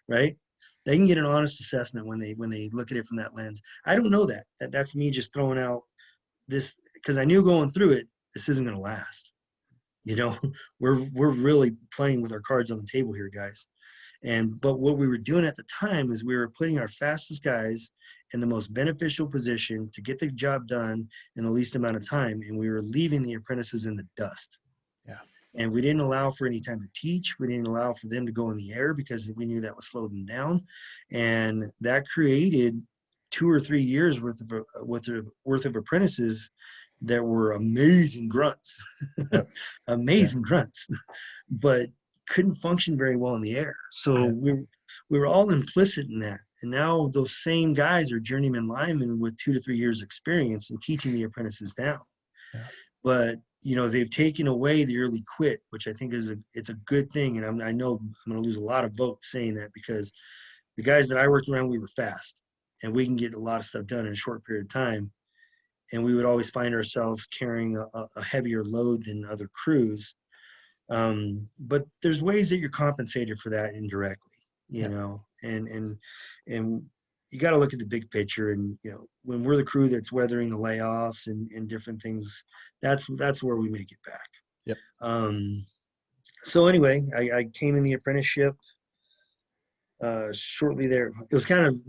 right? They can get an honest assessment when they look at it from that lens. I don't know that. That's me just throwing out this because I knew going through it, this isn't going to last. We're really playing with our cards on the table here, guys. But what we were doing at the time is we were putting our fastest guys in the most beneficial position to get the job done in the least amount of time, and we were leaving the apprentices in the dust. Yeah. And we didn't allow for any time to teach. We didn't allow for them to go in the air because we knew that would slow them down. And that created 2 or 3 years worth of apprentices that were amazing grunts, Yep. amazing grunts, but couldn't function very well in the air. So we were all implicit in that. And now those same guys are journeyman linemen with 2 to 3 years experience in teaching the apprentices down. Yeah. But they've taken away the early quit, which I think it's a good thing. And I know I'm going to lose a lot of votes saying that because the guys that I worked around, we were fast and we can get a lot of stuff done in a short period of time. And we would always find ourselves carrying a heavier load than other crews. But there's ways that you're compensated for that indirectly, and you got to look at the big picture. And, when we're the crew that's weathering the layoffs and different things, that's where we make it back. Yep. So anyway, I came in the apprenticeship shortly there. It was kind of,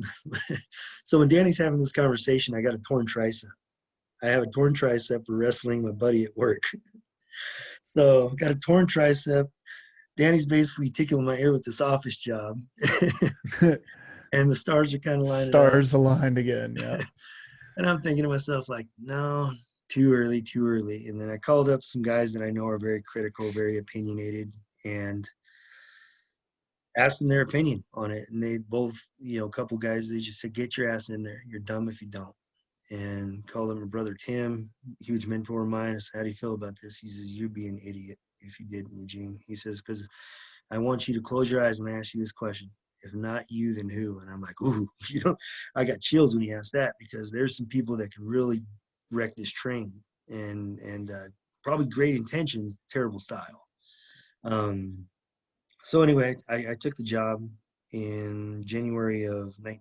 so when Danny's having this conversation, I got a torn tricep. I have a torn tricep for wrestling my buddy at work. So got a torn tricep. Danny's basically tickling my ear with this office job. And the stars are kind of lining up. Stars aligned again, yeah. And I'm thinking to myself, like, no, too early. And then I called up some guys that I know are very critical, very opinionated, and asked them their opinion on it. And they both, a couple guys, they just said, get your ass in there. You're dumb if you don't. And called him my brother Tim, huge mentor of mine. I said, how do you feel about this? He says, you'd be an idiot if you did, Eugene. He says, because I want you to close your eyes when I ask you this question. If not you, then who? And I'm like, ooh, I got chills when he asked that, because there's some people that can really wreck this train, and probably great intentions, terrible style. So anyway, I took the job in January of 19.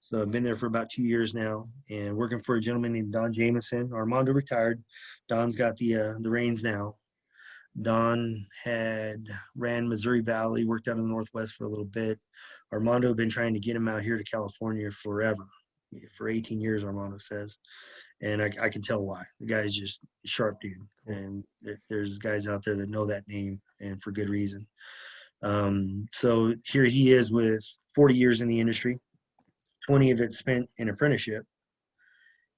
So I've been there for about 2 years now, and working for a gentleman named Don Jameson. Armando retired. Don's got the reins now. Don had ran Missouri Valley, worked out in the Northwest for a little bit. Armando had been trying to get him out here to California forever, for 18 years, Armando says. And I can tell why. The guy's just a sharp dude. And there's guys out there that know that name, and for good reason. So here he is with 40 years in the industry, 20 of it spent in apprenticeship.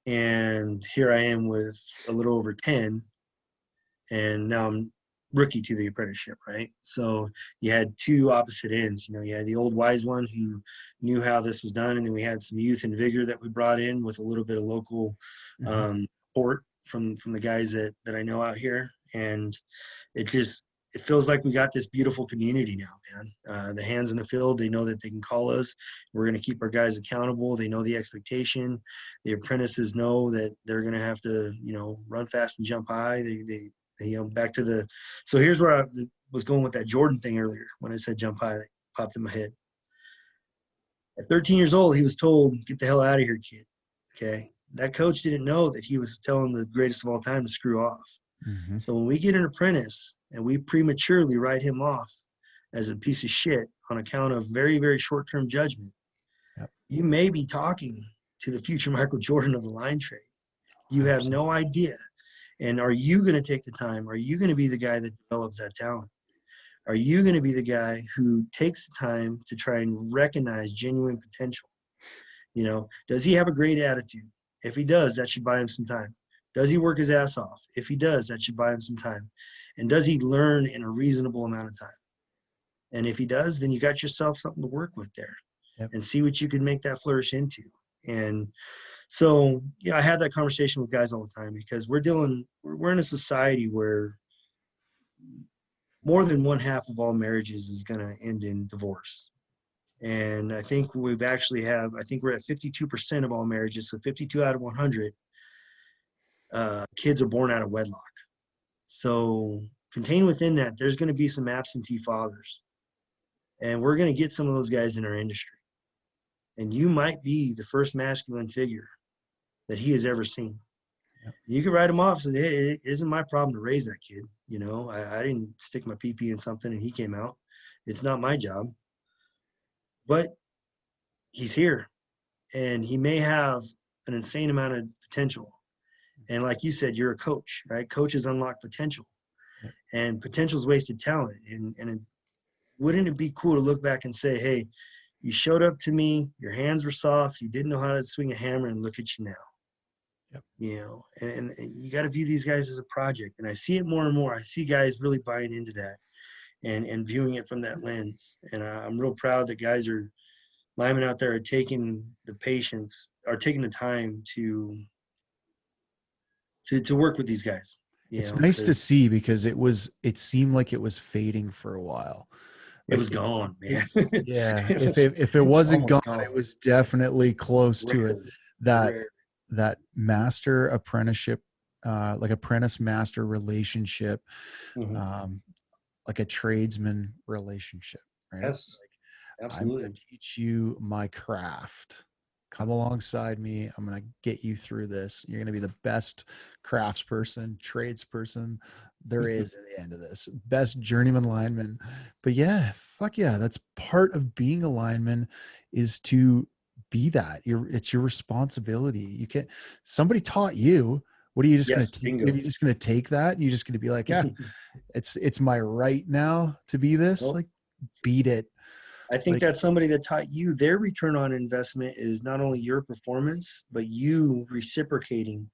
And here I am with a little over 10. And now I'm rookie to the apprenticeship, right? So you had two opposite ends. You had the old wise one who knew how this was done, and then we had some youth and vigor that we brought in with a little bit of local support from the guys that I know out here. And it feels like we got this beautiful community now, man. The hands in the field, they know that they can call us. We're going to keep our guys accountable. They know the expectation. The apprentices know that they're going to have to, run fast and jump high. They back to the, so here's where I was going with that Jordan thing earlier. When I said jump high, that popped in my head. At 13 years old, he was told, get the hell out of here, kid. Okay. That coach didn't know that he was telling the greatest of all time to screw off. Mm-hmm. So when we get an apprentice and we prematurely write him off as a piece of shit on account of very, very short-term judgment, you may be talking to the future Michael Jordan of the line trade. You have no idea. And are you going to take the time? Are you going to be the guy that develops that talent? Are you going to be the guy who takes the time to try and recognize genuine potential? Does he have a great attitude? If he does, that should buy him some time. Does he work his ass off? If he does, that should buy him some time. And does he learn in a reasonable amount of time? And if he does, then you got yourself something to work with there. Yep. and see what you can make that flourish into. And so, yeah, I had that conversation with guys all the time, because we're in a society where more than one half of all marriages is going to end in divorce. And I think we're at 52% of all marriages. So 52 out of 100 kids are born out of wedlock. So contained within that, there's going to be some absentee fathers, and we're going to get some of those guys in our industry. And you might be the first masculine figure that he has ever seen. Yep. You could write him off and say, hey, it isn't my problem to raise that kid. You know, I didn't stick my pee-pee in something and he came out. It's not my job. But he's here, and he may have an insane amount of potential. And like you said, you're a coach, right? Coaches unlock potential. Yep. And potential is wasted talent. And wouldn't it be cool to look back and say, hey, you showed up to me, your hands were soft, you didn't know how to swing a hammer, and look at you now. Yep. You know, and you got to view these guys as a project. And I see it more and more. I see guys really buying into that and viewing it from that lens. And I'm real proud that guys are, linemen out there, are taking the patience, are taking the time to work with these guys. It's nice to see, because it seemed like it was fading for a while. It was gone, man. Yeah. If it wasn't gone, it was definitely close to it. That master apprenticeship, like apprentice master relationship, like a tradesman relationship, right? Yes, absolutely. I'm going to teach you my craft. Come alongside me. I'm going to get you through this. You're going to be the best craftsperson, tradesperson there is at the end of this. Best journeyman lineman. But yeah, fuck yeah. That's part of being a lineman, is to be that. It's your responsibility. You can't, somebody taught you. What are you just going to take? Are you just going to take that? And you're just going to be like, yeah, it's my right now to be this. Like, beat it. I think that somebody that taught you, their return on investment is not only your performance, but you reciprocating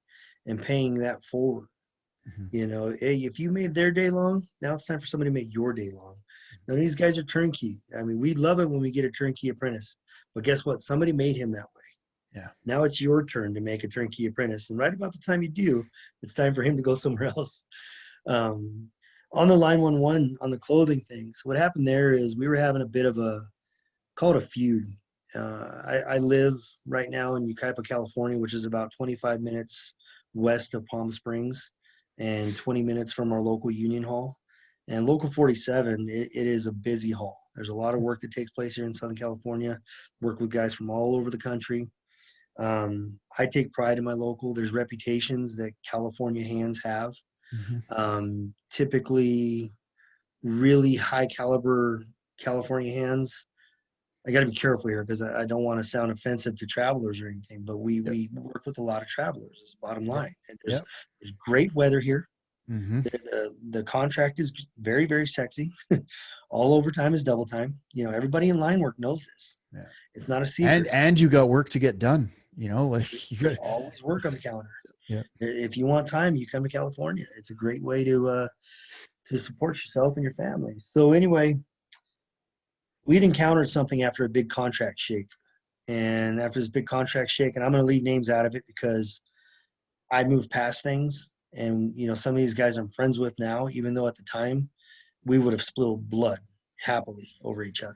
and paying that forward. You know, hey, if you made their day long, now it's time for somebody to make your day long. Now these guys are turnkey. I mean, we love it when we get a turnkey apprentice, but guess what? Somebody made him that way. Yeah. Now it's your turn to make a turnkey apprentice. And right about the time you do, it's time for him to go somewhere else. On the line 1-1, on the clothing thing. So what happened there is we were having a bit of call it a feud. I live right now in Yucaipa, California, which is about 25 minutes west of Palm Springs and 20 minutes from our local union hall. And Local 47, it is a busy hall. There's a lot of work that takes place here in Southern California, work with guys from all over the country. I take pride in my local. There's reputations that California hands have. Typically really high caliber California hands. I got to be careful here because I don't want to sound offensive to travelers or anything, but we work with a lot of travelers. Is the bottom line. And there's great weather here. The contract is very, very sexy. All overtime is double time. You know, everybody in line work knows this. Yeah. It's not a secret. And you got work to get done. You know, like you got always work on the calendar. Yeah. If you want time, you come to California. It's a great way to support yourself and your family. So anyway, we'd encountered something after a big contract shake. And after this big contract shake, and I'm going to leave names out of it because I moved past things. And, you know, some of these guys I'm friends with now, even though at the time we would have spilled blood happily over each other.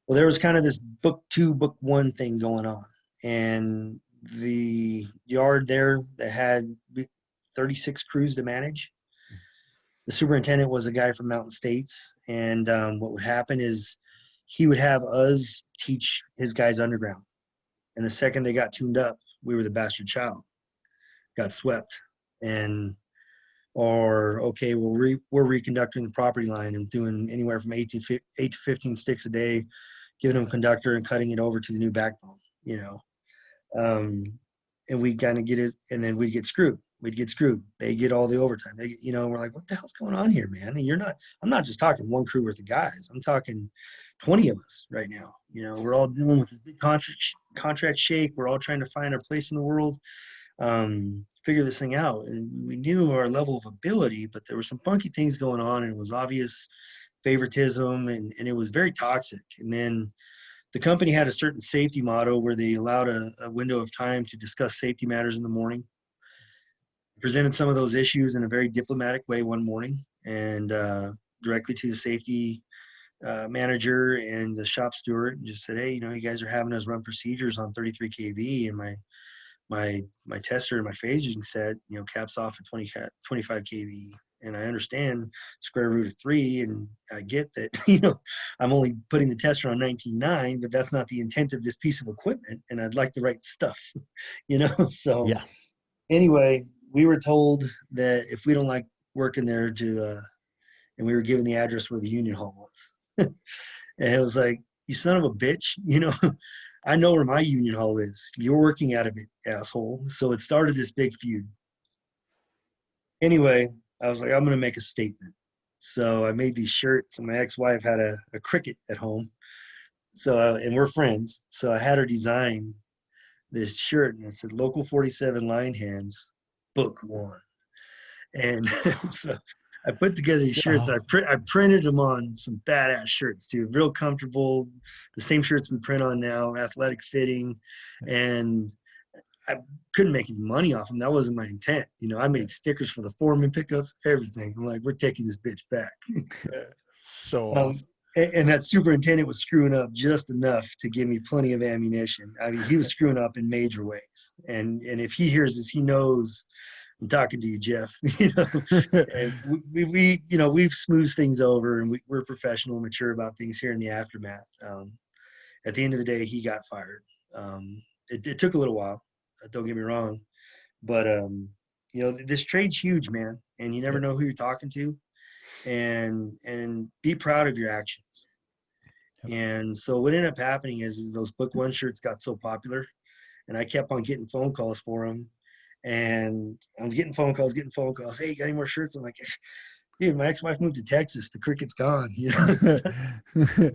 Well, there was kind of this book 2, book 1 thing going on. And the yard there that had 36 crews to manage, the superintendent was a guy from Mountain States. And what would happen is he would have us teach his guys underground. And the second they got tuned up, we were the bastard child, got swept. Okay, well, we're reconducting the property line and doing anywhere from 8 to 15 sticks a day, giving them conductor and cutting it over to the new backbone, you know. And we kind of get it, and then we'd get screwed. They get all the overtime. You know, and we're like, what the hell's going on here, man? And I'm not just talking one crew worth of guys. I'm talking 20 of us right now. You know, we're all dealing with this big contract shake. We're all trying to find our place in the world, figure this thing out. And we knew our level of ability, but there were some funky things going on, and it was obvious favoritism, and it was very toxic. And then The company had a certain safety motto where they allowed a window of time to discuss safety matters in the morning. Presented some of those issues in a very diplomatic way one morning, and directly to the safety manager and the shop steward, and just said, hey, you guys are having us run procedures on 33 kV, and my tester and my phasing said, caps off at 25 kV. And I understand square root of 3, and I get that, I'm only putting the tester on 19.9, but that's not the intent of this piece of equipment, and I'd like the right stuff, So Yeah. anyway, we were told that if we don't like working there and we were given the address where the union hall was. And it was like, you son of a bitch, I know where my union hall is. You're working out of it, asshole. So it started this big feud. Anyway, I was like, I'm going to make a statement. So I made these shirts, and my ex-wife had a cricket at home. So, and we're friends. So I had her design this shirt, and it said, Local 47 Line Hands, Book 1. And so I put together these shirts. Awesome. I printed them on some badass shirts too, real comfortable. The same shirts we print on now, athletic fitting, and I couldn't make any money off them. That wasn't my intent. I made stickers for the foreman pickups, everything. I'm like, we're taking this bitch back. So awesome. And that superintendent was screwing up just enough to give me plenty of ammunition. I mean, he was screwing up in major ways. And if he hears this, he knows I'm talking to you, Jeff. And we've smoothed things over, and we're professional, mature about things here in the aftermath. At the end of the day, he got fired. It took a little while. Don't get me wrong, but this trade's huge, man, and you never know who you're talking to, and be proud of your actions. And so what ended up happening is those Book 1 shirts got so popular, and I kept on getting phone calls for them. And I'm getting phone calls. Hey, you got any more shirts? I'm like, dude, my ex-wife moved to Texas. The cricket's gone,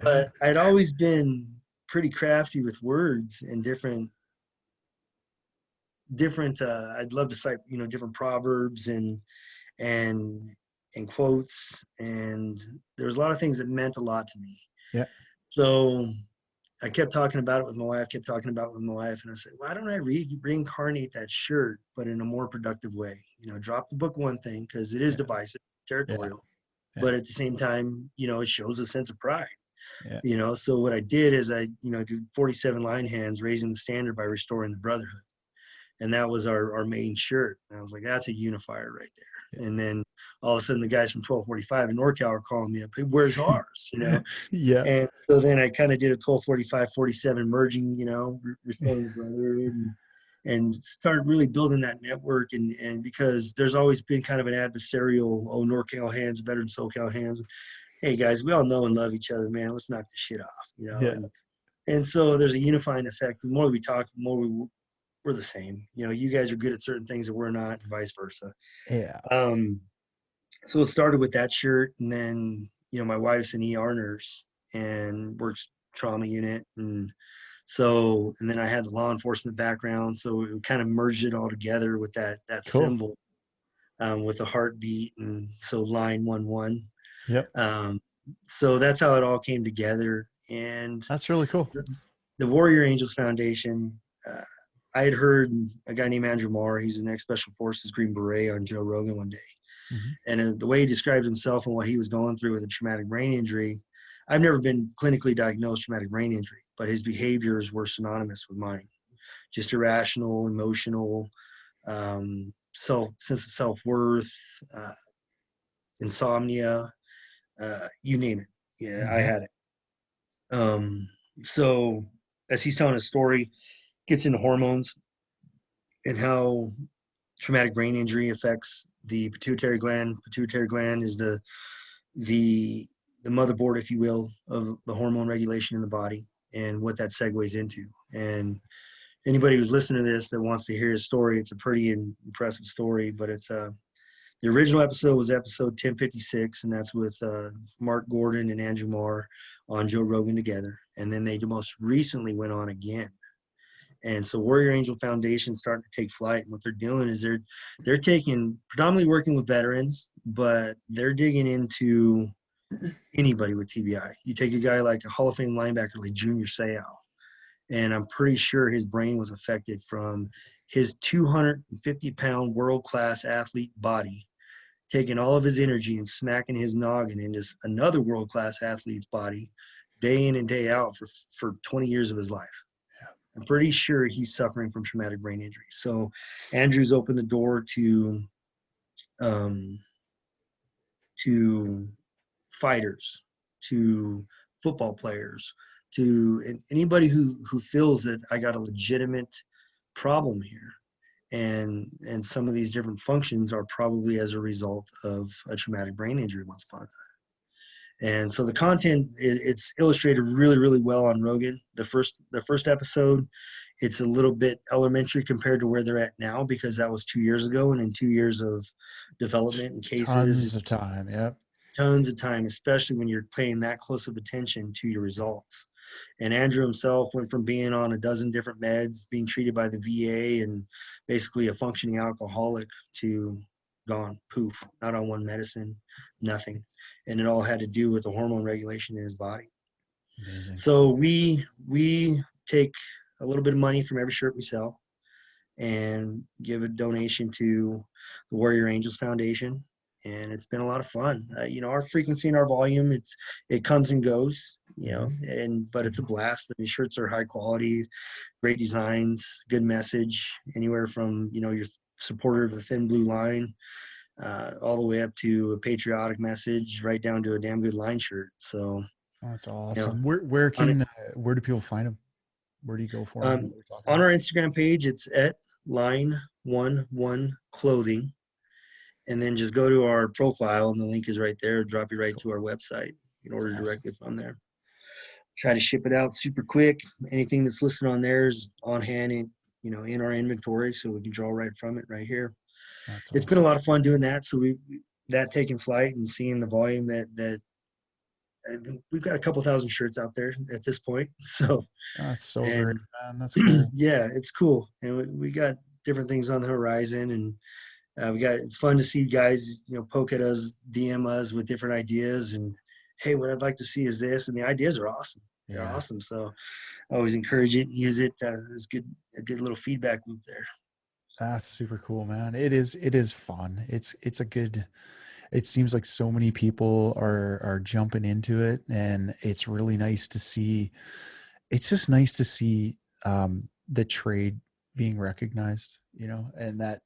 But I'd always been pretty crafty with words and different. I'd love to cite, different proverbs and quotes, and there was a lot of things that meant a lot to me. Yeah. So I kept talking about it with my wife, and I said, why don't I reincarnate that shirt, but in a more productive way? Drop the Book 1 thing, because it is divisive, territorial, but at the same time, it shows a sense of pride. So what I did is I do 47 line hands, raising the standard by restoring the brotherhood. And that was our main shirt. And I was like, that's a unifier right there. And then all of a sudden the guys from 1245 in NorCal are calling me up, hey, where's ours? Yeah. And so then I kind of did a 1245, 47 merging, restoring the brotherhood, and started really building that network. And because there's always been kind of an adversarial, NorCal hands better than SoCal hands. Hey guys, we all know and love each other, man. Let's knock this shit off, And so there's a unifying effect. The more we talk, the more we're the same. You guys are good at certain things that we're not, and vice versa. Yeah. So it started with that shirt, and then my wife's an ER nurse and works trauma unit, and then I had the law enforcement background, so we kind of merged it all together with that Cool. symbol, with the heartbeat, and so line 11. Yep. So that's how it all came together, and That's really cool. The Warrior Angels Foundation. I had heard a guy named Andrew Marr, he's an ex-Special Forces Green Beret, on Joe Rogan one day. Mm-hmm. And the way he described himself and what he was going through with a traumatic brain injury, I've never been clinically diagnosed traumatic brain injury, but his behaviors were synonymous with mine. Just irrational, emotional, sense of self-worth, insomnia, you name it. Yeah, I had it. So as he's telling his story, gets into hormones and how traumatic brain injury affects the pituitary gland. Pituitary gland is the motherboard, if you will, of the hormone regulation in the body, and what that segues into. And anybody who's listening to this that wants to hear his story, it's a pretty impressive story. But it's the original episode was episode 1056, and that's with Mark Gordon and Andrew Marr on Joe Rogan together. And then they most recently went on again. And so Warrior Angel Foundation is starting to take flight. And what they're doing is they're taking, predominantly working with veterans, but they're digging into anybody with TBI. You take a guy like a Hall of Fame linebacker like Junior Seau, and I'm pretty sure his brain was affected from his 250-pound world-class athlete body taking all of his energy and smacking his noggin into another world-class athlete's body day in and day out for 20 years of his life. I'm pretty sure he's suffering from traumatic brain injury. So Andrew's opened the door um, to fighters, to football players, to anybody who feels that I got a legitimate problem here. And some of these different functions are probably as a result of a traumatic brain injury once upon a time. And so the content, it's illustrated really, really well on Rogan. The first episode, it's a little bit elementary compared to where they're at now, because that was 2 years ago, and in 2 years of development and cases, Tons of time. Yep. tons of time, especially when you're paying that close of attention to your results. And Andrew himself went from being on a dozen different meds, being treated by the VA, and basically a functioning alcoholic, to gone, poof, not on one medicine, nothing. And it all had to do with the hormone regulation in his body. Amazing. So we take a little bit of money from every shirt we sell and give a donation to the Warrior Angels Foundation. And it's been a lot of fun. Our frequency and our volume, it comes and goes, but it's a blast. I mean, shirts are high quality, great designs, good message, anywhere from, your supporter of the thin blue line, all the way up to a patriotic message, right down to a damn good line shirt. So that's awesome. Where do people find them? Where do you go for them? On our Instagram page, it's at Line11 Clothing. And then just go to our profile, and the link is right there. Drop you right to our website. You can order directly from there. Try to ship it out super quick. Anything that's listed on there is on hand in our inventory, so we can draw right from it right here. That's It's been a lot of fun doing that. So that taking flight and seeing the volume that we've got a couple thousand shirts out there at this point. So that's so great, man. That's cool. Yeah, it's cool, and we got different things on the horizon, and it's fun to see guys, poke at us, DM us with different ideas, and hey, what I'd like to see is this, and the ideas are awesome. They're awesome. So I always encourage it, use it. It's a good little feedback loop there. That's super cool, man. It is fun. It seems like so many people are jumping into it, and it's really nice to see. It's just nice to see the trade being recognized, and that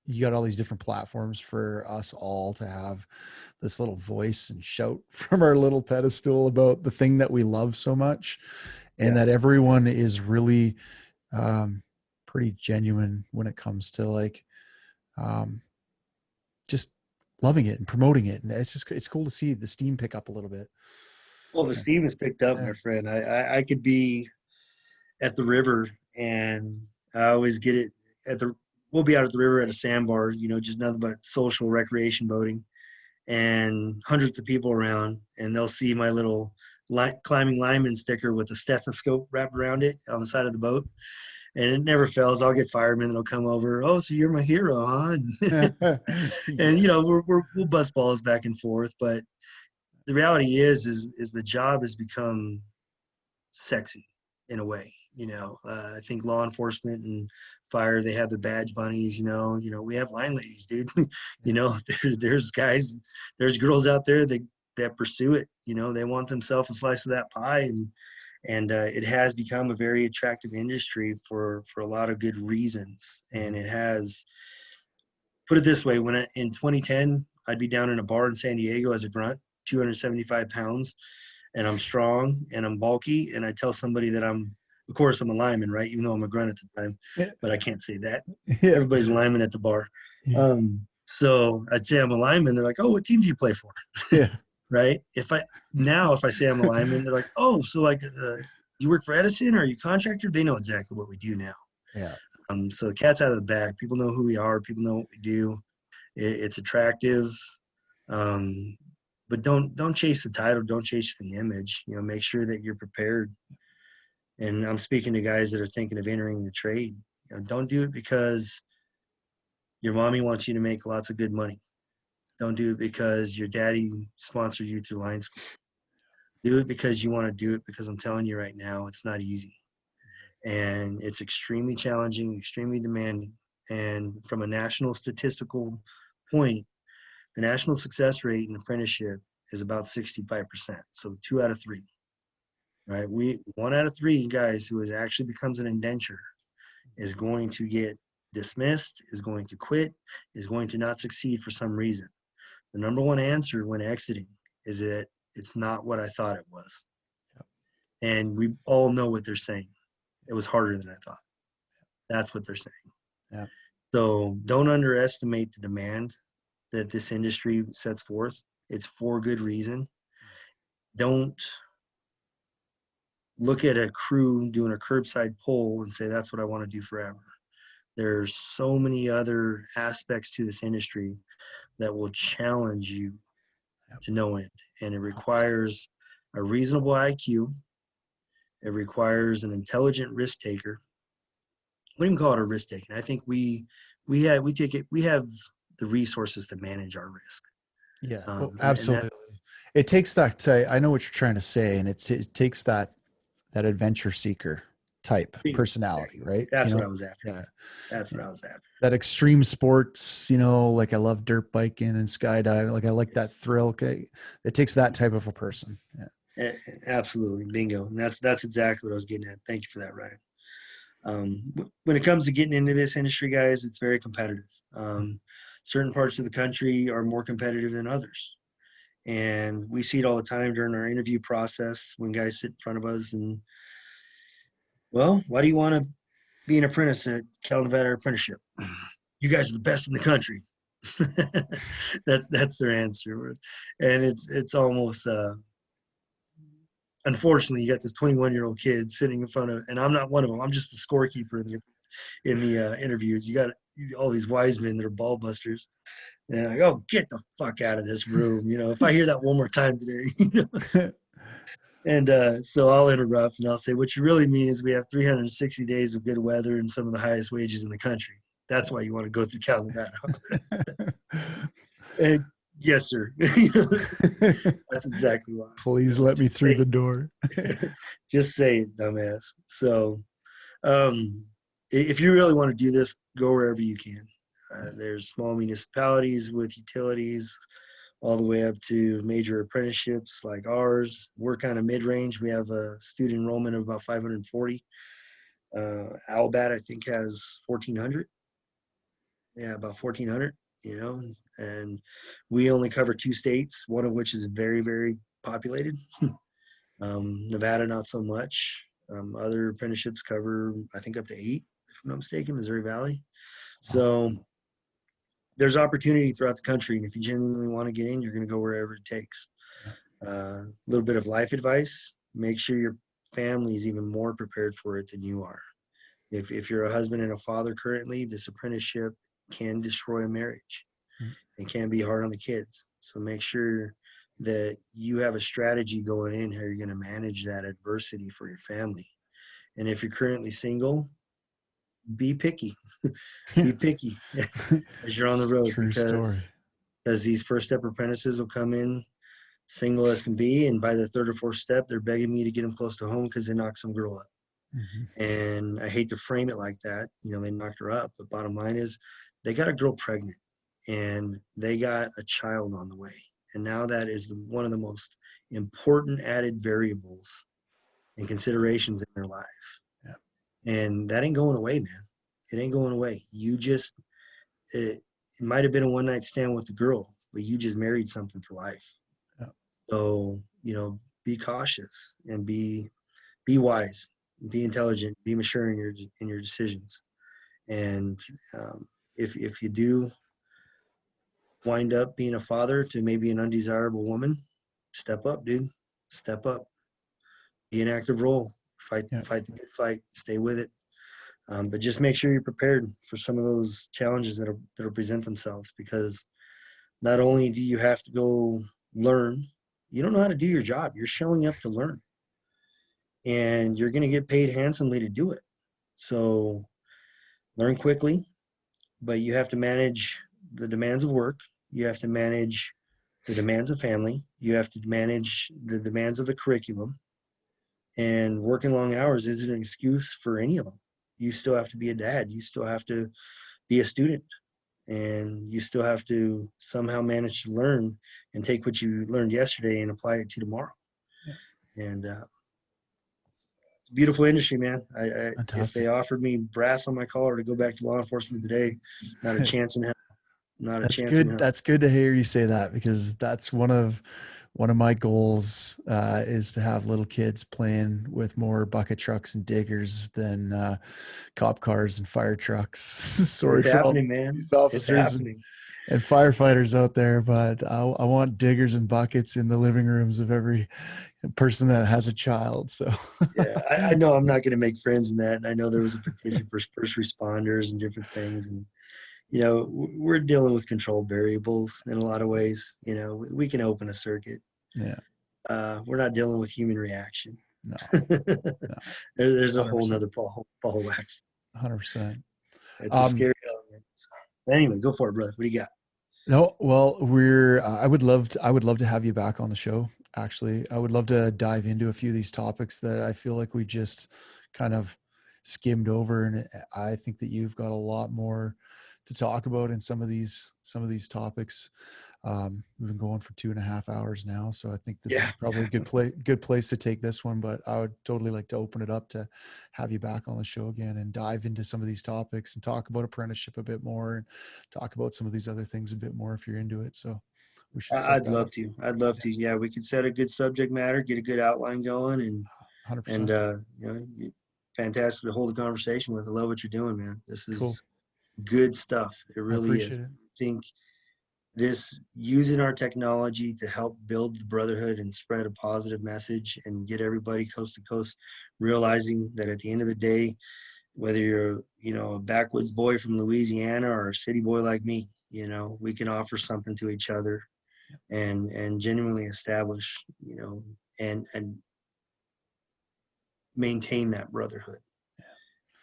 you got all these different platforms for us all to have this little voice and shout from our little pedestal about the thing that we love so much, and that everyone is really pretty genuine when it comes to just loving it and promoting it. And it's cool to see the steam pick up a little bit. Well, the steam is picked up, my friend. I could be at the river, and I always get it we'll be out at the river at a sandbar, just nothing but social recreation boating, and hundreds of people around, and they'll see my little climbing lineman sticker with a stethoscope wrapped around it on the side of the boat. And it never fails. I'll get firemen that'll come over. Oh, so you're my hero, huh? And we'll bust balls back and forth. But the reality is the job has become sexy in a way. I think law enforcement and fire, they have the badge bunnies. We have line ladies, dude. There's guys, there's girls out there that pursue it. They want themselves a slice of that pie, and it has become a very attractive industry for a lot of good reasons. And it has, put it this way, in 2010, I'd be down in a bar in San Diego as a grunt, 275 pounds, and I'm strong and I'm bulky, and I tell somebody that of course I'm a lineman, right? Even though I'm a grunt at the time, but I can't say that. Everybody's a lineman at the bar. So I'd say I'm a lineman. They're like, oh, what team do you play for? Yeah. Right. If I say I'm a lineman, they're like, oh, so you work for Edison, or are you a contractor? They know exactly what we do now. Yeah. So the cat's out of the bag. People know who we are. People know what we do. It's attractive. But don't chase the title. Don't chase the image. Make sure that you're prepared. And I'm speaking to guys that are thinking of entering the trade. Don't do it because your mommy wants you to make lots of good money. Don't do it because your daddy sponsored you through line school. Do it because you want to do it, because I'm telling you right now, it's not easy. And it's extremely challenging, extremely demanding. And from a national statistical point, the national success rate in apprenticeship is about 65%. So 2 out of 3, right? 1 out of 3 guys who actually becomes an indenture is going to get dismissed, is going to quit, is going to not succeed for some reason. The number one answer when exiting is that it's not what I thought it was. Yep. And we all know what they're saying. It was harder than I thought. That's what they're saying. Yeah. So don't underestimate the demand that this industry sets forth. It's for good reason. Don't look at a crew doing a curbside pull and say, that's what I want to do forever. There's so many other aspects to this industry that will challenge you to no end. And it requires a reasonable IQ. It requires an intelligent risk taker. We don't even call it a risk taking. I think we have the resources to manage our risk. Yeah, absolutely. It takes that. I know what you're trying to say, and it takes that adventure seeker type personality, right? That's what I was after. Yeah, that's what I was after. That extreme sports, like I love dirt biking and skydiving. Like I like that thrill. Okay, it takes that type of a person. Yeah, absolutely, bingo. And that's exactly what I was getting at. Thank you for that, Ryan. When it comes to getting into this industry, guys, it's very competitive. Certain parts of the country are more competitive than others. And we see it all the time during our interview process when guys sit in front of us and, well, why do you want to be an apprentice at Cal Nevada Apprenticeship? You guys are the best in the country. That's their answer. And it's almost unfortunately, you got this 21-year-old kid sitting in front of, and I'm not one of them. I'm just the scorekeeper in the interviews. You got all these wise men that are ball busters. And like, oh, get the fuck out of this room. If I hear that one more time today, And so I'll interrupt and I'll say, what you really mean is we have 360 days of good weather and some of the highest wages in the country. That's why you want to go through Cal Nevada. And yes, sir. That's exactly why. Please let me through the door. Just say it, dumbass. So if you really want to do this, go wherever you can. There's small municipalities with utilities all the way up to major apprenticeships like ours. We're kind of mid-range. We have a student enrollment of about 540. Albat, I think, has 1,400. Yeah, about 1,400, and we only cover 2 states, one of which is very, very populated. Nevada, not so much. Other apprenticeships cover, I think, up to 8, if I'm not mistaken, Missouri Valley. So there's opportunity throughout the country, and if you genuinely want to get in, you're going to go wherever it takes. A little bit of life advice: make sure your family is even more prepared for it than you are. If you're a husband and a father currently, this apprenticeship can destroy a marriage and can be hard on the kids. So make sure that you have a strategy going in how you're going to manage that adversity for your family. And if you're currently single, be picky. Be picky as you're on the road, because these first step apprentices will come in single as can be, and by the 3rd or 4th step, they're begging me to get them close to home because they knocked some girl up. And I hate to frame it like that. They knocked her up. The bottom line is they got a girl pregnant and they got a child on the way. And now that is one of the most important added variables and considerations in their life. And that ain't going away, man. It ain't going away. It might have been a one-night stand with the girl, but you just married something for life. So, be cautious and be wise, be intelligent, be mature in your decisions. And if you do wind up being a father to maybe an undesirable woman, step up, dude. Step up. Be an active role. Fight the good fight. Stay with it. But just make sure you're prepared for some of those challenges that'll present themselves, because not only do you have to go learn, you don't know how to do your job. You're showing up to learn, and you're going to get paid handsomely to do it. So learn quickly, but you have to manage the demands of work. You have to manage the demands of family. You have to manage the demands of the curriculum. And working long hours isn't an excuse for any of them. You still have to be a dad. You still have to be a student. And you still have to somehow manage to learn and take what you learned yesterday and apply it to tomorrow. Yeah. And it's a beautiful industry, man. If they Fantastic. offered me brass on my collar to go back to law enforcement today, not a chance in hell. Not a That's chance in good. hell. That's good to hear you say that, because that's one of my goals, is to have little kids playing with more bucket trucks and diggers than cop cars and fire trucks. Sorry It's for all happening, man. these It's officers happening. and firefighters out there, but I want diggers and buckets in the living rooms of every person that has a child. So Yeah, I know I'm not going to make friends in that. And I know there was a petition for first responders and different things. And, we're dealing with controlled variables in a lot of ways. We can open a circuit. yeah, We're not dealing with human reaction. no, no, There's a whole 100%, nother ball of wax. 100%. It's a Um, scary element. But anyway, go for it, brother. What do you got? no, well, I would love to have you back on the show. Actually, I would love to dive into a few of these topics that I feel like we just kind of skimmed over. And I think that you've got a lot more to talk about in some of these topics. We've been going for 2.5 hours now, so I think this Yeah. is probably a good place to take this one. But I would totally like to open it up to have you back on the show again and dive into some of these topics and talk about apprenticeship a bit more and talk about some of these other things a bit more if you're into it. So we should set I'd that love up. to. I'd love to. Yeah, we could set a good subject matter, get a good outline going, and 100%. and fantastic to hold a conversation with. I love what you're doing, man. This Cool. is good stuff. It I really is. appreciate it. I think this using our technology to help build the brotherhood and spread a positive message and get everybody coast to coast realizing that at the end of the day, whether you're a backwoods boy from Louisiana or a city boy like me, we can offer something to each other and genuinely establish and maintain that brotherhood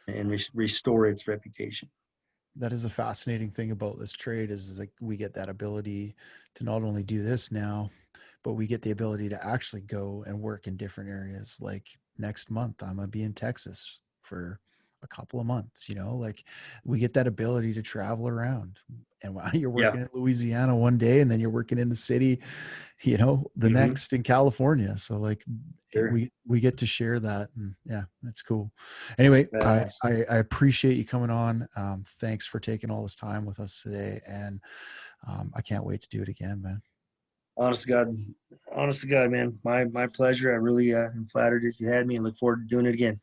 and restore its reputation. That is a fascinating thing about this trade is like we get that ability to not only do this now, but we get the ability to actually go and work in different areas. Like next month, I'm going to be in Texas for a couple of months, like we get that ability to travel around. And while you're Yeah. working in Louisiana one day and then you're working in the city, the Mm-hmm. next in California. So like Sure. we get to share that, and yeah, that's cool. Anyway, Badass. I appreciate you coming on. Thanks for taking all this time with us today, and I can't wait to do it again, man. Honest to God, honest to God, man. My pleasure. I really am flattered that you had me and look forward to doing it again.